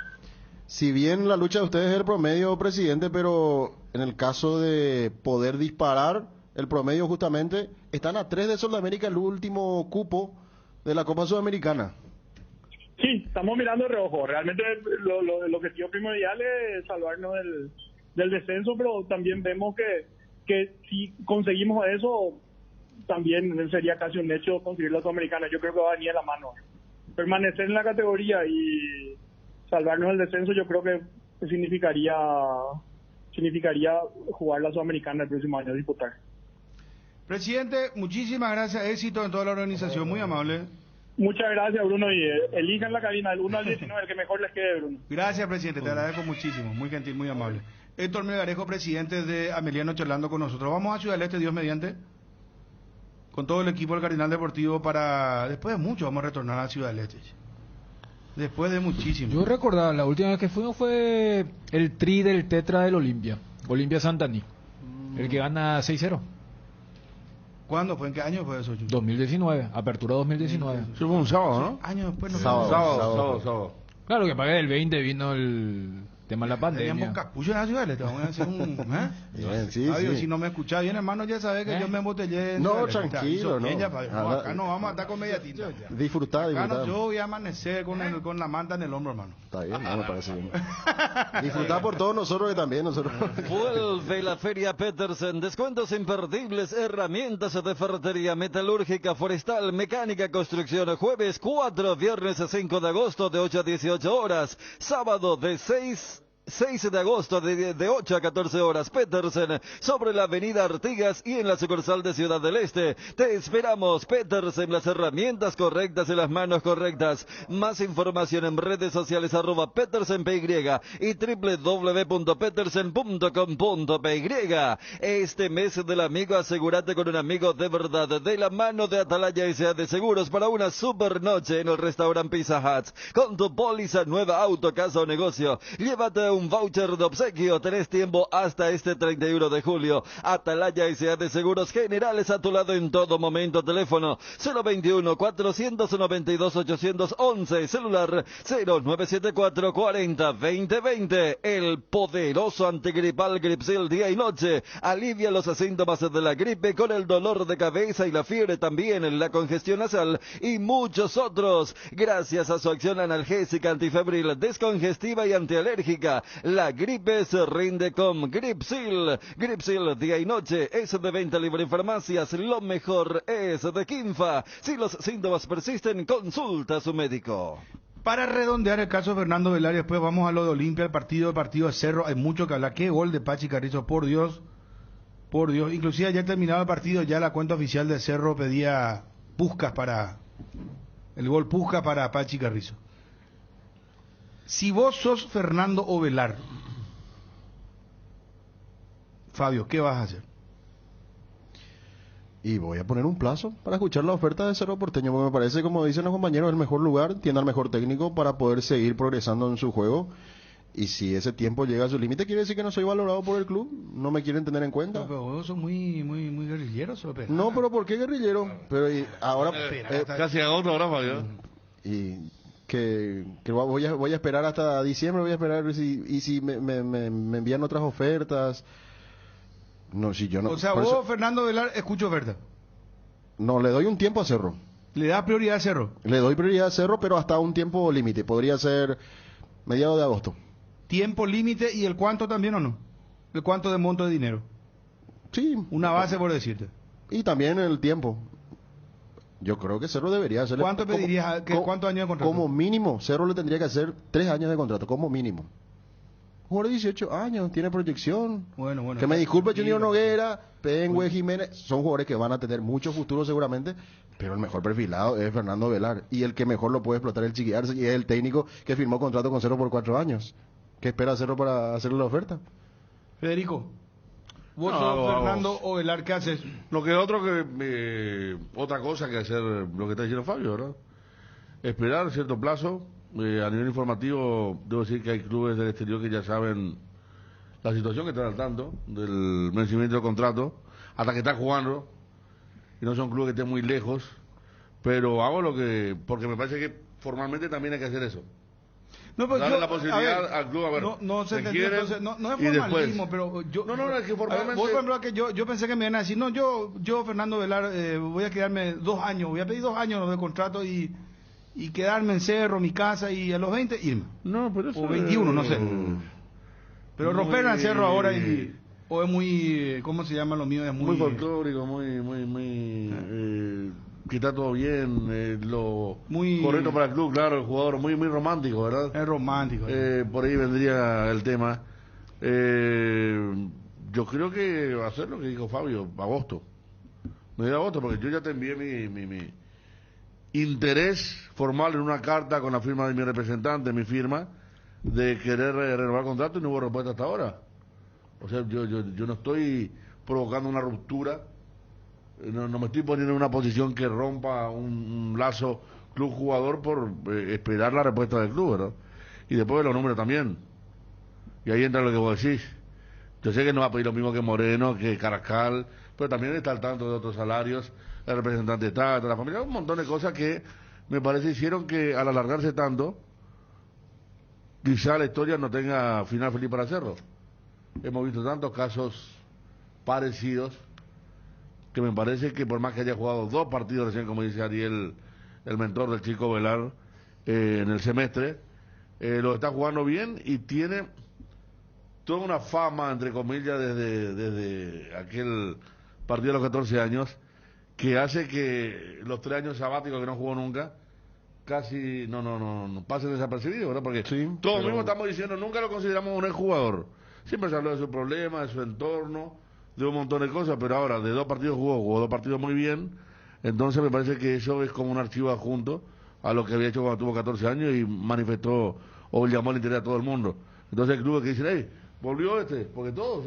Si bien la lucha de ustedes es el promedio, presidente, pero en el caso de poder disparar, el promedio justamente, están a 3 de Sol de América, el último cupo de la Copa Sudamericana. Sí, estamos mirando de reojo. Realmente el objetivo primordial es salvarnos del descenso, pero también vemos que si conseguimos eso, también sería casi un hecho conseguir la Sudamericana. Yo creo que va a venir a la mano. Permanecer en la categoría y salvarnos del descenso, yo creo que significaría jugar la Sudamericana el próximo año, disputar. Presidente, muchísimas gracias, éxito en toda la organización, muy amable. Muchas gracias, Bruno, y elijan la cabina del 1 al 19, el que mejor les quede, Bruno. Gracias, presidente, te agradezco muchísimo, muy gentil, muy amable. Héctor Melgarejo, presidente de Ameliano, charlando con nosotros. Vamos a Ciudad del Este, Dios mediante, con todo el equipo del Cardinal Deportivo para... Después de mucho vamos a retornar a Ciudad del Este. Después de muchísimo. Yo recordaba, la última vez que fuimos fue el tri del Tetra del Olimpia Santaní, el que gana 6-0. ¿Cuándo fue? ¿En qué año fue eso? 2019, apertura 2019. Eso fue un sábado, ¿no? Años después. Sábado. Claro que pagué el 20, vino el Tema de la pandemia. Teníamos capullo en la ciudad, le vamos a hacer un... Bien, sí, Fabio, sí. si no me escuchás bien, hermano, ya sabes que yo me embotellé. No, tranquilo, no. No, acá no vamos a estar con media tinta. Disfrutar, Acá disfrutar. yo voy a amanecer con la manta en el hombro, hermano. Está bien, no me parece bien. Disfrutar por todos nosotros que también nosotros. Vuelve la Feria Petersen, descuentos imperdibles, herramientas de ferretería, metalúrgica, forestal, mecánica, construcción, jueves 4, viernes 5 de agosto de 8 a 18 horas, sábado de 6 de agosto de 8 a 14 horas, Petersen, sobre la avenida Artigas y en la sucursal de Ciudad del Este. Te esperamos, Petersen, las herramientas correctas y las manos correctas. Más información en redes sociales @PetersenPY y www.petersen.com.py. Este mes del amigo, asegúrate con un amigo de verdad, de la mano de Atalaya S.A. de Seguros, para una super noche en el restaurante Pizza Hut. Con tu póliza nueva, auto, casa o negocio, llévate un voucher de obsequio. Tenés tiempo hasta este 31 de julio. Atalaya S.A. de Seguros Generales, a tu lado en todo momento. Teléfono 021-492-811. Celular 0974-40-2020. El poderoso antigripal Gripsil día y noche alivia los síntomas de la gripe, con el dolor de cabeza y la fiebre, también la congestión nasal y muchos otros. Gracias a su acción analgésica, antifebril, descongestiva y antialérgica, la gripe se rinde con Gripsil. Gripsil día y noche es de venta libre en farmacias. Lo mejor es de Kinfa. Si los síntomas persisten, consulta a su médico. Para redondear el caso de Fernando Velar, después vamos a lo de Olimpia, el partido de Cerro. Hay mucho que hablar. Qué gol de Pachi Carrizo, por Dios. Por Dios. Inclusive ayer terminado el partido, ya la cuenta oficial de Cerro pedía Puskas para... El gol Puskas para Pachi Carrizo. Si vos sos Fernando Ovelar, Fabio, ¿qué vas a hacer? Y voy a poner un plazo para escuchar la oferta de Cerro Porteño, porque me parece, como dicen los compañeros, el mejor lugar, tiene al mejor técnico para poder seguir progresando en su juego. Y si ese tiempo llega a su límite, quiere decir que no soy valorado por el club, no me quieren tener en cuenta. No, pero vos sos muy guerrillero, Sope. No, pero ¿por qué guerrillero? Pero ahora... casi agosto ahora, Fabio. Y... Que voy a esperar hasta diciembre, voy a esperar si me envían otras ofertas. No, si yo no. O sea, vos, Fernando Velar, escucho oferta. No, le doy un tiempo a Cerro. ¿Le da prioridad a Cerro? Le doy prioridad a Cerro, pero hasta un tiempo límite. Podría ser mediados de agosto. ¿Tiempo límite y el cuánto también o no? ¿El cuánto de monto de dinero? Sí. Una base, por decirte. Y también el tiempo. Yo creo que Cerro debería hacer... ¿Cuánto pedirías? ¿Cuántos años de contrato? Como mínimo, Cerro le tendría que hacer 3 años de contrato, como mínimo. Jugador de 18 años, tiene proyección. Bueno. Que me disculpe Junior Noguera, Pengüe, Jiménez, son jugadores que van a tener mucho futuro seguramente, pero el mejor perfilado es Fernando Velar. Y el que mejor lo puede explotar es el Chiqui Arce, y es el técnico que firmó contrato con Cerro por 4 años. ¿Qué espera Cerro para hacerle la oferta? Federico. Vos sos Fernando Ovelar, ¿qué haces? Lo que otra cosa que hacer lo que está diciendo Fabio, ¿verdad? Esperar cierto plazo. A nivel informativo, debo decir que hay clubes del exterior que ya saben la situación que están al tanto del vencimiento del contrato, hasta que está jugando, y no son clubes que estén muy lejos, pero hago porque me parece que formalmente también hay que hacer eso. No, pues darle la posibilidad al club, a ver, no se entendió, entonces, no es formalismo, pero yo... No, es que formalmente... Vos, por ejemplo, que yo pensé que me iban a decir, yo Fernando Velar, voy a quedarme 2 años, voy a pedir 2 años de contrato y quedarme en Cerro, mi casa, y a los 20 irme. No, pero eso... O 21, no sé. Pero romper en Cerro ahora o es muy... ¿Cómo se llama lo mío? Es muy folclórico, muy que está todo bien, muy correcto para el club, claro, el jugador muy romántico, ¿verdad? Es romántico. Por ahí vendría el tema. Yo creo que va a ser lo que dijo Fabio, agosto. Medio de agosto, porque yo ya te envié mi interés formal en una carta con la firma de mi representante, mi firma, de querer renovar contrato, y no hubo respuesta hasta ahora. O sea, yo no estoy provocando una ruptura. No me estoy poniendo en una posición que rompa un lazo club-jugador por esperar la respuesta del club, ¿verdad? Y después de los números también. Y ahí entra lo que vos decís. Yo sé que no va a pedir lo mismo que Moreno, que Carrascal, pero también está al tanto de otros salarios, el representante está, de la familia, un montón de cosas que me parece hicieron que al alargarse tanto, quizá la historia no tenga final feliz para Cerro. Hemos visto tantos casos parecidos que me parece que por más que haya jugado 2 partidos recién, como dice Ariel, el mentor del Chico Velar, en el semestre, lo está jugando bien y tiene toda una fama, entre comillas, desde aquel partido de los 14 años, que hace que los 3 años sabáticos que no jugó nunca casi no pasen desapercibidos, ¿verdad? Porque todos mismos estamos diciendo, nunca lo consideramos un jugador. Siempre se habló de su problema, de su entorno, de un montón de cosas, pero ahora de 2 partidos jugó 2 partidos muy bien. Entonces me parece que eso es como un archivo adjunto a lo que había hecho cuando tuvo 14 años y manifestó o llamó al interés a todo el mundo. Entonces el club que dicen, hey, volvió porque todos,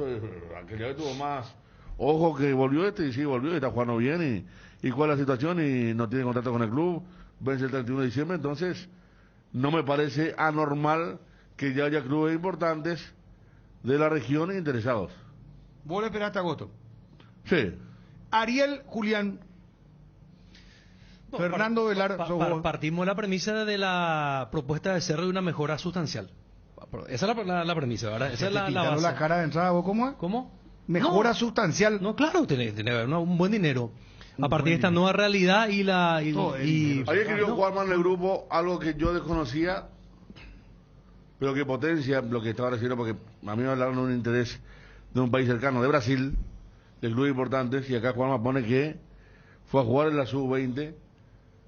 aquel día tuvo más ojo que volvió y sí, volvió y está jugando bien y cuál es la situación y no tiene contrato con el club, vence el 31 de diciembre, entonces no me parece anormal que ya haya clubes importantes de la región interesados. ¿Vos le esperaste agosto? Sí. Ariel, Julián, Fernando Velar, partimos de la premisa de la propuesta de Cerro de una mejora sustancial. Esa es la premisa, ¿verdad? Esa es la base. La cara de entrada, ¿vos cómo es? ¿Cómo? Mejora sustancial. No, claro, tiene un buen dinero. A partir de esta nueva realidad y Ahí escribió Juanman en el grupo algo que yo desconocía, pero que potencia lo que estaba diciendo, porque a mí me hablaron de un interés de un país cercano, de Brasil, de clubes importantes, y acá Juanma pone que fue a jugar en la sub-20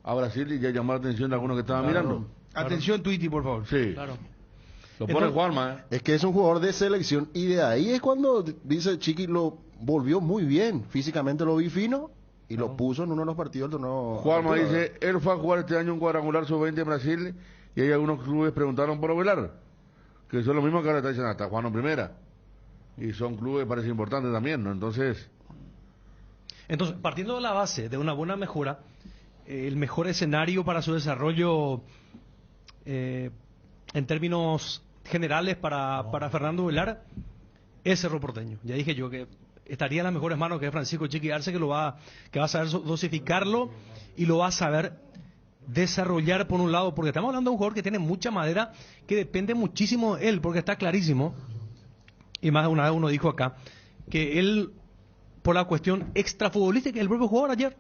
a Brasil y ya llamó la atención de algunos que estaban mirando. Atención, Twitty, por favor. Sí. Claro. Lo pone Juanma, Es que es un jugador de selección y de ahí es cuando dice Chiqui lo volvió muy bien. Físicamente lo vi fino y lo puso en uno de los partidos del torneo. Juanma dice, él fue a jugar este año un cuadrangular sub-20 en Brasil y hay algunos clubes preguntaron por Velar, que son los mismos que ahora está diciendo, hasta jugando en primera. Y son clubes, parece importantes también, ¿no? Entonces, partiendo de la base de una buena mejora, el mejor escenario para su desarrollo en términos generales para Fernando Velar es Cerro Porteño. Ya dije yo que estaría en las mejores manos, que es Francisco Chiqui Arce, que va a saber dosificarlo y lo va a saber desarrollar por un lado, porque estamos hablando de un jugador que tiene mucha madera, que depende muchísimo de él, porque está clarísimo, y más de una vez uno dijo acá, que él, por la cuestión extrafutbolística, el propio jugador ayer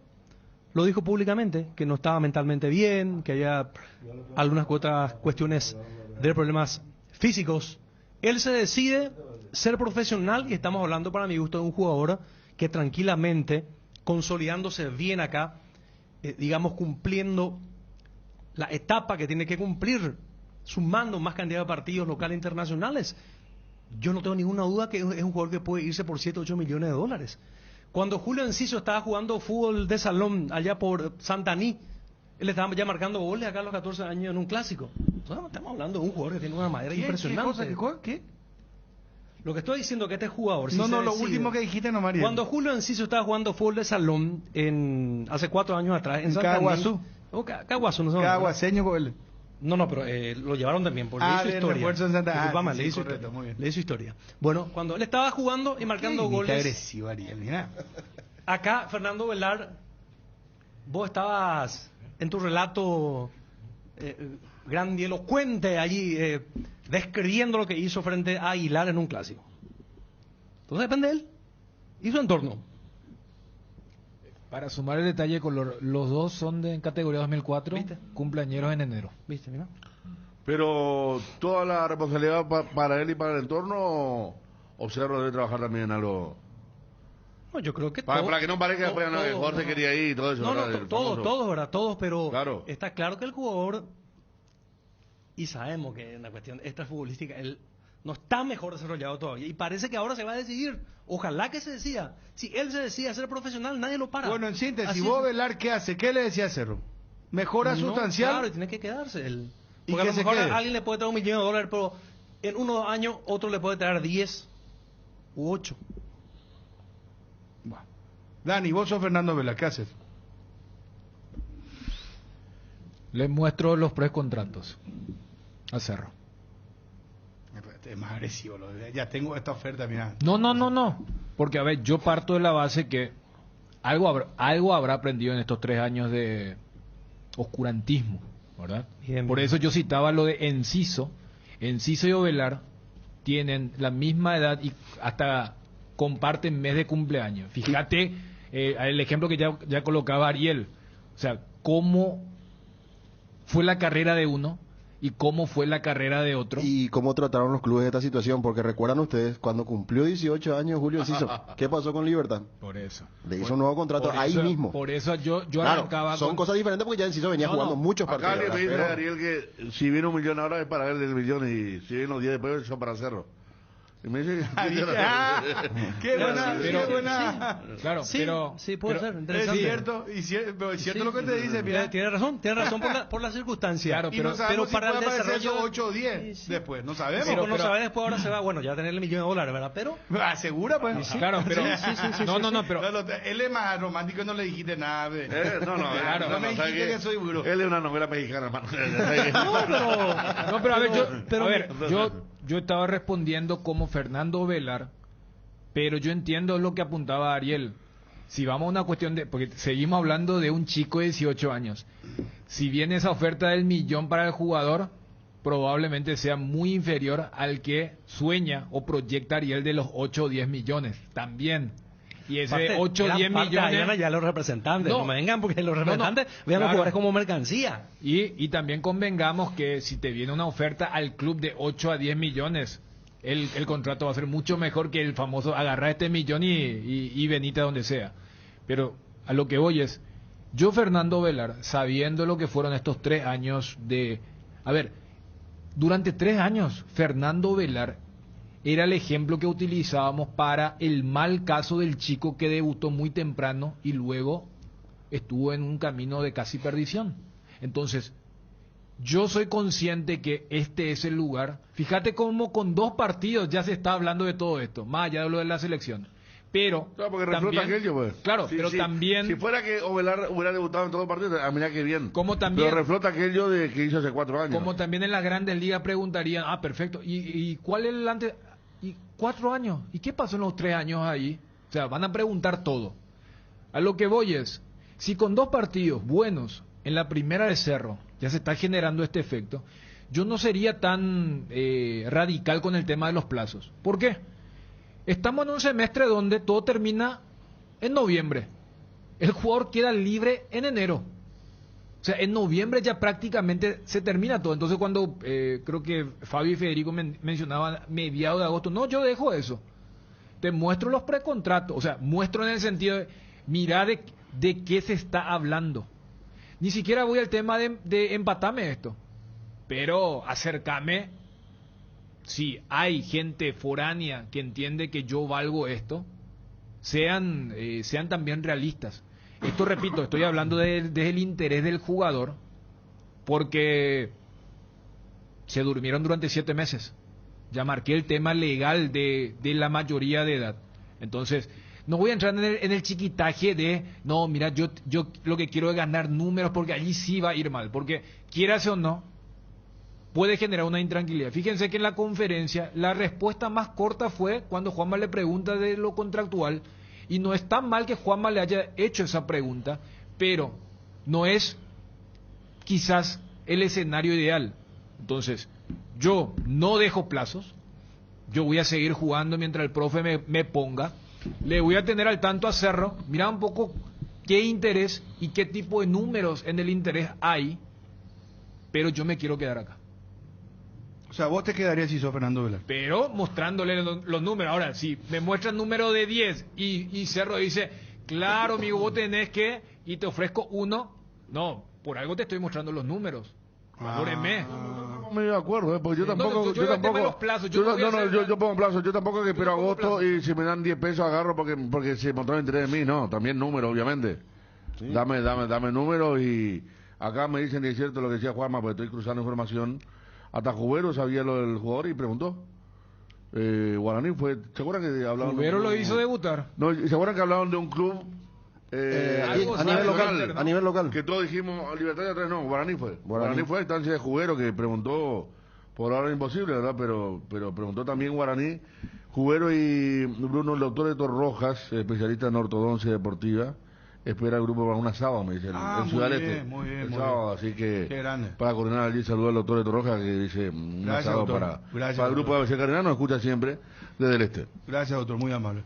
lo dijo públicamente, que no estaba mentalmente bien, que había algunas otras cuestiones de problemas físicos. Él se decide ser profesional y estamos hablando, para mi gusto, de un jugador que tranquilamente, consolidándose bien acá, digamos, cumpliendo la etapa que tiene que cumplir, sumando más cantidad de partidos locales e internacionales, yo no tengo ninguna duda que es un jugador que puede irse por 7, 8 millones de dólares. Cuando Julio Enciso estaba jugando fútbol de salón allá por Santaní, él estaba ya marcando goles acá a los 14 años en un clásico. Entonces, estamos hablando de un jugador que tiene una madera impresionante. ¿Qué? Lo que estoy diciendo es que este jugador... lo último que dijiste no, María. Cuando Julio Enciso estaba jugando fútbol de salón hace 4 años atrás en Santaní... Caguazú. Caguazú, no sé. Caguaseño con él. No, pero lo llevaron también, porque le hizo historia. Le hizo historia. Bueno, cuando él estaba jugando y marcando goles... agresivo, Ariel, mira. Acá, Fernando Velar, vos estabas en tu relato grandilocuente allí, describiendo lo que hizo frente a Aguilar en un clásico. Entonces depende de él y su entorno. Para sumar el detalle, los dos son en categoría 2004, ¿viste? Cumpleañeros en enero. ¿Viste? Mira. Pero toda la responsabilidad para él y para el entorno, o Cerro debe trabajar también en algo. No, yo creo que para que no parezca que el jugador se quería ir y todo eso. Todos, ¿verdad? Todos, pero claro. Está claro que el jugador, y sabemos que en la cuestión extrafutbolística, él no está mejor desarrollado todavía, y parece que ahora se va a decidir. Ojalá que se decida. Si él se decide a ser profesional, nadie lo para. Bueno, en síntesis, vos, Velar, ¿qué hace? ¿Qué le decía a Cerro? ¿Mejora sustancial? Claro, tiene que quedarse él. Porque a lo mejor a alguien le puede traer $1 millón, pero en unos años otro le puede traer 10 u 8. Bueno. Dani, vos sos Fernando Velar, ¿qué haces? Les muestro los precontratos a Cerro. Es más agresivo, ya tengo esta oferta, mira. No. Porque, a ver, yo parto de la base que algo habrá aprendido en estos 3 años de oscurantismo, ¿verdad? Bien. Por eso yo citaba lo de Enciso Enciso y Ovelar tienen la misma edad y hasta comparten mes de cumpleaños. Fíjate el ejemplo que ya colocaba Ariel. O sea, cómo fue la carrera de uno y cómo fue la carrera de otro. Y cómo trataron los clubes esta situación, porque recuerdan ustedes, cuando cumplió 18 años Julio Enciso, ¿qué pasó con Libertad? Por eso. Le hizo un nuevo contrato ahí mismo. Por eso yo claro, arrancaba son cosas diferentes porque ya Enciso venía jugando muchos partidos. Acá le dice a Ariel que si viene 1 millón ahora es para él del millón y si viene los 10 después son para Cerro. Y me dice qué buena, pero, qué buena. Sí, claro, sí, pero sí puede ser es interesante. cierto, pero es cierto lo que te dice, mira. Tiene razón por la circunstancia. Claro, Y no sabemos pero para si el puede aparecer desarrollo 8 o 10 después, no sabemos. Pero no sabe después, ahora se va, bueno, ya tener el millón de dólares, ¿verdad? Pero asegura pues. Claro, pero no, pero él es más romántico, no le dijiste nada. No me dijiste que soy burro. Él es una novela mexicana, hermano. No, pero a ver, yo estaba respondiendo como Fernando Velar, pero yo entiendo lo que apuntaba Ariel. Si vamos a una cuestión de... Porque seguimos hablando de un chico de 18 años. Si bien esa oferta del millón para el jugador, probablemente sea muy inferior al que sueña o proyecta Ariel de los 8 o 10 millones. También. Y ese 8 o 10 millones... ya los representantes, no me vengan porque los representantes vean los jugadores como mercancía. Y también convengamos que si te viene una oferta al club de 8 a 10 millones, el contrato va a ser mucho mejor que el famoso agarrar este millón y venite a donde sea. Pero a lo que voy es, yo Fernando Velar, sabiendo lo que fueron estos 3 años de... A ver, durante 3 años Fernando Velar era el ejemplo que utilizábamos para el mal caso del chico que debutó muy temprano y luego estuvo en un camino de casi perdición. Entonces, yo soy consciente que este es el lugar. Fíjate cómo con 2 partidos ya se está hablando de todo esto, más allá de lo de la selección. Pero no, porque reflota aquello, pues. Claro, pero también... Si fuera que Ovelar hubiera debutado en todos los partidos, mira qué bien. Como también, pero reflota aquello de que hizo hace 4 años. Como también en las grandes ligas preguntarían, perfecto, ¿y cuál es el antes? ¿Y 4 años? ¿Y qué pasó en los 3 años ahí? O sea, van a preguntar todo. A lo que voy es, si con 2 partidos buenos en la primera de Cerro ya se está generando este efecto, yo no sería tan radical con el tema de los plazos. ¿Por qué? Estamos en un semestre donde todo termina en noviembre. El jugador queda libre en enero. O sea, en noviembre ya prácticamente se termina todo. Entonces cuando creo que Fabio y Federico mencionaban mediados de agosto, no, yo dejo eso. Te muestro los precontratos. O sea, muestro en el sentido de, mira de qué se está hablando. Ni siquiera voy al tema de empatarme esto. Pero acércame. Si hay gente foránea que entiende que yo valgo esto, sean también realistas. Esto, repito, estoy hablando desde el interés del jugador, porque se durmieron durante 7 meses. Ya marqué el tema legal de la mayoría de edad. Entonces, no voy a entrar en el chiquitaje de, no, mira, yo lo que quiero es ganar números, porque allí sí va a ir mal. Porque, quieras o no, puede generar una intranquilidad. Fíjense que en la conferencia la respuesta más corta fue cuando Juanma le pregunta de lo contractual, y no es tan mal que Juanma le haya hecho esa pregunta, pero no es quizás el escenario ideal. Entonces, yo no dejo plazos, yo voy a seguir jugando mientras el profe me ponga, le voy a tener al tanto a Cerro, mira un poco qué interés y qué tipo de números en el interés hay, pero yo me quiero quedar acá. O sea, vos te quedarías si sos Fernando Velar. Pero mostrándole los números. Ahora, si me muestra el número de 10 y Cerro dice, claro, amigo, vos tenés que, y te ofrezco 1, no, por algo te estoy mostrando los números. Valóreme. No me de acuerdo, porque yo tampoco. Yo pongo plazos, yo tampoco que espero agosto y si me dan 10 pesos agarro porque se mostró interés de mí, no, también números, obviamente. Sí. Dame números y acá me dicen, y es cierto lo que decía Juanma, porque estoy cruzando información. Hasta Jubero sabía lo del jugador y preguntó. Guaraní fue. ¿Se acuerdan que hablaban? Jubero lo hizo debutar. No, ¿se acuerdan que hablaban de un club? A nivel local. Que todos dijimos, Libertad 3 no, Guaraní fue. Guaraní fue a instancia de Jubero que preguntó, por ahora imposible, ¿verdad? Pero preguntó también Guaraní. Jubero y Bruno, el doctor Héctor Rojas, especialista en ortodoncia deportiva, espera el grupo para un asado, me dice, en Ciudad del Este. Muy bien, el muy sábado, bien. así que Qué grande. para coordinar allí saludo al doctor Eto Roja que dice un Gracias, asado doctor. Gracias, para el grupo de ABC Cardenal, nos escucha siempre desde el Este. Gracias, doctor, muy amable.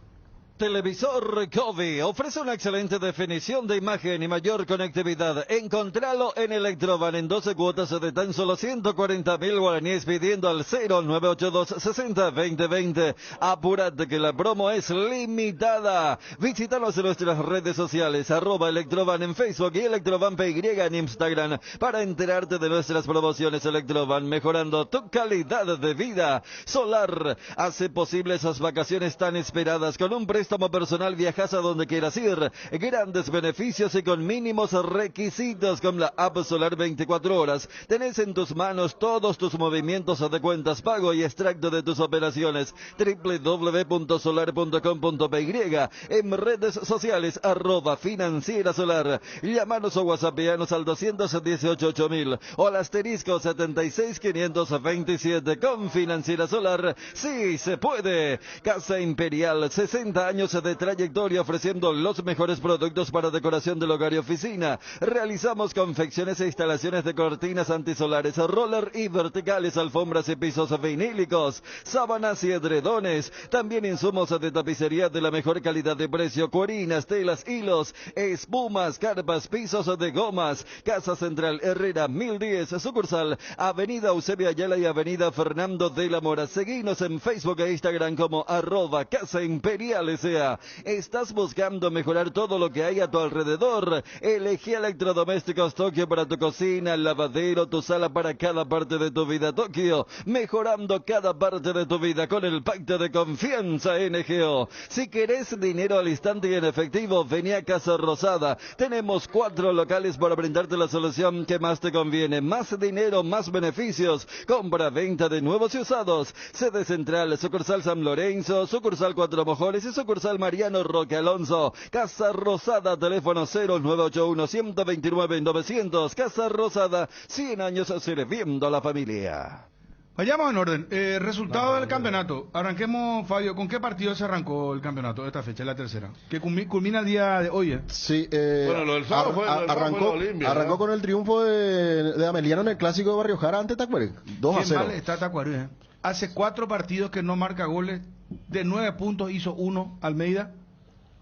Televisor Covi ofrece una excelente definición de imagen y mayor conectividad. Encontralo en Electrovan en 12 cuotas de tan solo 140.000 guaraníes pidiendo al 0982-60-2020. Apúrate que la promo es limitada. Visítanos en nuestras redes sociales, @Electrovan en Facebook y Electrovan PY en Instagram para enterarte de nuestras promociones. Electrovan, mejorando tu calidad de vida. Solar hace posible esas vacaciones tan esperadas con un préstamo personal, viajas a donde quieras ir. Grandes beneficios y con mínimos requisitos con la app Solar 24 horas. Tenés en tus manos todos tus movimientos de cuentas, pago y extracto de tus operaciones. www.solar.com.py. En redes sociales @Financiera Solar. Llámanos o whatsappianos al 218-8000 o al asterisco 76527. Con Financiera Solar sí se puede. Casa Imperial, 60 años de trayectoria ofreciendo los mejores productos para decoración del hogar y oficina. Realizamos confecciones e instalaciones de cortinas antisolares, roller y verticales, alfombras y pisos vinílicos, sábanas y edredones. También insumos de tapicería de la mejor calidad de precio, cuerinas, telas, hilos, espumas, carpas, pisos de gomas. Casa Central Herrera 1010, sucursal Avenida Eusebio Ayala y Avenida Fernando de la Mora. Seguinos en Facebook e Instagram como @Casa Imperial. ¿Estás buscando mejorar todo lo que hay a tu alrededor? Elegí Electrodomésticos Tokio para tu cocina, lavadero, tu sala, para cada parte de tu vida. Tokio, mejorando cada parte de tu vida con el pacto de confianza NGO. Si querés dinero al instante y en efectivo, vení a Casa Rosada. Tenemos 4 locales para brindarte la solución que más te conviene. Más dinero, más beneficios. Compra, venta de nuevos y usados. Sede central, sucursal San Lorenzo, sucursal Cuatro Mojones y sucursal Mariano Roque Alonso. Casa Rosada, teléfono 0981-129-900. Casa Rosada, 100 años sirviendo a la familia. Vayamos en orden. Resultado del campeonato. Arranquemos, Fabio. ¿Con qué partido se arrancó el campeonato de esta fecha, la tercera? Que culmina el día de hoy, ¿eh? Sí, bueno, lo del sábado fue arrancó con el triunfo de Ameliano en el clásico de Barrio Jara ante Tacuary. 2-0. Qué mal está Tacuary, ¿eh? Hace 4 partidos que no marca goles. De 9 puntos hizo 1 Almeida.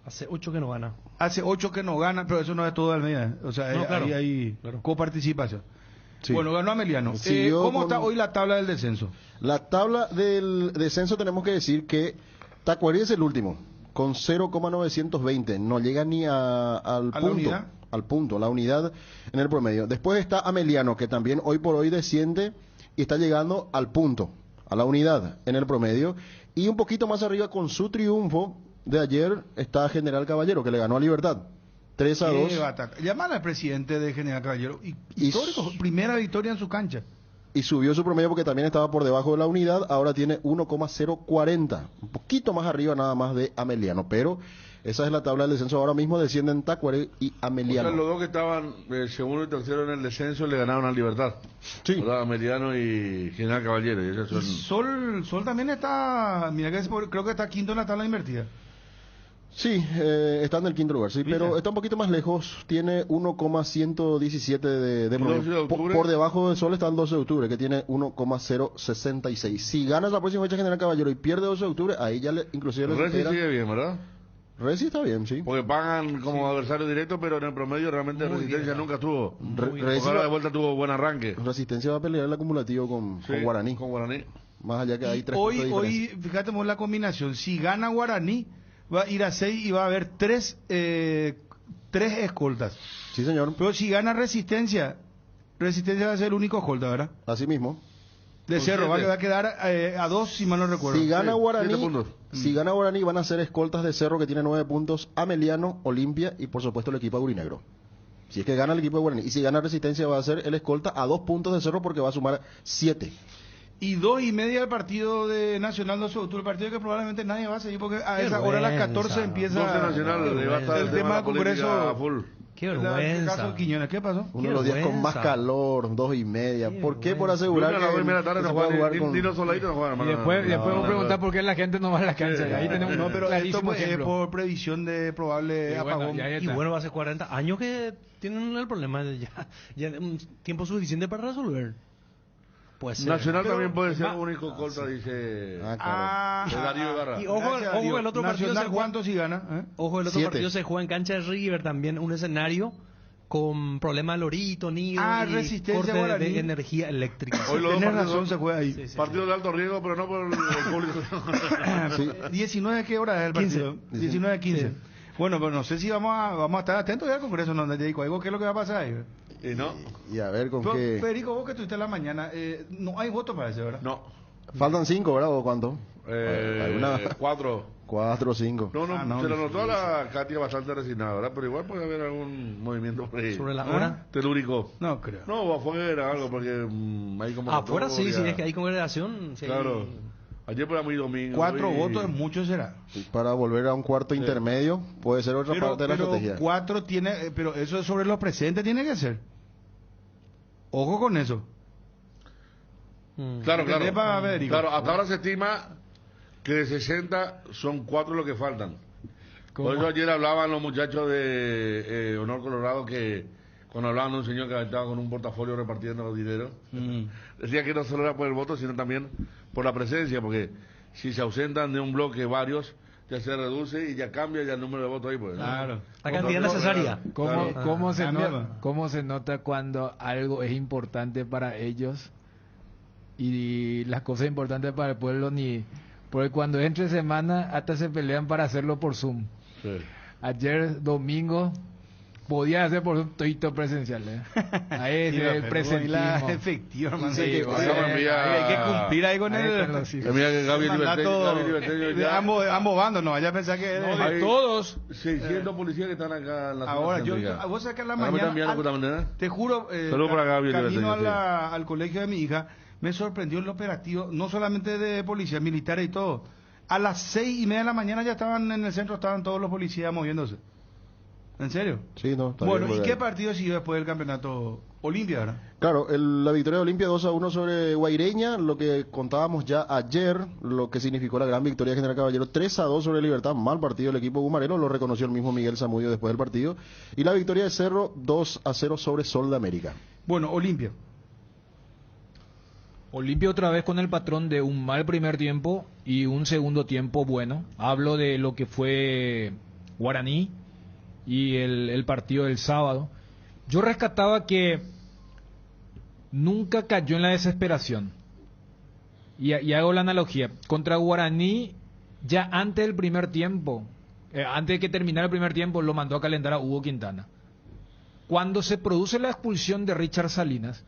Hace 8 que no gana. Hace 8 que no gana, pero eso no es todo Almeida. O sea, no, claro, ahí hay coparticipación. Sí. Bueno, ganó Ameliano. ¿Cómo está hoy la tabla del descenso? La tabla del descenso tenemos que decir que Tacuary es el último, con 0,920. No llega ni al punto. Al punto, la unidad en el promedio. Después está Ameliano, que también hoy por hoy desciende y está llegando al punto, a la unidad en el promedio. Y un poquito más arriba, con su triunfo de ayer, está General Caballero, que le ganó a Libertad 3-2. Llamar al presidente de General Caballero. Histórico, primera victoria en su cancha. Y subió su promedio porque también estaba por debajo de la unidad. Ahora tiene 1,040. Un poquito más arriba nada más de Ameliano. Pero esa es la tabla del descenso. Ahora mismo descienden Tacuary y Ameliano. O sea, los dos que estaban segundo y tercero en el descenso le ganaron a Libertad. Sí. ¿Verdad? Ameliano y General Caballero. Y esos son... Sol también está, mira que creo que está quinto en la tabla invertida. Sí, está en el quinto lugar, sí, pero está un poquito más lejos, tiene 1,117 de promedio. Por debajo del Sol está el 12 de octubre, que tiene 1,066. Si ganas la próxima fecha General Caballero y pierde 12 de octubre, ahí ya inclusive... Reci sigue bien, ¿verdad? Reci está bien, sí. Porque pagan como adversario directo, pero en el promedio realmente Resistencia nunca tuvo. Ahora de vuelta tuvo buen arranque. Resistencia va a pelear el acumulativo con Guaraní. Con Guaraní. Más allá que hay 3 puntos de diferencia. Hoy, fíjate la combinación, si gana Guaraní, va a ir a 6 y va a haber 3 escoltas. Sí, señor. Pero si gana Resistencia va a ser el único escolta, ¿verdad? Así mismo. De Cerro, va a quedar a 2, si mal no recuerdo. Si gana Guaraní, van a ser escoltas de Cerro, que tiene 9 puntos, Ameliano, Olimpia y por supuesto el equipo aurinegro. Si es que gana el equipo de Guaraní. Y si gana Resistencia, va a ser el escolta a 2 puntos de Cerro, porque va a sumar 7. Y 2:30 el partido de Nacional 12 de octubre, el partido que probablemente nadie va a seguir porque a esa hora a las 14 empieza Nacional, el tema del Congreso. Qué El vergüenza. caso Quiñones, ¿qué pasó? Uno de los días con más calor, 2:30. ¿Por qué? Por asegurar Lunes a las 2:30 de la tarde que no se pueda juegan, jugar con... ni los soldaditos no juegan, Y hermano. después vos preguntás por qué la gente no va a la cancha. Sí. Ahí tenemos No, un pero esto clarísimo es ejemplo. por previsión de probable Y bueno, apagón. ya Y está. bueno, hace 40 años que tienen el problema. Ya un tiempo suficiente para resolver. Puede ser. Nacional Pero- también puede ser único colta, dice de Darío Ibarra. Y ojo, Gracias a ojo Dios. el otro partido Nacional, se juega. ¿cuánto si gana? Ojo, el otro 7. partido se juega en cancha de River también, un escenario con problemas de lorito, nido y resistencia corte guaraní. de energía eléctrica. Hoy los dos Tienes partidos razón, se son juega ahí. partidos de alto riesgo, pero no por el público. Sí. 19, ¿qué hora es el partido? 19:15. Bueno, pero no sé si vamos a estar atentos ya al Congreso, ¿no? Te digo, algo, ¿qué es lo que va a pasar ahí? Y no. Y a ver con Pero, qué... Federico, vos que estuviste en la mañana, no hay voto para eso, ¿verdad? No. Faltan 5, ¿verdad? ¿O cuánto? 4. 4 o 5. No, se lo notó a la Katia bastante resignada, ¿verdad? Pero igual puede haber algún movimiento por ahí. ¿Sobre la hora? Telúrico. No creo. No, o afuera, algo, porque hay como... Afuera sí, sí, es que hay congregación. Sí, Claro. Ayer fue muy domingo. 4 y- votos es mucho, será. Para volver a un cuarto intermedio, puede ser otra parte de la estrategia. 4 tiene, pero eso es sobre los presentes tiene que ser. Ojo con eso. Claro, Que sepa, Federico. claro. Hasta ahora se estima que de 60 son 4 los que faltan. Por eso ayer hablaban los muchachos de Honor Colorado que cuando hablaban de un señor que estaba con un portafolio repartiendo los dineros, decía que no solo era por el voto, sino también por la presencia, porque si se ausentan de un bloque varios, ya se reduce y ya cambia ya el número de votos ahí. Pues, ¿no? Claro. La cantidad necesaria. ¿Cómo, Claro. cómo se nota cuando algo es importante para ellos y las cosas importantes para el pueblo ni... Porque cuando es entre semana hasta se pelean para hacerlo por Zoom. Sí. Ayer domingo podía hacer por Zoom todito presencial. Ahí Sí, es el la presentismo. efectiva, hermano. Sí, Hay que- bueno, hay que cumplir ahí con ahí el... están los hijos. Mira que Gaby el mandato de ya... ambos bandos, no vaya a pensar que... No, de Hay todos. 600 policías que están acá en la Ahora, zona yo, céntrica. vos sabés que en la Ahora me están mañana, enviando justamente, ¿eh? te juro, Saludos para Gaby, camino Libertad, al colegio de mi hija, me sorprendió el operativo, no solamente de policía, militares y todo. A las 6:30 de la mañana ya estaban en el centro, estaban todos los policías moviéndose. ¿En serio? Sí, no, está Bueno, bien, ¿y porque- qué partido siguió después del campeonato Olimpia, verdad? Claro, la victoria de Olimpia 2-1 sobre Guaireña, lo que contábamos ya ayer, lo que significó la gran victoria de General Caballero, 3-2 sobre Libertad, mal partido del equipo gumareno, lo reconoció el mismo Miguel Zamudio después del partido, y la victoria de Cerro 2-0 sobre Sol de América. Bueno, Olimpia. Olimpia otra vez con el patrón de un mal primer tiempo y un segundo tiempo bueno. Hablo de lo que fue Guaraní y el partido del sábado. Yo rescataba que nunca cayó en la desesperación. Y hago la analogía. Contra Guaraní, ya antes del primer tiempo, antes de que terminara el primer tiempo, lo mandó a calentar a Hugo Quintana. Cuando se produce la expulsión de Richard Salinas,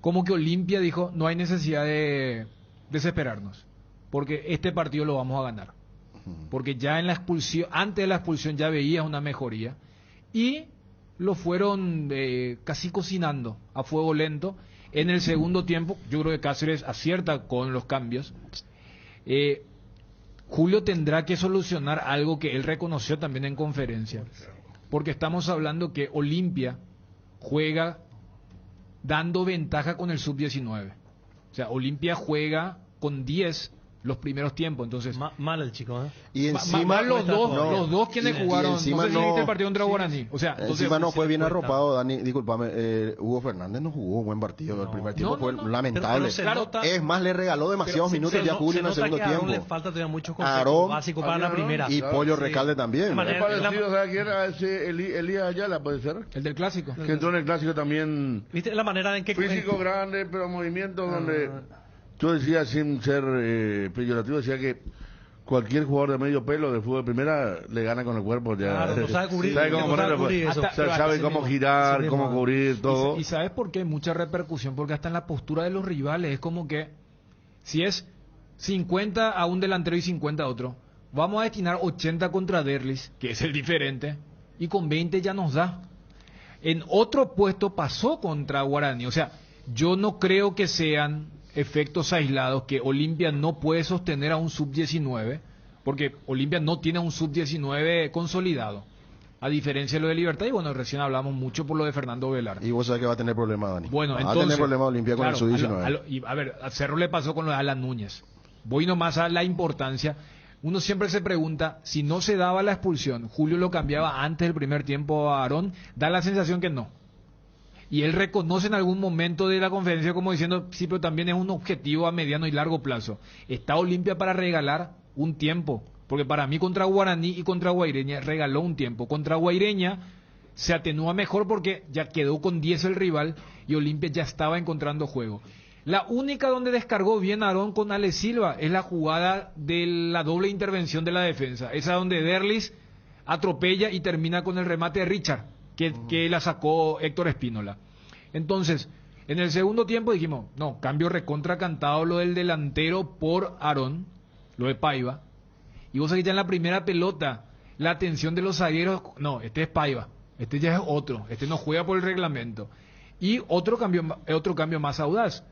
como que Olimpia dijo, no hay necesidad de desesperarnos, porque este partido lo vamos a ganar. Porque ya en la expulsión, antes de la expulsión ya veías una mejoría y lo fueron casi cocinando a fuego lento. En el segundo tiempo, yo creo que Cáceres acierta con los cambios. Julio tendrá que solucionar algo que él reconoció también en conferencia, porque estamos hablando que Olimpia juega dando ventaja con el sub-19. O sea, Olimpia juega con 10 los primeros tiempos, entonces... mal el chico, ¿eh? Y encima mal los no, dos quienes y jugaron, encima no sé si viste el partido contra Guaraní. O sea, entonces, encima no fue bien arropado, Dani, discúlpame, Hugo Fernández no jugó un buen partido, el primer tiempo fue lamentable. Pero se nota- es más, le regaló demasiados minutos ya a Julio en el segundo que a Aarón tiempo. le falta todavía mucho Aarón, concepto básico para la primera. y Pollo Recalde también. De manera- Es parecido, ¿sabes quién era ese Elías Ayala, puede ser? el del clásico. Que entró en el clásico también. ¿Viste la manera en que... Físico grande, pero movimiento donde... Yo decía, sin ser peyorativo, decía que cualquier jugador de medio pelo de fútbol de primera le gana con el cuerpo. Ya. Claro, no sabe cubrir, sabe cómo no sabe ponerlo, cubrir pues. eso. O sea, sabe cómo girar, cómo cubrir, todo. Y sabes por qué hay mucha repercusión, porque hasta en la postura de los rivales es como que si es 50 a un delantero y 50 a otro, vamos a destinar 80 contra Derlis, que es el diferente, y con 20 ya nos da. En otro puesto pasó contra Guaraní, o sea, yo no creo que sean efectos aislados, que Olimpia no puede sostener a un sub-19, porque Olimpia no tiene un sub-19 consolidado. A diferencia de lo de Libertad, y bueno, recién hablamos mucho por lo de Fernando Velar. Y vos sabés que va a tener problemas, Dani. Bueno, va entonces, a tener problemas Olimpia con claro, el sub-19. y a ver, a Cerro le pasó con lo de Alan Núñez. Voy nomás a la importancia. Uno siempre se pregunta, si no se daba la expulsión, Julio lo cambiaba antes del primer tiempo a Aarón, da la sensación que no. Y él reconoce en algún momento de la conferencia como diciendo, sí, pero también es un objetivo a mediano y largo plazo. Está Olimpia para regalar un tiempo. Porque para mí contra Guaraní y contra Guaireña regaló un tiempo. Contra Guaireña se atenúa mejor porque ya quedó con 10 el rival y Olimpia ya estaba encontrando juego. La única donde descargó bien Aarón con Ale Silva es la jugada de la doble intervención de la defensa. Esa donde Derlis atropella y termina con el remate de Richard, que la sacó Héctor Espínola. Entonces, en el segundo tiempo dijimos, no, cambio recontra cantado lo del delantero por Aarón, lo de Paiva. Y vos sabés que ya en la primera pelota, la atención de los zagueros, no, este es Paiva, este ya es otro, este no juega por el reglamento. Y otro cambio más audaz,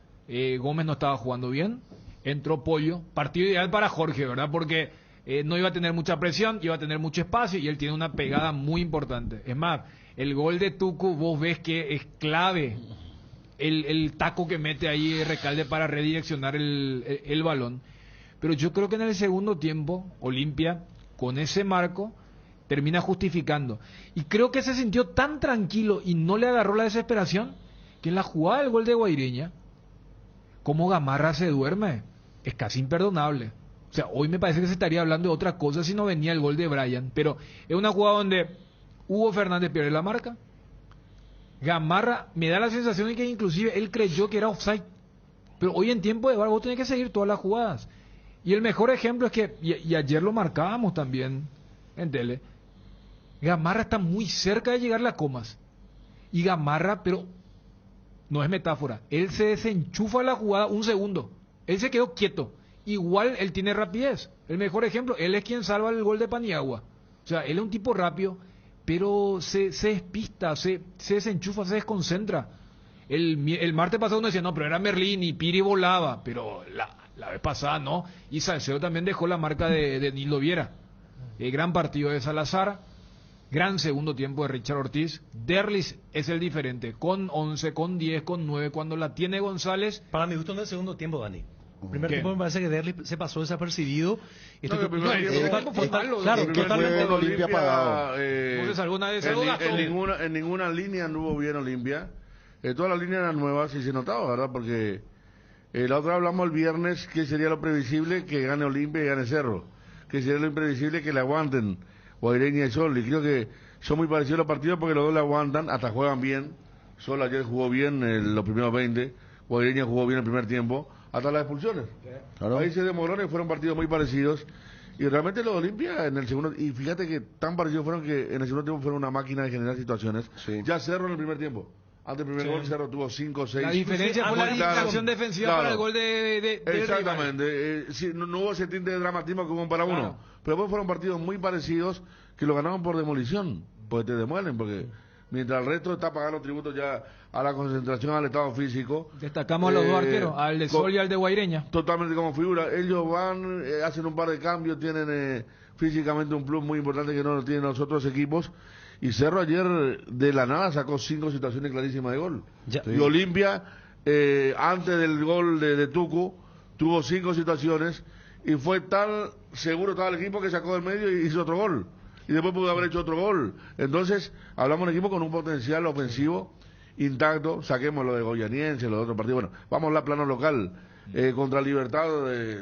Gómez no estaba jugando bien, entró Pollo, partido ideal para Jorge, ¿verdad? Porque no iba a tener mucha presión, iba a tener mucho espacio y él tiene una pegada muy importante. Es más, el gol de Tucu, vos ves que es clave el taco que mete ahí Recalde para redireccionar el balón. Pero yo creo que en el segundo tiempo, Olimpia, con ese marco, termina justificando. Y creo que se sintió tan tranquilo y no le agarró la desesperación, que en la jugada del gol de Guaireña, como Gamarra se duerme, es casi imperdonable. O sea, hoy me parece que se estaría hablando de otra cosa si no venía el gol de Brian. Pero es una jugada donde Hugo Fernández pierde la marca. Gamarra, me da la sensación de que inclusive él creyó que era offside. Pero hoy en tiempo de VAR vos tenés que seguir todas las jugadas. Y el mejor ejemplo es que, y ayer lo marcábamos también en tele, Gamarra está muy cerca de llegarle a Comas. Y Gamarra, pero no es metáfora, él se desenchufa la jugada un segundo. Él se quedó quieto. Igual él tiene rapidez. El mejor ejemplo, él es quien salva el gol de Paniagua. O sea, él es un tipo rápido, pero se despista, se desenchufa, se desconcentra. El martes pasado uno decía, no, pero era Merlín y Piri volaba, pero la vez pasada no. Y Salcedo también dejó la marca de Nildo Viera. Gran partido de Salazar, gran segundo tiempo de Richard Ortiz. Derlis es el diferente, con 11, con 10, con 9, cuando la tiene González. Para mi gusto en el segundo tiempo, Dani. El primer ¿Qué? tiempo me parece que Derlis se pasó desapercibido. El primer tiempo fue malo. Claro, el primer totalmente. tiempo Olimpia apagado. Entonces, alguna vez en ninguna línea no hubo bien Olimpia. Todas las líneas eran nuevas y se notaba, ¿verdad? Porque la otra hablamos el viernes que sería lo previsible que gane Olimpia y gane Cerro. Que sería lo imprevisible que le aguanten Guaireña y Sol. Y creo que son muy parecidos los partidos porque los dos le aguantan, hasta juegan bien. Sol ayer jugó bien los primeros 20. Guaireña jugó bien el primer tiempo. Hasta las expulsiones. Claro. Ahí se demoró y fueron partidos muy parecidos. Y realmente los de Olimpia en el segundo, y fíjate que tan parecidos fueron que en el segundo tiempo fueron una máquina de generar situaciones. Sí. Ya Cerro en el primer tiempo. Antes del primer gol Cerro tuvo 5 o 6. La diferencia fue la distracción defensiva, claro, para el gol de exactamente. Sí, no hubo ese tinte de dramatismo como un para uno. Claro. Pero después fueron partidos muy parecidos que lo ganaron por demolición. Porque te demuelen, porque mientras el resto está pagando tributos ya a la concentración, al estado físico. Destacamos a los dos arqueros, al de Sol y al de Guaireña. Totalmente como figura. Ellos van, hacen un par de cambios, tienen físicamente un plus muy importante que no lo tienen los otros equipos. Y Cerro ayer de la nada sacó 5 situaciones clarísimas de gol. Ya. Y Olimpia, antes del gol de Tucu, tuvo 5 situaciones y fue tan seguro estaba el equipo que sacó del medio y hizo otro gol. Y después pudo haber hecho otro gol. Entonces, hablamos de un equipo con un potencial ofensivo intacto. Saquemos lo de Goyaniense, lo de otros partidos. Bueno, vamos al plano local. Contra Libertad,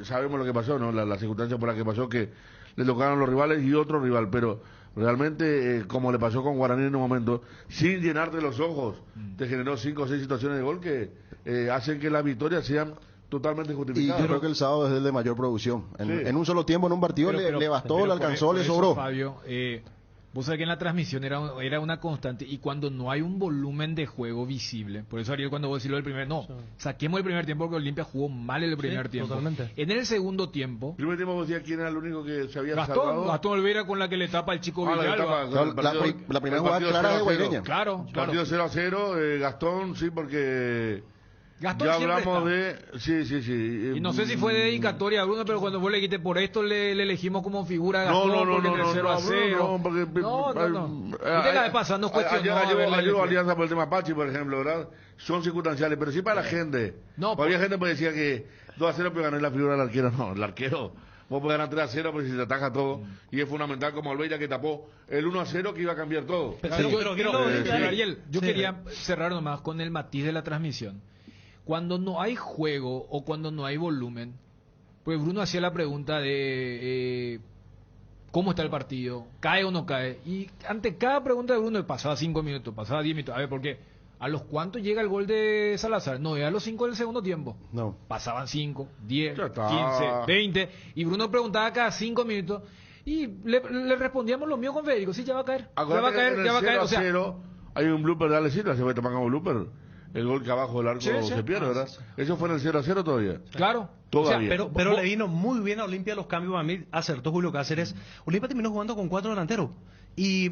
sabemos lo que pasó, ¿no? La circunstancia por la que pasó, que le tocaron los rivales y otro rival, pero realmente, como le pasó con Guaraní en un momento, sin llenarte los ojos, te generó 5 o 6 situaciones de gol que hacen que las victorias sean totalmente justificadas. Y yo creo que el sábado es el de mayor producción. En un solo tiempo, en un partido, le bastó, le alcanzó, le sobró. Fabio, vos sabés que en la transmisión era una constante, y cuando no hay un volumen de juego visible, por eso Ariel, cuando vos decís lo del primer, saquemos el primer tiempo porque Olimpia jugó mal el primer tiempo. Totalmente. En el segundo tiempo, el primer tiempo vos decías quién era el único que se había Gastón, salvado. Gastón Olvera, con la que le tapa el chico Villalba. La primera jugada clara de Guaireña. Claro. Partido 0-0, Gastón, sí, porque Gastón ya siempre hablamos está. de... Sí. Y no sé si fue dedicatoria a Bruno, pero cuando vos le dijiste por esto le elegimos como figura a Gastón porque entre 0-0. No. Usted la vez pasada nos cuestionó. Ayudo a Alianza por el tema Pachi, por ejemplo, ¿verdad? Son circunstanciales, pero sí para la gente. Había gente que decía que 2-0 pero ganó la figura del arquero. No, el arquero... Vos podés ganar 3-0, pero si se ataja todo. Y es fundamental como Albeira que tapó el 1-0 que iba a cambiar todo. Ariel, yo quería cerrar nomás con el matiz de la transmisión. Cuando no hay juego o cuando no hay volumen, pues Bruno hacía la pregunta de cómo está el partido, cae o no cae. Y ante cada pregunta de Bruno pasaba 5 minutos, pasaba 10 minutos. A ver, ¿por qué? ¿A los cuántos llega el gol de Salazar? No, era a los 5 del segundo tiempo. No. Pasaban 5, 10, 15, 20. Y Bruno preguntaba cada 5 minutos. Y le respondíamos lo mío con Federico. Sí, ya va a caer. Ya va a caer. O sea, hay un blooper de Alecita, se va a tomar como blooper. El gol que abajo del arco se pierde, ¿verdad? Eso fue en el 0-0 todavía. Claro. Todavía. O sea, pero le vino muy bien a Olimpia los cambios. A mí acertó Julio Cáceres. Olimpia terminó jugando con 4 delanteros. Y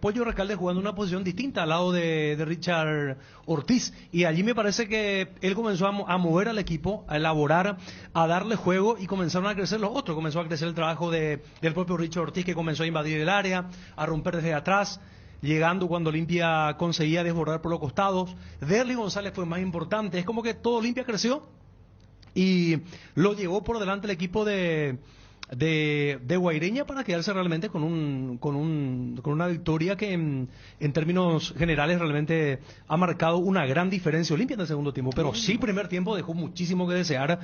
Pollo Recalde jugando en una posición distinta al lado de Richard Ortiz. Y allí me parece que él comenzó a mover al equipo, a elaborar, a darle juego y comenzaron a crecer los otros. Comenzó a crecer el trabajo del propio Richard Ortiz, que comenzó a invadir el área, a romper desde atrás, llegando cuando Olimpia conseguía desbordar por los costados. Derly González fue más importante. Es como que todo Olimpia creció y lo llevó por delante el equipo de Guaireña para quedarse realmente con una victoria que en términos generales realmente ha marcado una gran diferencia Olimpia en el segundo tiempo, pero sí primer tiempo dejó muchísimo que desear,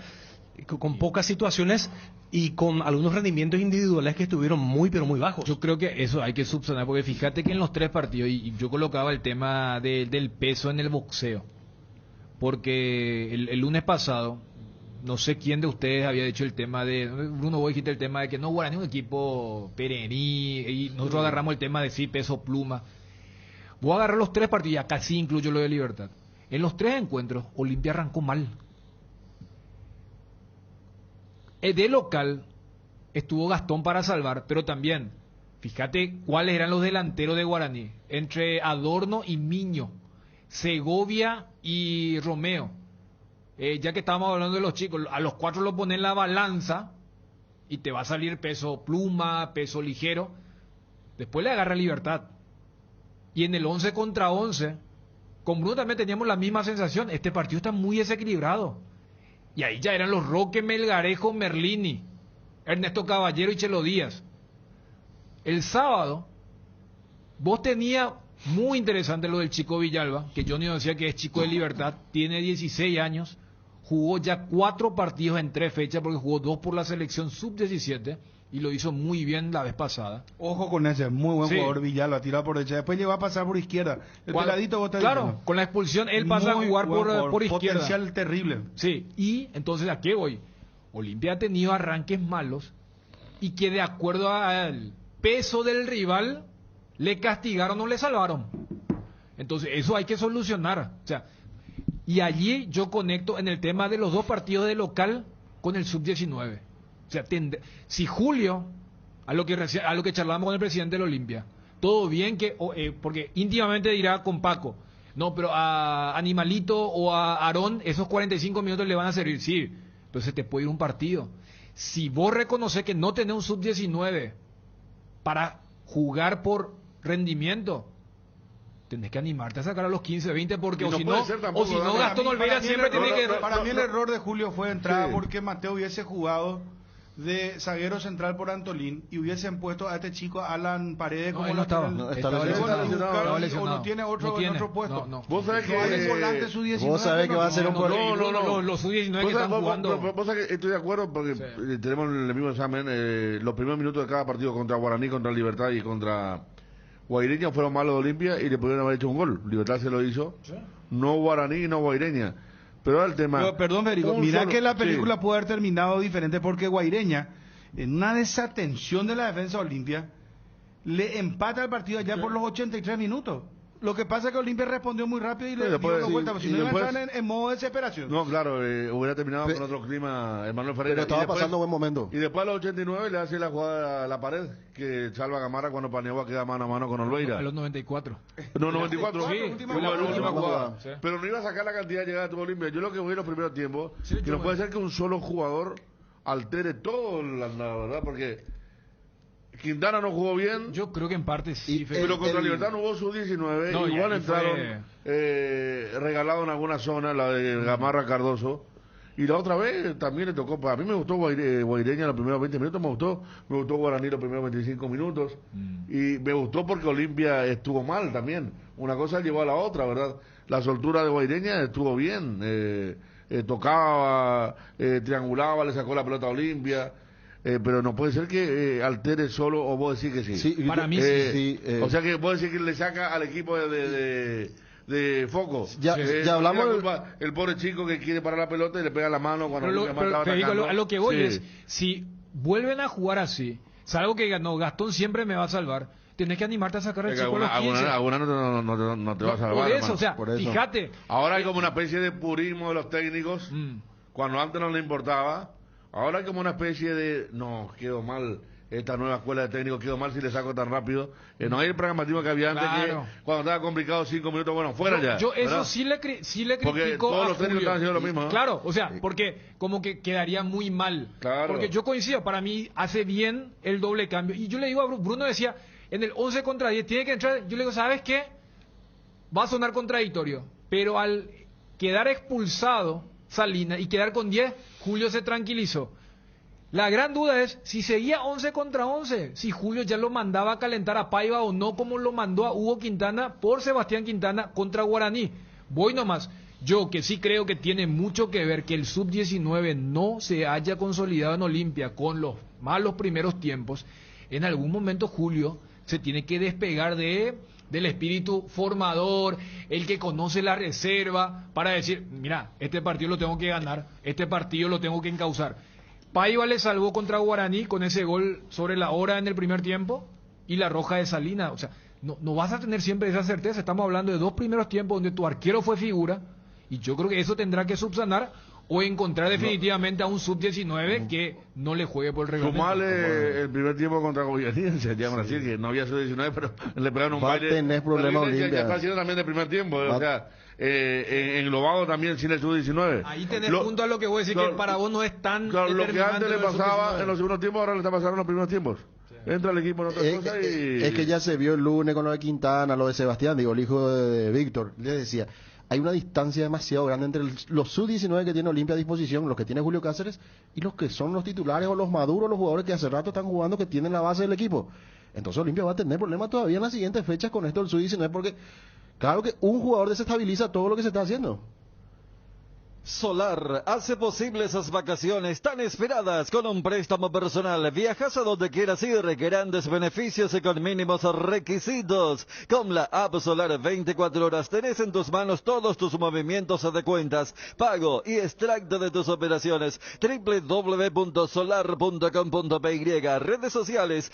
con pocas situaciones y con algunos rendimientos individuales que estuvieron muy pero muy bajos. Yo creo que eso hay que subsanar, porque fíjate que en los 3 partidos, y yo colocaba el tema del peso en el boxeo, porque el lunes pasado no sé quién de ustedes había dicho el tema de... Bruno, vos dijiste el tema de que no, Guaraní es un equipo perení, y nosotros agarramos el tema de sí, peso pluma. Voy a agarrar los 3 partidos, y acá sí incluyo lo de Libertad. En los 3 encuentros, Olimpia arrancó mal. De local, estuvo Gastón para salvar, pero también, fíjate cuáles eran los delanteros de Guaraní. Entre Adorno y Miño, Segovia y Romeo. Ya que estábamos hablando de los chicos, a los 4 lo ponen en la balanza y te va a salir peso pluma, peso ligero. Después le agarra Libertad. Y en el 11 contra 11, con Bruno también teníamos la misma sensación. Este partido está muy desequilibrado. Y ahí ya eran los Roque, Melgarejo, Merlini, Ernesto Caballero y Chelo Díaz. El sábado, vos tenías muy interesante lo del chico Villalba, que Johnny decía que es chico de Libertad, tiene 16 años. Jugó ya 4 partidos en 3 fechas, porque jugó 2 por la selección sub-17 y lo hizo muy bien la vez pasada. Ojo con ese, muy buen jugador Villalba, tirado por derecha. Después le va a pasar por izquierda. El peladito vos estás claro, diciendo. Con la expulsión él pasa a jugar por izquierda. Potencial terrible. Sí, y entonces ¿a qué voy? Olimpia ha tenido arranques malos y que de acuerdo al peso del rival le castigaron o le salvaron. Entonces eso hay que solucionar. O sea, y allí yo conecto en el tema de los 2 partidos de local con el sub-19. O sea, si Julio, a lo que charlábamos con el presidente del Olimpia, todo bien que, porque íntimamente dirá con Paco, no, pero a Animalito o a Aarón esos 45 minutos le van a servir, sí, pero se te puede ir un partido. Si vos reconoces que no tenés un sub-19 para jugar por rendimiento, tenés que animarte a sacar a los 15, 20, porque o si no Gastón Olvera siempre tiene que... Para mí el error de Julio fue entrar porque Mateo hubiese jugado de zaguero central por Antolín y hubiesen puesto a este chico Alan Paredes como no estaba lesionado. O no tiene otro puesto. Vos sabés que hay volante sub-19. Vos sabés que va a ser un los sub-19 que están jugando. Vos sabés que estoy de acuerdo porque tenemos el mismo examen. Los primeros minutos de cada partido contra Guaraní, contra Libertad y contra Guaireña fueron malos de Olimpia y le pudieron haber hecho un gol. Libertad se lo hizo. No Guaraní y no Guaireña. Pero el tema... Pero, perdón, Federico, mirá que la película puede haber terminado diferente porque Guaireña, en una desatención de la defensa Olimpia, le empata el partido allá por los 83 minutos. Lo que pasa es que Olimpia respondió muy rápido y le dio la vuelta, porque si no iba a entrar en modo desesperación. No, claro, hubiera terminado con otro clima Manuel Ferreira. Pero estaba pasando buen momento. Y después a los 89 le hace la jugada a la pared, que salva a Gamarra cuando Paniagua queda mano a mano con Olveira. A los 94. No, 94. Sí, fue la última jugada. Sí. Pero no iba a sacar la cantidad de llegadas que tuvo Olimpia. Yo lo que voy en los primeros tiempos, que no puede ser que un solo jugador altere todo la verdad, porque Quintana no jugó bien. Yo creo que en parte sí. Pero contra Libertad no hubo sub-19. No, igual entraron fue... regalados en alguna zona, la de Gamarra Cardoso. Y la otra vez también le tocó. A mí me gustó Guaireña los primeros 20 minutos, me gustó Guaraní los primeros 25 minutos. Y me gustó porque Olimpia estuvo mal también. Una cosa llevó a la otra, ¿verdad? La soltura de Guaireña estuvo bien. Tocaba, triangulaba, le sacó la pelota a Olimpia. Pero no puede ser que altere solo, o vos decís que sí. Para mí sí. O sea que vos decís que le saca al equipo de foco. Ya hablamos el pobre chico que quiere parar la pelota y le pega la mano cuando Federico, a lo que voy es, si vuelven a jugar así, salvo que Gastón siempre me va a salvar, tenés que animarte a sacar al chico a los 15. Alguna no te va a salvar. Por eso, o sea, fíjate. Ahora hay como una especie de purismo de los técnicos, cuando antes no le importaba. Ahora hay como una especie de, no, quedó mal esta nueva escuela de técnicos, quedó mal si le saco tan rápido. No hay el pragmatismo que había antes, que cuando estaba complicado 5 minutos, bueno, fuera ya. Yo eso sí le critico porque todos los técnicos están haciendo lo mismo, ¿no? Claro, o sea, porque como que quedaría muy mal. Claro. Porque yo coincido, para mí hace bien el doble cambio. Y yo le digo a Bruno decía, en el 11 contra 10 tiene que entrar, yo le digo, ¿sabes qué? Va a sonar contradictorio, pero al quedar expulsado Salinas y quedar con 10, Julio se tranquilizó. La gran duda es si seguía 11 contra 11, si Julio ya lo mandaba a calentar a Paiva o no, como lo mandó a Hugo Quintana por Sebastián Quintana contra Guaraní. Voy nomás. Yo que sí creo que tiene mucho que ver que el sub-19 no se haya consolidado en Olimpia con los malos primeros tiempos. En algún momento Julio se tiene que despegar del espíritu formador, el que conoce la reserva, para decir, mira, este partido lo tengo que ganar, este partido lo tengo que encauzar. Paiva le salvó contra Guaraní con ese gol sobre la hora en el primer tiempo y la roja de Salinas. O sea, no vas a tener siempre esa certeza. Estamos hablando de 2 primeros tiempos donde tu arquero fue figura y yo creo que eso tendrá que subsanar o encontrar definitivamente a un sub-19 que no le juegue por el reglamento. Sumarle el primer tiempo contra Goianiense, ya Brasil, que no había sub-19, pero le pegaron un baile. Tenés problema ya está haciendo también el primer tiempo, o sea, englobado también sin el sub-19. Ahí tenés punto a lo que voy a decir, que para vos no es tan claro, lo que antes le pasaba en los segundos tiempos, ahora le está pasando en los primeros tiempos. Entra el equipo en otra cosa y... Es que ya se vio el lunes con lo de Quintana, lo de Sebastián, digo, el hijo de Víctor, le decía... Hay una distancia demasiado grande entre los sub-19 que tiene Olimpia a disposición, los que tiene Julio Cáceres, y los que son los titulares o los maduros, los jugadores que hace rato están jugando, que tienen la base del equipo. Entonces Olimpia va a tener problemas todavía en las siguientes fechas con esto del sub-19, porque claro que un jugador desestabiliza todo lo que se está haciendo. Solar hace posible esas vacaciones tan esperadas con un préstamo personal. Viajas a donde quieras ir, grandes beneficios y con mínimos requisitos. Con la app Solar 24 horas tenés en tus manos todos tus movimientos de cuentas, pago y extracto de tus operaciones. www.solar.com.py, redes sociales,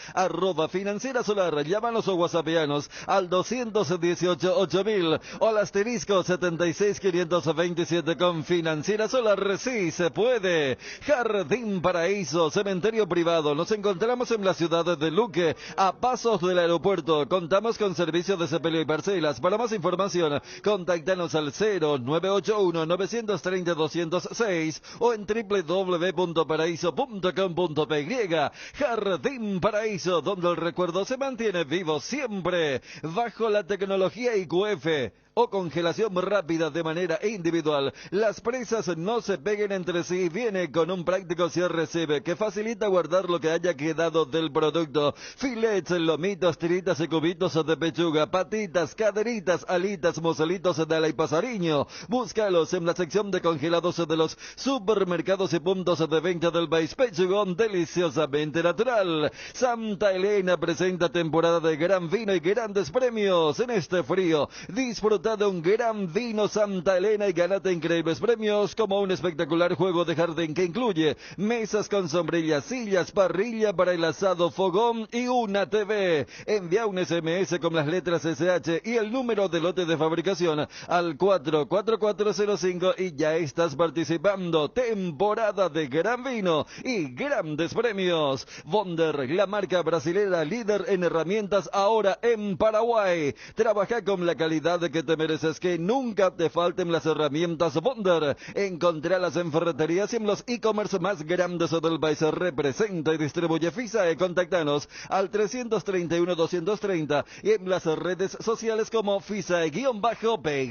@Financiera Solar, llámanos o whatsappianos al 218-8000 o al asterisco 76527 con Financiera Solar, sí se puede. Jardín Paraíso, cementerio privado. Nos encontramos en la ciudad de Luque, a pasos del aeropuerto. Contamos con servicios de sepelio y parcelas. Para más información, contáctanos al 0981-930-206 o en www.paraíso.com.py. Jardín Paraíso, donde el recuerdo se mantiene vivo siempre. Bajo la tecnología IQF o congelación rápida de manera individual. Las presas no se peguen entre sí. Viene con un práctico cierre-recibe que facilita guardar lo que haya quedado del producto. Filets, lomitos, tiritas y cubitos de pechuga, patitas, caderitas, alitas, mozalitos de ala y pasariño. Búscalos en la sección de congelados de los supermercados y puntos de venta del país. Pechugón deliciosamente natural. Santa Elena presenta temporada de gran vino y grandes premios. En este frío, disfruta Disfruta de un gran vino Santa Elena y ganate increíbles premios como un espectacular juego de jardín que incluye mesas con sombrillas, sillas, parrilla para el asado, fogón y una TV. Envía un SMS con las letras SH y el número de lote de fabricación al 44405 y ya estás participando. Temporada de gran vino y grandes premios. Bonder, la marca brasilera líder en herramientas ahora en Paraguay. Trabaja con la calidad que te mereces, que nunca te falten las herramientas Bonder. Encontralas en ferreterías y en los e-commerce más grandes del país. Representa y distribuye FISAE. Contáctanos al 331-230 y en las redes sociales como FISAE-PY.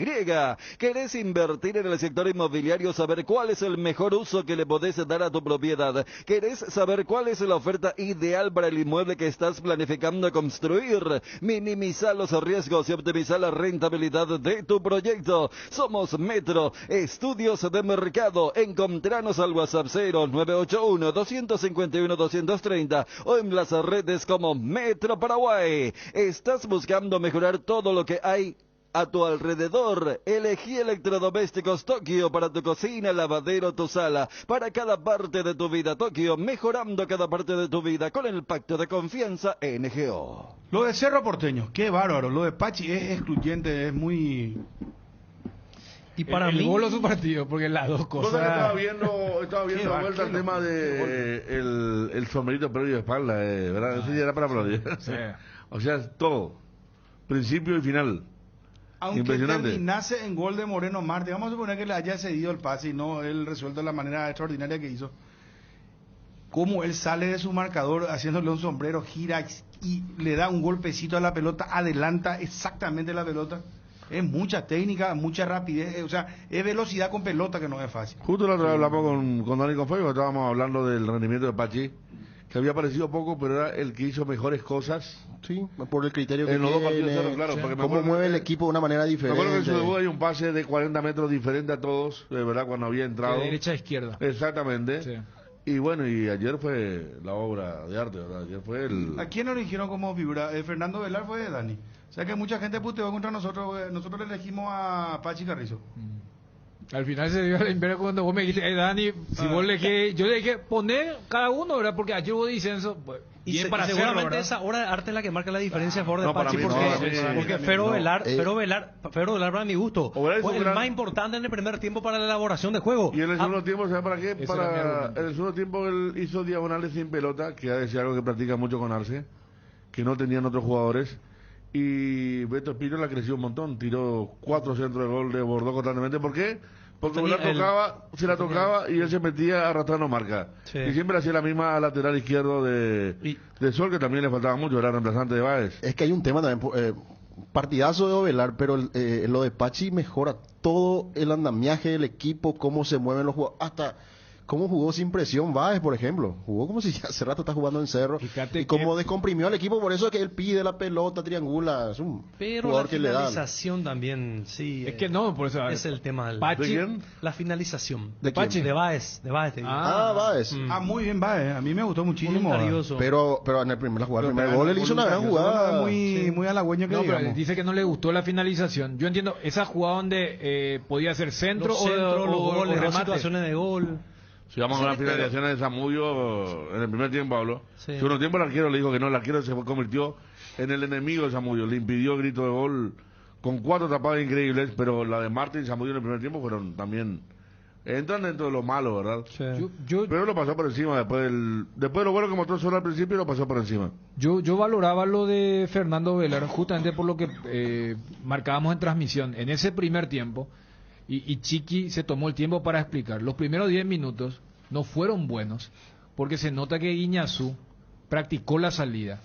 ¿Querés invertir en el sector inmobiliario? ¿Saber cuál es el mejor uso que le podés dar a tu propiedad? ¿Querés saber cuál es la oferta ideal para el inmueble que estás planificando construir? Minimiza los riesgos y optimiza la rentabilidad de tu proyecto. Somos Metro Estudios de Mercado. Encontranos al WhatsApp 0981-251-230 o en las redes como Metro Paraguay. ¿Estás buscando mejorar todo lo que hay a tu alrededor? Elegí Electrodomésticos Tokio para tu cocina, lavadero, tu sala, para cada parte de tu vida. Tokio, mejorando cada parte de tu vida con el pacto de confianza NGO. Lo de Cerro Porteño, qué bárbaro. Lo de Pachi es excluyente, es muy... Y para el mí... gol o su partido, porque las dos cosas... Estaba viendo de vuelta el tema de el sombrerito previo de espalda, ¿verdad? Eso ya era para aplaudir. Sí. O sea, todo. Principio y final. Aunque Impresionante. terminase en gol de Moreno Marte, vamos a suponer que le haya cedido el pase y no él resuelto de la manera extraordinaria que hizo. Cómo él sale de su marcador haciéndole un sombrero, gira y le da un golpecito a la pelota, adelanta exactamente la pelota. Es mucha técnica, mucha rapidez, o sea, es velocidad con pelota que no es fácil. Justo la otra vez hablamos con Dani Confego, estábamos hablando del rendimiento de Pachi, que había parecido poco, pero era el que hizo mejores cosas. Sí, por el criterio que en los dos partidos tiene, cerros, claro. sí. Porque Cómo mueve el equipo de una manera diferente. Me acuerdo que en su debut hay un pase de 40 metros diferente a todos, de verdad, cuando había entrado. De derecha a izquierda. Exactamente. Sí. Y bueno, y ayer fue la obra de arte, ¿verdad? Ayer fue el... ¿A quién lo eligieron como figura? Fernando Velar fue de Dani. O sea que mucha gente puteó contra nosotros. Nosotros le elegimos a Pachi Carrizo. Al final se dio la impresión cuando vos me dijiste, Dani, si vos elegís, yo le dije, poner cada uno, ¿verdad? Porque ayer vos dices eso, pues, y para seguramente hacerlo, esa obra de arte es la que marca la diferencia a favor de No, para Pachi, mí porque Fero Velar, para mi gusto, Velar fue el gran... más importante en el primer tiempo para la elaboración de juego. Y en el segundo tiempo, ¿sabes para qué? Ese En el segundo tiempo él hizo diagonales sin pelota, que ha de ser algo que practica mucho con Arce, que no tenían otros jugadores. Y Beto Espino la creció un montón, tiró 4 centros de gol, desbordó constantemente. ¿Por qué? Porque se la tocaba y él se metía arrastrando marca. Sí. Y siempre hacía la misma lateral izquierdo de Sol, que también le faltaba mucho, era reemplazante de Báez. Es que hay un tema también, partidazo de Ovelar, pero lo de Pachi mejora todo el andamiaje del equipo, cómo se mueven los jugadores, hasta... ¿Cómo jugó sin presión Báez, por ejemplo? Jugó como si ya hace rato está jugando en Cerro. Fíjate y como descomprimió al equipo, por eso es que él pide la pelota, triangula. Es un jugador que le da. Pero la finalización también, es que no, por eso... Es el tema del... Pachi, ¿de quién? La finalización. ¿De Pachi? De Báez. Báez. Muy bien Báez. A mí me gustó muchísimo. Pero en la primer gol él hizo una gran jugada. Muy halagüeña que pero dice que no le gustó la finalización. Yo entiendo, esa jugada donde podía ser centro los goles, las situaciones de gol... Si vamos a las finalizaciones de Zamudio en el primer tiempo, Pablo. Sí. En segundo tiempo el arquero le dijo que no, el arquero se convirtió en el enemigo de Zamudio. Le impidió el grito de gol con 4 tapadas increíbles, pero la de Martín y Zamudio en el primer tiempo fueron también... Entran dentro de lo malo, ¿verdad? Sí. Pero lo pasó por encima después de lo bueno que mostró solo al principio, lo pasó por encima. Yo valoraba lo de Fernando Velar justamente por lo que marcábamos en transmisión. En ese primer tiempo... Y Chiqui se tomó el tiempo para explicar. Los primeros 10 minutos no fueron buenos porque se nota que Iñazú practicó la salida.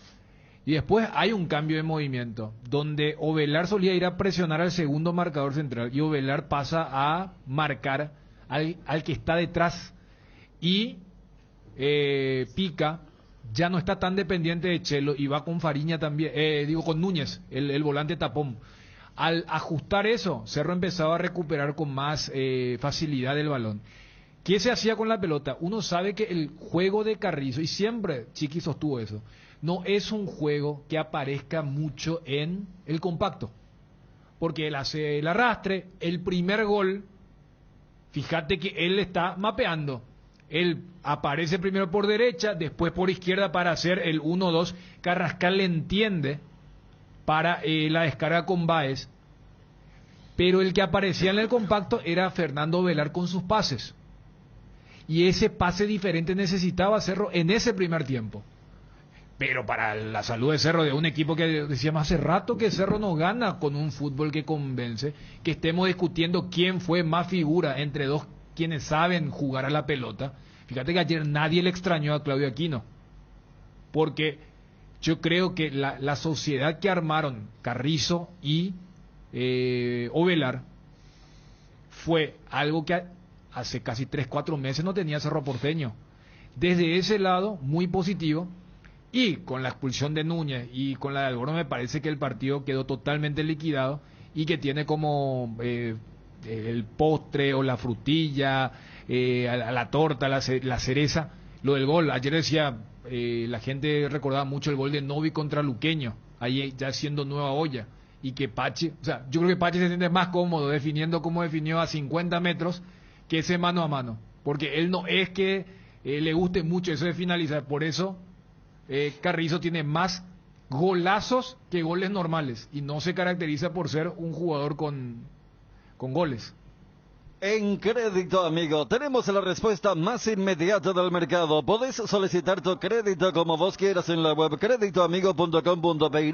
Y después hay un cambio de movimiento donde Ovelar solía ir a presionar al segundo marcador central y Ovelar pasa a marcar al que está detrás. Y Pica ya no está tan dependiente de Chelo y va con Fariña también, con Núñez, el volante tapón. Al ajustar eso, Cerro empezaba a recuperar con más facilidad el balón. ¿Qué se hacía con la pelota? Uno sabe que el juego de Carrizo, y siempre Chiqui sostuvo eso, no es un juego que aparezca mucho en el compacto. porque él hace el arrastre. El primer gol, fíjate que él está mapeando. Él aparece primero por derecha, después por izquierda para hacer el 1-2. Carrascal le entiende para la descarga con Báez. Pero el que aparecía en el compacto era Fernando Velar con sus pases. Y ese pase diferente necesitaba Cerro en ese primer tiempo. Pero para la salud de Cerro, de un equipo que decíamos hace rato que Cerro no gana con un fútbol que convence, que estemos discutiendo quién fue más figura entre dos quienes saben jugar a la pelota. Fíjate que ayer nadie le extrañó a Claudio Aquino, porque yo creo que la sociedad que armaron Carrizo y Ovelar fue algo que hace casi 3-4 meses no tenía Cerro Porteño. Desde ese lado, muy positivo. Y con la expulsión de Núñez y con la de Alborno me parece que el partido quedó totalmente liquidado y que tiene como el postre o la frutilla, a la torta, la cereza, lo del gol. Ayer decía, la gente recordaba mucho el gol de Novi contra Luqueño, ahí ya siendo nueva olla. Y que Pache, o sea, yo creo que Pache se siente más cómodo definiendo como definió a 50 metros que ese mano a mano. Porque él no es que le guste mucho eso de finalizar, por eso Carrizo tiene más golazos que goles normales y no se caracteriza por ser un jugador con goles. En Crédito Amigo tenemos la respuesta más inmediata del mercado. Podés solicitar tu crédito como vos quieras en la web creditoamigo.com.py.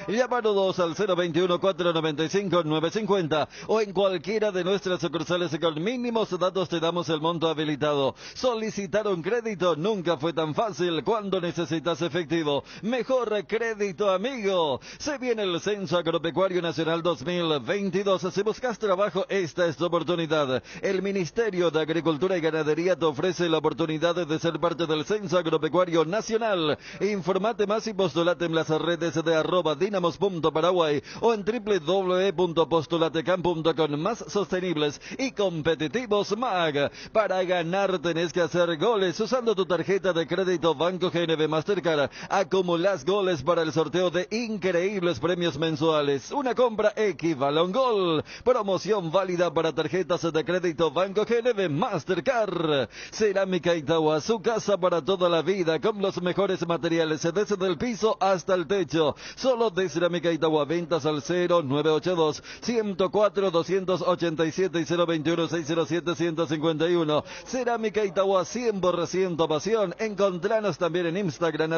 Llámanos al 021-495-950 o en cualquiera de nuestras sucursales. Con mínimos datos te damos el monto habilitado. Solicitar un crédito nunca fue tan fácil cuando necesitas efectivo. Mejor Crédito Amigo. Se viene el Censo Agropecuario Nacional 2022. Si buscas trabajo, esta es tu oportunidad. El Ministerio de Agricultura y Ganadería te ofrece la oportunidad de ser parte del Censo Agropecuario Nacional. Informate más y postulate en las redes de @dinamos.paraguay o en www.postulatecam.com. Más sostenibles y competitivos MAG. Para ganar tenés que hacer goles usando tu tarjeta de crédito Banco GNB Mastercard. Acumulás goles para el sorteo de increíbles premios mensuales. Una compra equivale a un gol. Promoción válida para tarjetas de crédito Banco GNB Mastercard. Cerámica Itagua, su casa para toda la vida, con los mejores materiales desde el piso hasta el techo. Solo de Cerámica Itagua, ventas al 0982-104-287 y 021-607-151. Cerámica Itagua, 100% pasión. Encontranos también en Instagram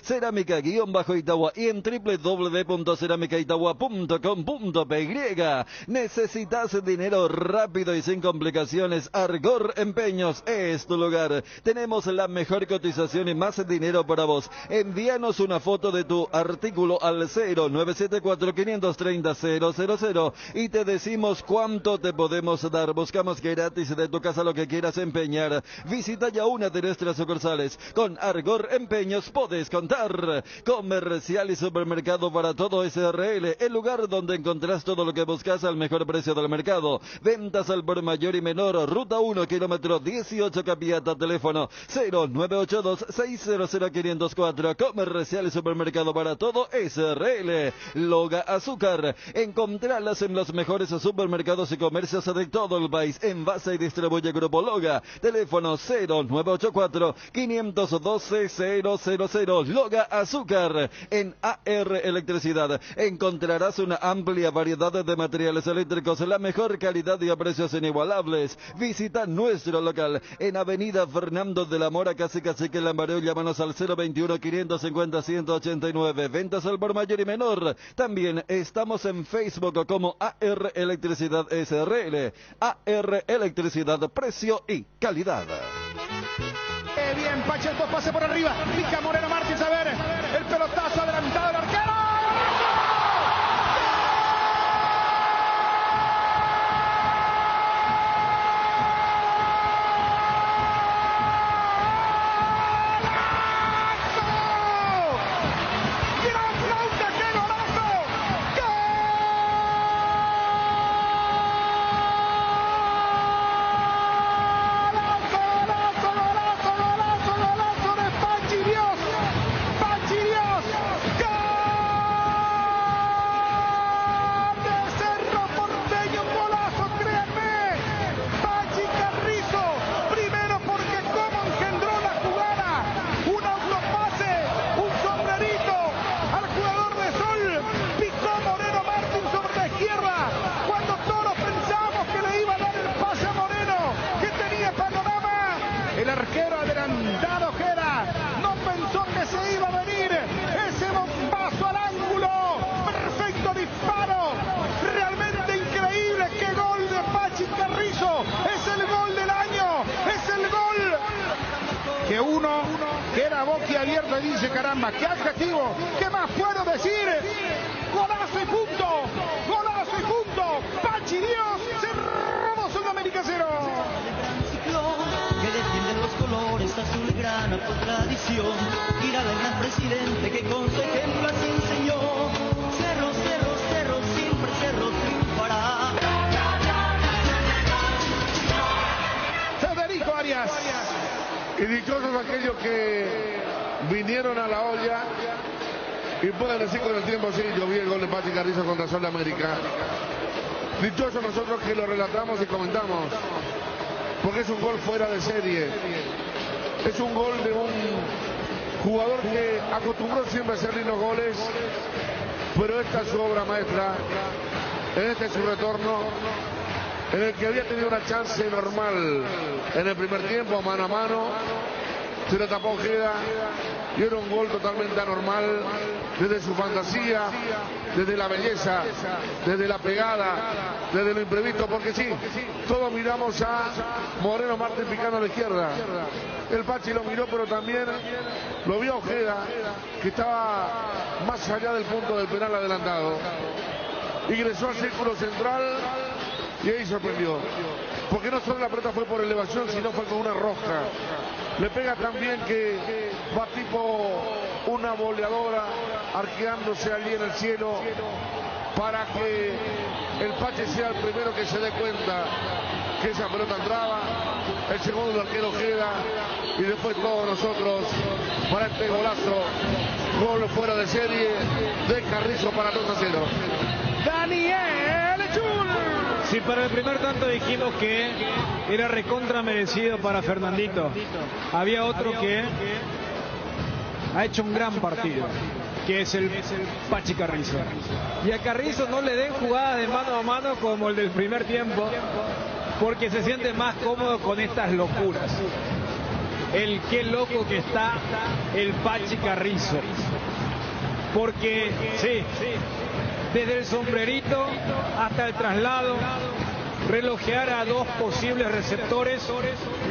@cerámica_Itagua y en www.ceramicaitagua.com.py. Necesitas dinero rápido y sin complicaciones. Argor Empeños es tu lugar. Tenemos la mejor cotización y más dinero para vos. Envíanos una foto de tu artículo al 0974-530-000 y te decimos cuánto te podemos dar. Buscamos gratis de tu casa lo que quieras empeñar. Visita ya una de nuestras sucursales. Con Argor Empeños podés contar. Comercial y supermercado para todo SRL, el lugar donde encontrás todo lo que buscas al mejor precio del mercado. Ventas al por mayor y menor. Ruta 1, kilómetro 18 Capiata. Teléfono 0982-600-504. Comercial y supermercado para todo SRL. Loga Azúcar. Encontralas en los mejores supermercados y comercios de todo el país. Envase y distribuye Grupo Loga. Teléfono 0984-512-000. Loga Azúcar. En AR Electricidad encontrarás una amplia variedad de materiales eléctricos, la mejor calidad y a precios inigualables. Visita nuestro local en Avenida Fernando de la Mora, casi que Lambareo. Llámanos al 021-550-189. Ventas al por mayor y menor. También estamos en Facebook como AR Electricidad SRL. AR Electricidad, precio y calidad. Bien, Pacheco, pase por arriba. Pica Moreno Martins, a ver. El pelotazo adelantado del arquero. cierre, dice, caramba, qué adjetivo, ¿qué más puedo decir? Golazo y punto, golazo y punto, Pachi Dios, cerramos Sudamérica 0. Que defienden los colores azul y grana por tradición, ir al gran presidente que con su ejemplo así enseñó. Cerro, cerro, cerro, siempre cerro triunfará. Federico Arias. Y dichosos aquellos que vinieron a la olla y pueden decir con el tiempo, sí, yo vi el gol de Pachi Carrizo contra Sol de América. Dichosos nosotros que lo relatamos y comentamos, porque es un gol fuera de serie. Es un gol de un jugador que acostumbró siempre a hacer lindos goles, pero esta es su obra maestra, este es su retorno, en el que había tenido una chance normal en el primer tiempo, mano a mano, se le tapó Ojeda y era un gol totalmente anormal, desde su fantasía, desde la belleza, desde la pegada, desde lo imprevisto, porque sí, todos miramos a Moreno Martín picando a la izquierda. El Pachi lo miró, pero también lo vio a Ojeda, que estaba más allá del punto del penal adelantado. Ingresó al círculo central y ahí sorprendió, porque no solo la pelota fue por elevación, sino fue con una rosca. Le pega también que va tipo una boleadora, arqueándose allí en el cielo, para que el Pachi sea el primero que se dé cuenta que esa pelota entraba, el segundo el arquero Ojeda, y después todos nosotros para este golazo, gol fuera de serie de Carrizo para 2-0. Daniel Chul. Sí, para el primer tanto dijimos que era recontra merecido para Fernandito. Había otro que ha hecho un gran partido, que es el Pachi Carrizo. Y a Carrizo no le den jugadas de mano a mano como el del primer tiempo, porque se siente más cómodo con estas locuras. El qué loco que está el Pachi Carrizo. Porque, sí, desde el sombrerito hasta el traslado, relojear a dos posibles receptores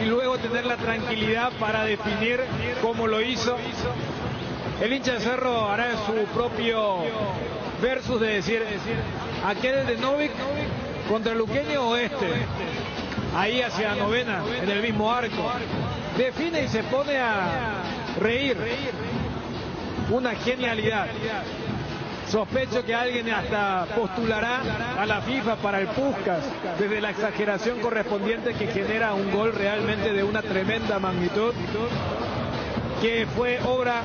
y luego tener la tranquilidad para definir cómo lo hizo. El hincha de Cerro hará su propio versus de decir, aquel de Novik contra el Luqueño o este, ahí hacia novena, en el mismo arco. Define y se pone a reír. Una genialidad. Sospecho que alguien hasta postulará a la FIFA para el Puskás, desde la exageración correspondiente que genera un gol realmente de una tremenda magnitud, que fue obra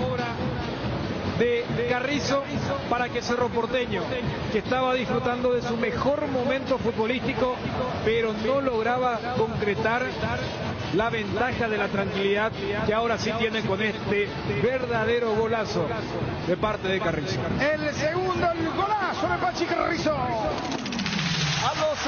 de Carrizo para que Cerro Porteño, que estaba disfrutando de su mejor momento futbolístico, pero no lograba concretar la ventaja de la tranquilidad que ahora sí tiene con este verdadero golazo de parte de Carrizo. El segundo, el golazo de Pachi Carrizo. A los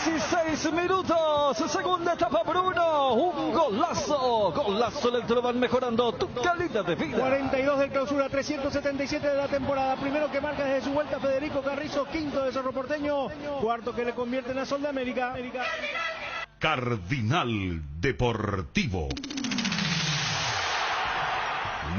16 minutos, segunda etapa Bruno, un golazo, golazo electro, van mejorando tu calidad de vida. 42 del clausura, 377 de la temporada, primero que marca desde su vuelta Federico Carrizo, quinto de Cerro Porteño, cuarto que le convierte en la Sol de América. Cardinal Deportivo.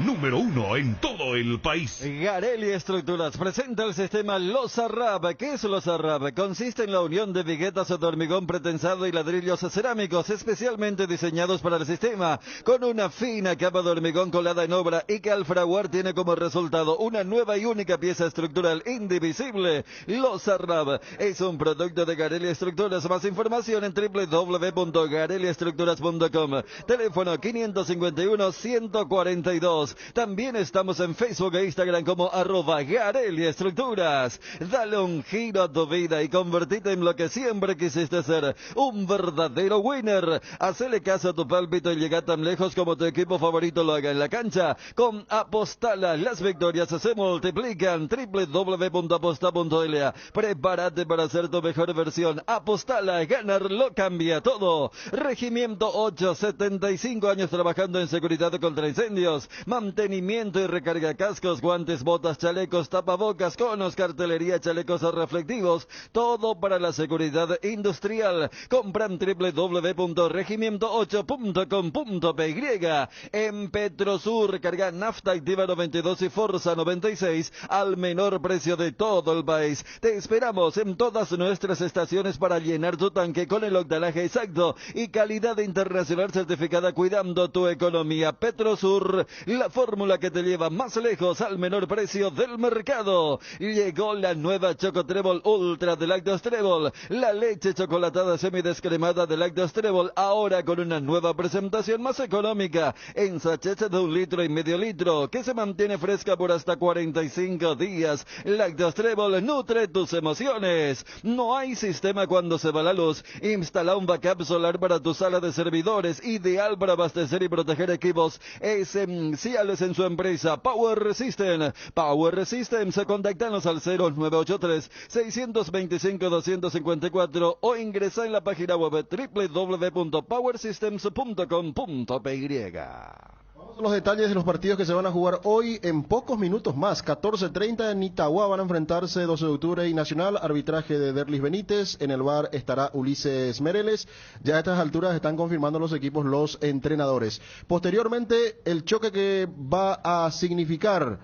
Número 1 en todo el país. Garelli Estructuras presenta el sistema Losarrab. ¿Qué es Losarrab? Consiste en la unión de viguetas de hormigón pretensado y ladrillos cerámicos especialmente diseñados para el sistema, con una fina capa de hormigón colada en obra y que al fraguar tiene como resultado una nueva y única pieza estructural indivisible. Losarrab es un producto de Garelli Estructuras. Más información en www.garelliestructuras.com. Teléfono 551-142. También estamos en Facebook e Instagram como @Garelli Estructuras. Dale un giro a tu vida y convertite en lo que siempre quisiste ser, un verdadero winner. Hacele caso a tu pálpito y llega tan lejos como tu equipo favorito lo haga en la cancha. Con Apostala, las victorias se multiplican. www.aposta.la. Prepárate para hacer tu mejor versión. Apostala, ganar lo cambia todo. Regimiento 8, 75 años trabajando en seguridad contra incendios. mantenimiento y recarga cascos, guantes, botas, chalecos, tapabocas, conos, cartelería, chalecos reflectivos, todo para la seguridad industrial. Compran www.regimiento8.com.py. En Petrosur, carga nafta activa 92 y Forza 96 al menor precio de todo el país. Te esperamos en todas nuestras estaciones para llenar tu tanque con el octanaje exacto y calidad internacional certificada, cuidando tu economía. Petrosur, la fórmula que te lleva más lejos al menor precio del mercado. Llegó la nueva Choco Trébol Ultra de Lactos Trébol, la leche chocolatada semidescremada de Lactos Trébol, ahora con una nueva presentación más económica, en sachets de 1,5 litros, que se mantiene fresca por hasta 45 días. Lactos Trébol nutre tus emociones. No hay sistema cuando se va la luz. Instala un backup solar para tu sala de servidores, ideal para abastecer y proteger equipos esenciales en su empresa. Power System. Power System, se contactanos al 0983-625-254 o ingresa en la página web www.powersystems.com.py. Los detalles de los partidos que se van a jugar hoy en pocos minutos más. 14:30 en Itagua van a enfrentarse 12 de octubre y Nacional. Arbitraje de Derlis Benítez. En el VAR estará Ulises Mereles. Ya a estas alturas están confirmando los equipos, los entrenadores. Posteriormente, el choque que va a significar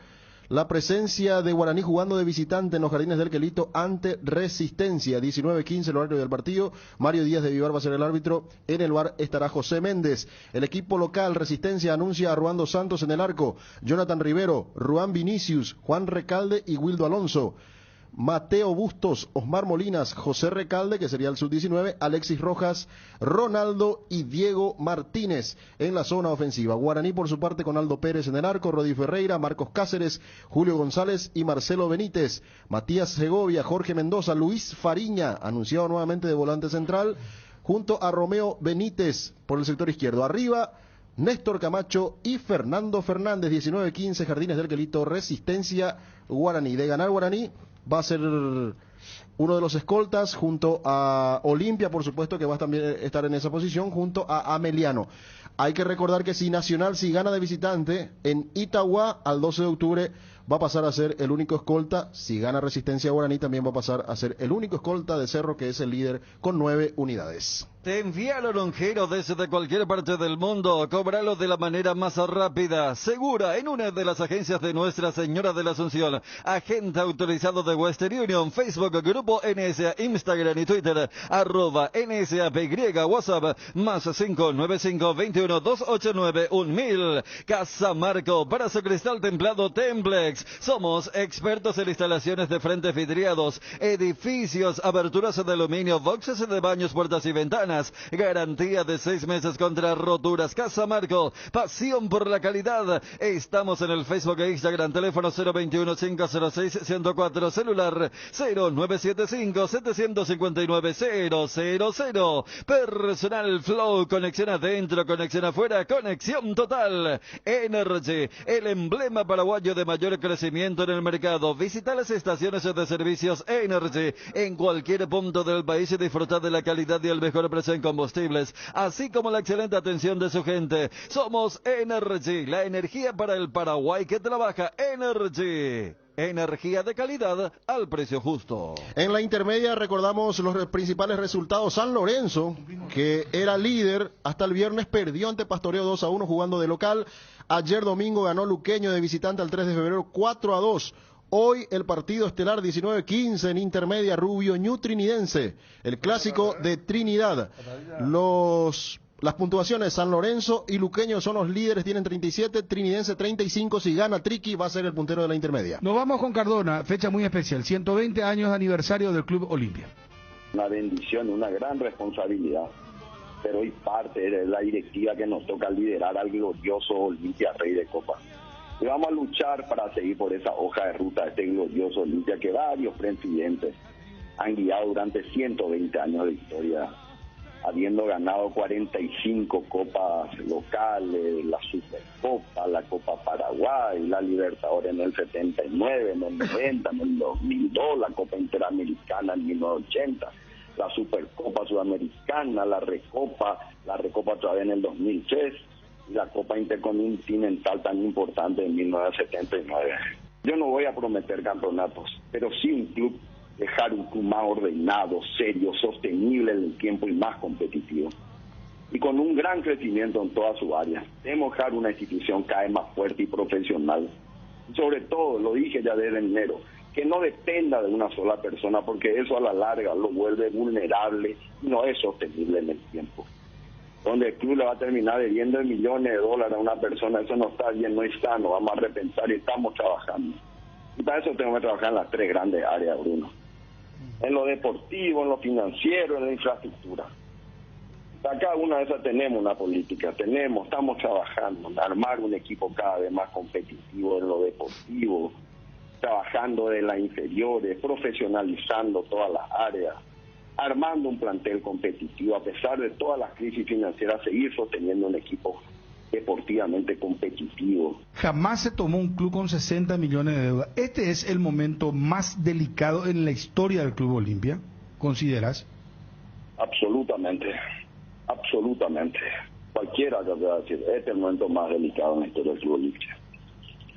la presencia de Guaraní jugando de visitante en los Jardines del Quelito ante Resistencia. 19:15 el horario del partido. Mario Díaz de Vivar va a ser el árbitro. En el VAR estará José Méndez. El equipo local Resistencia anuncia a Ruan dos Santos en el arco, Jonathan Rivero, Ruan Vinicius, Juan Recalde y Wildo Alonso. Mateo Bustos, Osmar Molinas, José Recalde, que sería el sub-19, Alexis Rojas, Ronaldo y Diego Martínez en la zona ofensiva. Guaraní por su parte con Aldo Pérez en el arco, Rodi Ferreira, Marcos Cáceres, Julio González y Marcelo Benítez. Matías Segovia, Jorge Mendoza, Luis Fariña, anunciado nuevamente de volante central, junto a Romeo Benítez por el sector izquierdo. Arriba, Néstor Camacho y Fernando Fernández. 19:15 Jardines del Quelito, Resistencia, Guaraní. De ganar Guaraní, va a ser uno de los escoltas junto a Olimpia, por supuesto, que va a también estar en esa posición, junto a Ameliano. Hay que recordar que si Nacional, si gana de visitante en Itagua, al 12 de octubre va a pasar a ser el único escolta. Si gana Resistencia Guaraní, también va a pasar a ser el único escolta de Cerro, que es el líder con 9 unidades. Te envíalo lonjero desde cualquier parte del mundo. Cóbralo de la manera más rápida, segura, en una de las agencias de Nuestra Señora de la Asunción. Agente autorizado de Western Union. Facebook, Grupo NSA, Instagram y Twitter, @NSAPY, WhatsApp, más 595-21-289-1000. Casa Marco, para su cristal templado Templex. Somos expertos en instalaciones de frentes vidriados, edificios, aberturas de aluminio, boxes de baños, puertas y ventanas. Garantía de 6 meses contra roturas. Casa Marco, pasión por la calidad. Estamos en el Facebook e Instagram. Teléfono 021-506-104. Celular 0975-759-000. Personal Flow, conexión adentro, conexión afuera, conexión total. Energy, el emblema paraguayo de mayor crecimiento en el mercado. Visita las estaciones de servicios Energy en cualquier punto del país y disfrutar de la calidad y el mejor precio en combustibles, así como la excelente atención de su gente. Somos Energy, la energía para el Paraguay que trabaja. Energy, energía de calidad al precio justo. En la intermedia recordamos los principales resultados. San Lorenzo, que era líder hasta el viernes, perdió ante Pastoreo 2-1 jugando de local. Ayer domingo ganó Luqueño de visitante al 3 de febrero 4-2. Hoy el partido estelar 19:15 en intermedia, Rubio Ñu Trinidense, el clásico de Trinidad. Las puntuaciones, San Lorenzo y Luqueño son los líderes, tienen 37, Trinidense 35, si gana Triqui va a ser el puntero de la intermedia. Nos vamos con Cardona, fecha muy especial, 120 años de aniversario del Club Olimpia. Una bendición, una gran responsabilidad, pero hoy parte de la directiva que nos toca liderar al glorioso Olimpia, Rey de Copa. Y vamos a luchar para seguir por esa hoja de ruta de este glorioso Olimpia que varios presidentes han guiado durante 120 años de historia, habiendo ganado 45 copas locales, la Supercopa, la Copa Paraguay, la Libertadores en el 79, en el 90, en el 2002, la Copa Interamericana en 1980, la Supercopa Sudamericana, la Recopa otra vez en el 2003. y la Copa Intercontinental tan importante en 1979. Yo no voy a prometer campeonatos, pero sí un club, dejar un club más ordenado, serio, sostenible en el tiempo y más competitivo. Y con un gran crecimiento en todas sus áreas. Debemos dejar una institución cada vez más fuerte y profesional. Y sobre todo, lo dije ya desde enero, que no dependa de una sola persona, porque eso a la larga lo vuelve vulnerable y no es sostenible en el tiempo. Donde el club le va a terminar debiendo millones de dólares a una persona, eso no está bien, no es sano, vamos a repensar y estamos trabajando. Y para eso tenemos que trabajar en las tres grandes áreas, Bruno. En lo deportivo, en lo financiero, en la infraestructura. Para cada una de esas tenemos una política, estamos trabajando en armar un equipo cada vez más competitivo en lo deportivo, trabajando de las inferiores, profesionalizando todas las áreas, armando un plantel competitivo, a pesar de todas las crisis financieras, seguir sosteniendo un equipo deportivamente competitivo. Jamás se tomó un club con 60 millones de deuda. ¿Este es el momento más delicado en la historia del Club Olimpia? ¿Consideras? Absolutamente. Cualquiera te va a decir, este es el momento más delicado en la historia del Club Olimpia.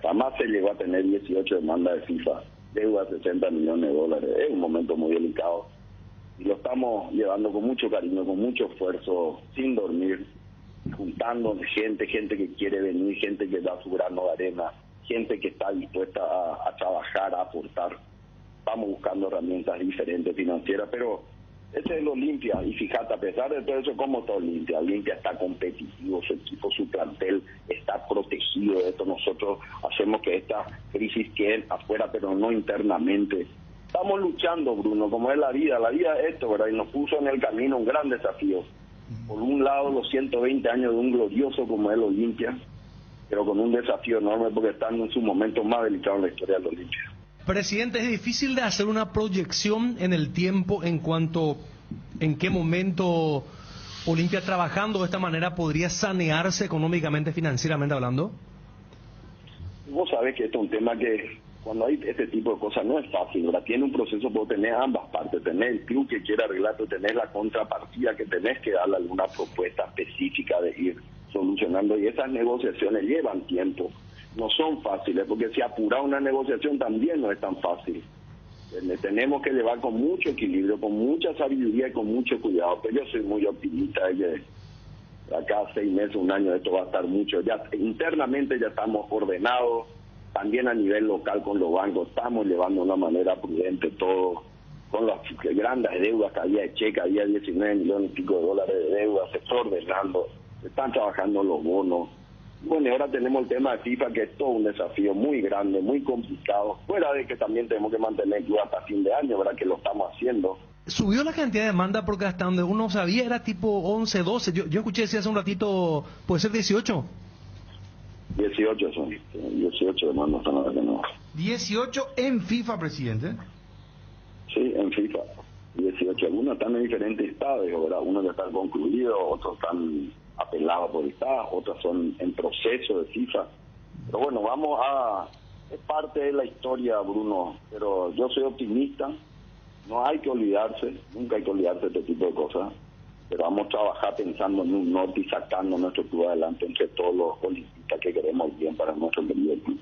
Jamás se llegó a tener 18 demandas de FIFA, deuda de 60 millones de dólares. Es un momento muy delicado. Y lo estamos llevando con mucho cariño, con mucho esfuerzo, sin dormir, juntando gente que quiere venir, gente que da su grano de arena, gente que está dispuesta a trabajar, a aportar. Estamos buscando herramientas diferentes financieras, pero este es el Olimpia, y fíjate, a pesar de todo eso, ¿cómo está Olimpia? Olimpia está competitivo, su equipo, su plantel está protegido de esto. Nosotros hacemos que esta crisis quede afuera, pero no internamente. Estamos luchando, Bruno, como es la vida es esto, ¿verdad? Y nos puso en el camino un gran desafío. Por un lado, los 120 años de un glorioso como es el Olimpia, pero con un desafío enorme porque están en su momento más delicado en la historia del Olimpia. Presidente, es difícil de hacer una proyección en el tiempo en cuanto en qué momento Olimpia trabajando de esta manera podría sanearse económicamente, financieramente hablando. Vos sabés que esto es un tema que cuando hay este tipo de cosas no es fácil, ¿verdad? Tiene un proceso, porque tenés ambas partes, tenés el club que quiere arreglarte, tenés la contrapartida que tenés que darle alguna propuesta específica de ir solucionando, y esas negociaciones llevan tiempo. No son fáciles, porque si apurar una negociación también no es tan fácil. Tenemos que llevar con mucho equilibrio, con mucha sabiduría y con mucho cuidado. Pero yo soy muy optimista de que acá 6 meses, un año, esto va a estar mucho. Ya internamente ya estamos ordenados, también a nivel local con los bancos estamos llevando de una manera prudente todo, con las grandes deudas que había de Checa, había 19 millones y pico de dólares de deuda, se está ordenando, se están trabajando los bonos. Bueno, y ahora tenemos el tema de FIFA, que es todo un desafío muy grande, muy complicado, fuera de que también tenemos que mantener el club hasta fin de año, ¿verdad? Que lo estamos haciendo. Subió la cantidad de demanda porque hasta donde uno sabía era tipo 11, 12, yo escuché decir hace un ratito, ¿puede ser 18? 18 son, 18 demandas son las que no. 18 en FIFA, presidente. Sí, en FIFA. 18, algunos están en diferentes estadios, ¿verdad? Unos ya están concluidos, otros están apelados por el Estado, otros son en proceso de FIFA. Pero bueno, es parte de la historia, Bruno, pero yo soy optimista, no hay que olvidarse, nunca hay que olvidarse de este tipo de cosas, pero vamos a trabajar pensando en un norte y sacando nuestro club adelante entre todos los olimpistas que queremos bien para nuestro querido club,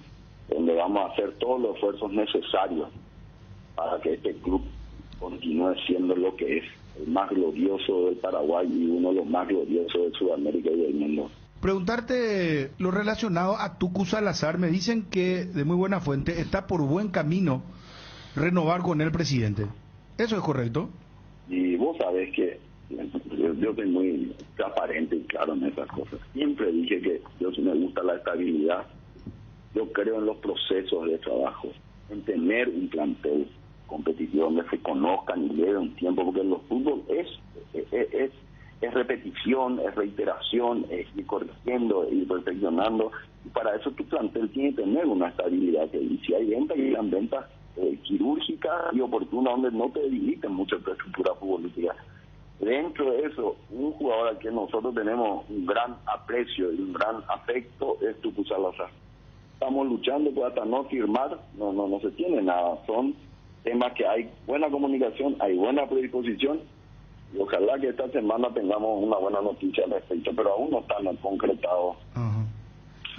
donde vamos a hacer todos los esfuerzos necesarios para que este club continúe siendo lo que es, el más glorioso del Paraguay y uno de los más gloriosos de Sudamérica y del mundo. Preguntarte lo relacionado a Tucu Salazar. Me dicen que, de muy buena fuente, está por buen camino renovar con el presidente. ¿Eso es correcto? Y vos sabés que yo soy muy transparente y claro en esas cosas. Siempre dije que yo sí me gusta la estabilidad. Yo creo en los procesos de trabajo, en tener un plantel competitivo donde se conozcan y lleve un tiempo, porque en los fútbol es repetición, es reiteración, es ir corrigiendo, ir perfeccionando, y para eso tu plantel tiene que tener una estabilidad, y si hay ventas, y hay ventas quirúrgicas y oportunas donde no te debiliten mucho tu estructura futbolística. Dentro de eso, un jugador al que nosotros tenemos un gran aprecio y un gran afecto es Tucu Salazar. Estamos luchando por hasta no firmar, no se tiene nada, son temas que hay buena comunicación, hay buena predisposición, Y ojalá que esta semana tengamos una buena noticia al respecto, pero aún no están concretados.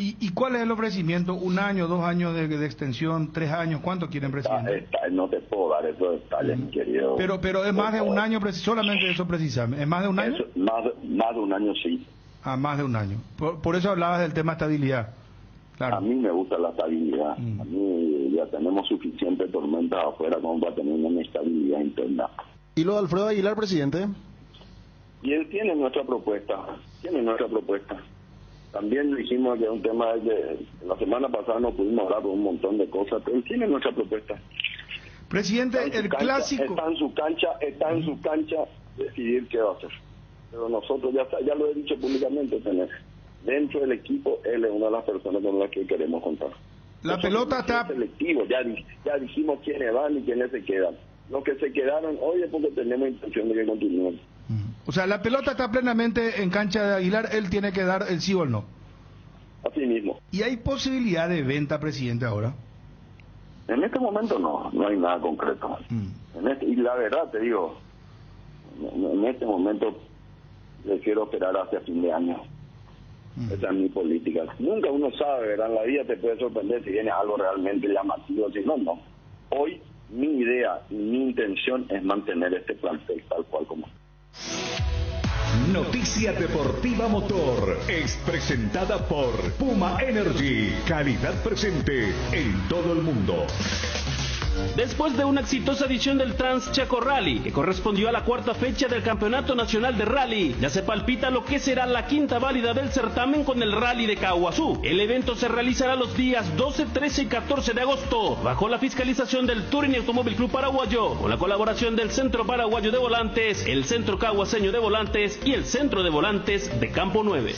¿Y cuál es el ofrecimiento? ¿1 año, 2 años de extensión, 3 años? ¿Cuánto quieren, presidente? No te puedo dar esos detalles, mi querido. Pero es más de 1 año, solamente eso precisamente. ¿Es más de 1 año? Más de 1 año, sí. Más de 1 año. Por eso hablabas del tema estabilidad. Claro. A mí me gusta la estabilidad. A mí ya tenemos suficiente tormentas afuera como para tener una estabilidad interna. ¿Y lo de Alfredo Aguilar, presidente? Y él tiene nuestra propuesta. También dijimos que es un tema de que la semana pasada no pudimos hablar por un montón de cosas, pero él tiene nuestra propuesta. Presidente, clásico... Está en su cancha decidir qué va a hacer. Pero nosotros ya lo he dicho públicamente, dentro del equipo, él es una de las personas con las que queremos contar. La pelota está... selectivo, ya dijimos quiénes van y quiénes se quedan. Los que se quedaron hoy es porque tenemos intención de que continúen. O sea, la pelota está plenamente en cancha de Aguilar, él tiene que dar el sí o el no. Así mismo. ¿Y hay posibilidad de venta, presidente, ahora? En este momento no hay nada concreto. Y la verdad te digo, en este momento prefiero esperar hacia fin de año. Esa es mi política. Nunca uno sabe, ¿verdad? En la vida te puede sorprender si viene algo realmente llamativo, si no. Hoy mi idea y mi intención es mantener este plantel tal cual como. Noticia Deportiva Motor es presentada por Puma Energy, calidad presente en todo el mundo. Después de una exitosa edición del Trans Chaco Rally, que correspondió a la 4ª fecha del Campeonato Nacional de Rally, ya se palpita lo que será la 5ª válida del certamen con el Rally de Caguazú. El evento se realizará los días 12, 13 y 14 de agosto, bajo la fiscalización del Touring Automóvil Club Paraguayo, con la colaboración del Centro Paraguayo de Volantes, el Centro Caguaseño de Volantes y el Centro de Volantes de Campo 9.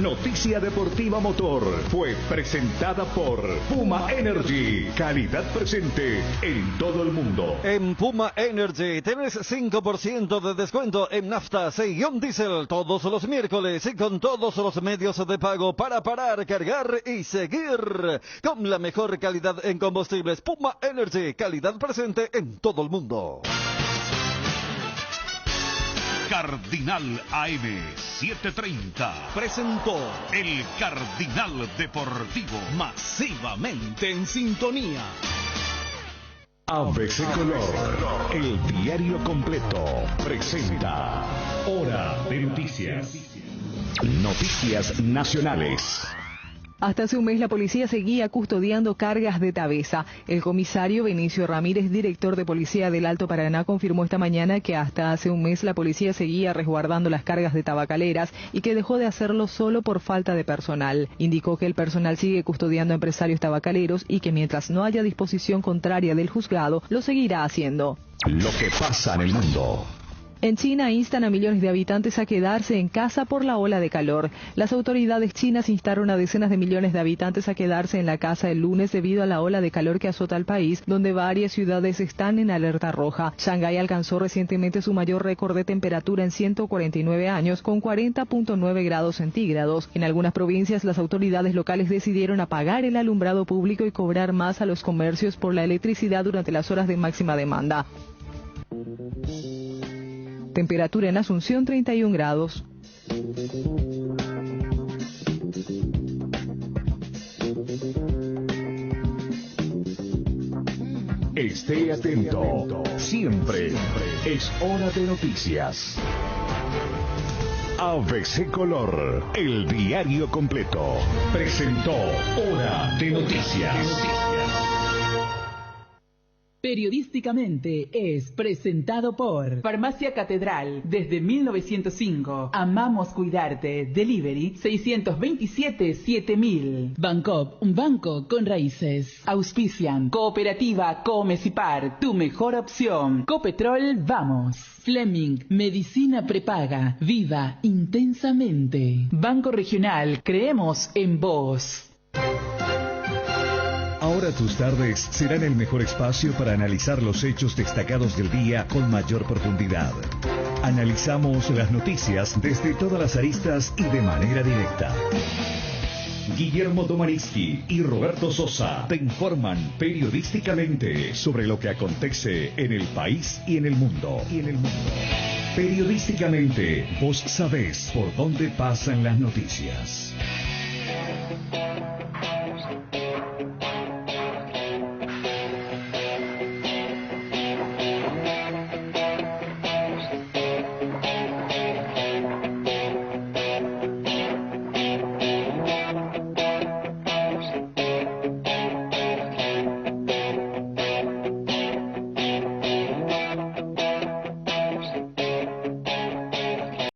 Noticia Deportiva Motor fue presentada por Puma Energy, calidad presente en todo el mundo. En Puma Energy tenés 5% de descuento en nafta, diésel todos los miércoles y con todos los medios de pago para parar, cargar y seguir. Con la mejor calidad en combustibles, Puma Energy, calidad presente en todo el mundo. Cardinal AM 730 presentó el Cardinal Deportivo, masivamente en sintonía. ABC Color, el diario completo, presenta Hora de Noticias. Noticias nacionales. Hasta hace un mes la policía seguía custodiando cargas de Tavesa. El comisario Benicio Ramírez, director de Policía del Alto Paraná, confirmó esta mañana que hasta hace un mes la policía seguía resguardando las cargas de tabacaleras y que dejó de hacerlo solo por falta de personal. Indicó que el personal sigue custodiando a empresarios tabacaleros y que mientras no haya disposición contraria del juzgado, lo seguirá haciendo. Lo que pasa en el mundo. En China instan a millones de habitantes a quedarse en casa por la ola de calor. Las autoridades chinas instaron a decenas de millones de habitantes a quedarse en la casa el lunes debido a la ola de calor que azota al país, donde varias ciudades están en alerta roja. Shanghái alcanzó recientemente su mayor récord de temperatura en 149 años, con 40.9 grados centígrados. En algunas provincias, las autoridades locales decidieron apagar el alumbrado público y cobrar más a los comercios por la electricidad durante las horas de máxima demanda. Temperatura en Asunción 31 grados. Esté atento. Siempre es hora de noticias. ABC Color, el diario completo, presentó Hora de Noticias. Periodísticamente es presentado por Farmacia Catedral desde 1905. Amamos cuidarte. Delivery 627-7000. Bancop, un banco con raíces. Auspician Cooperativa Comecipar, tu mejor opción. Copetrol, vamos. Fleming, medicina prepaga. Viva intensamente. Banco Regional, creemos en vos. Ahora tus tardes serán el mejor espacio para analizar los hechos destacados del día con mayor profundidad. Analizamos las noticias desde todas las aristas y de manera directa. Guillermo Domaniski y Roberto Sosa te informan periodísticamente sobre lo que acontece en el país y en el mundo. Periodísticamente, vos sabés por dónde pasan las noticias.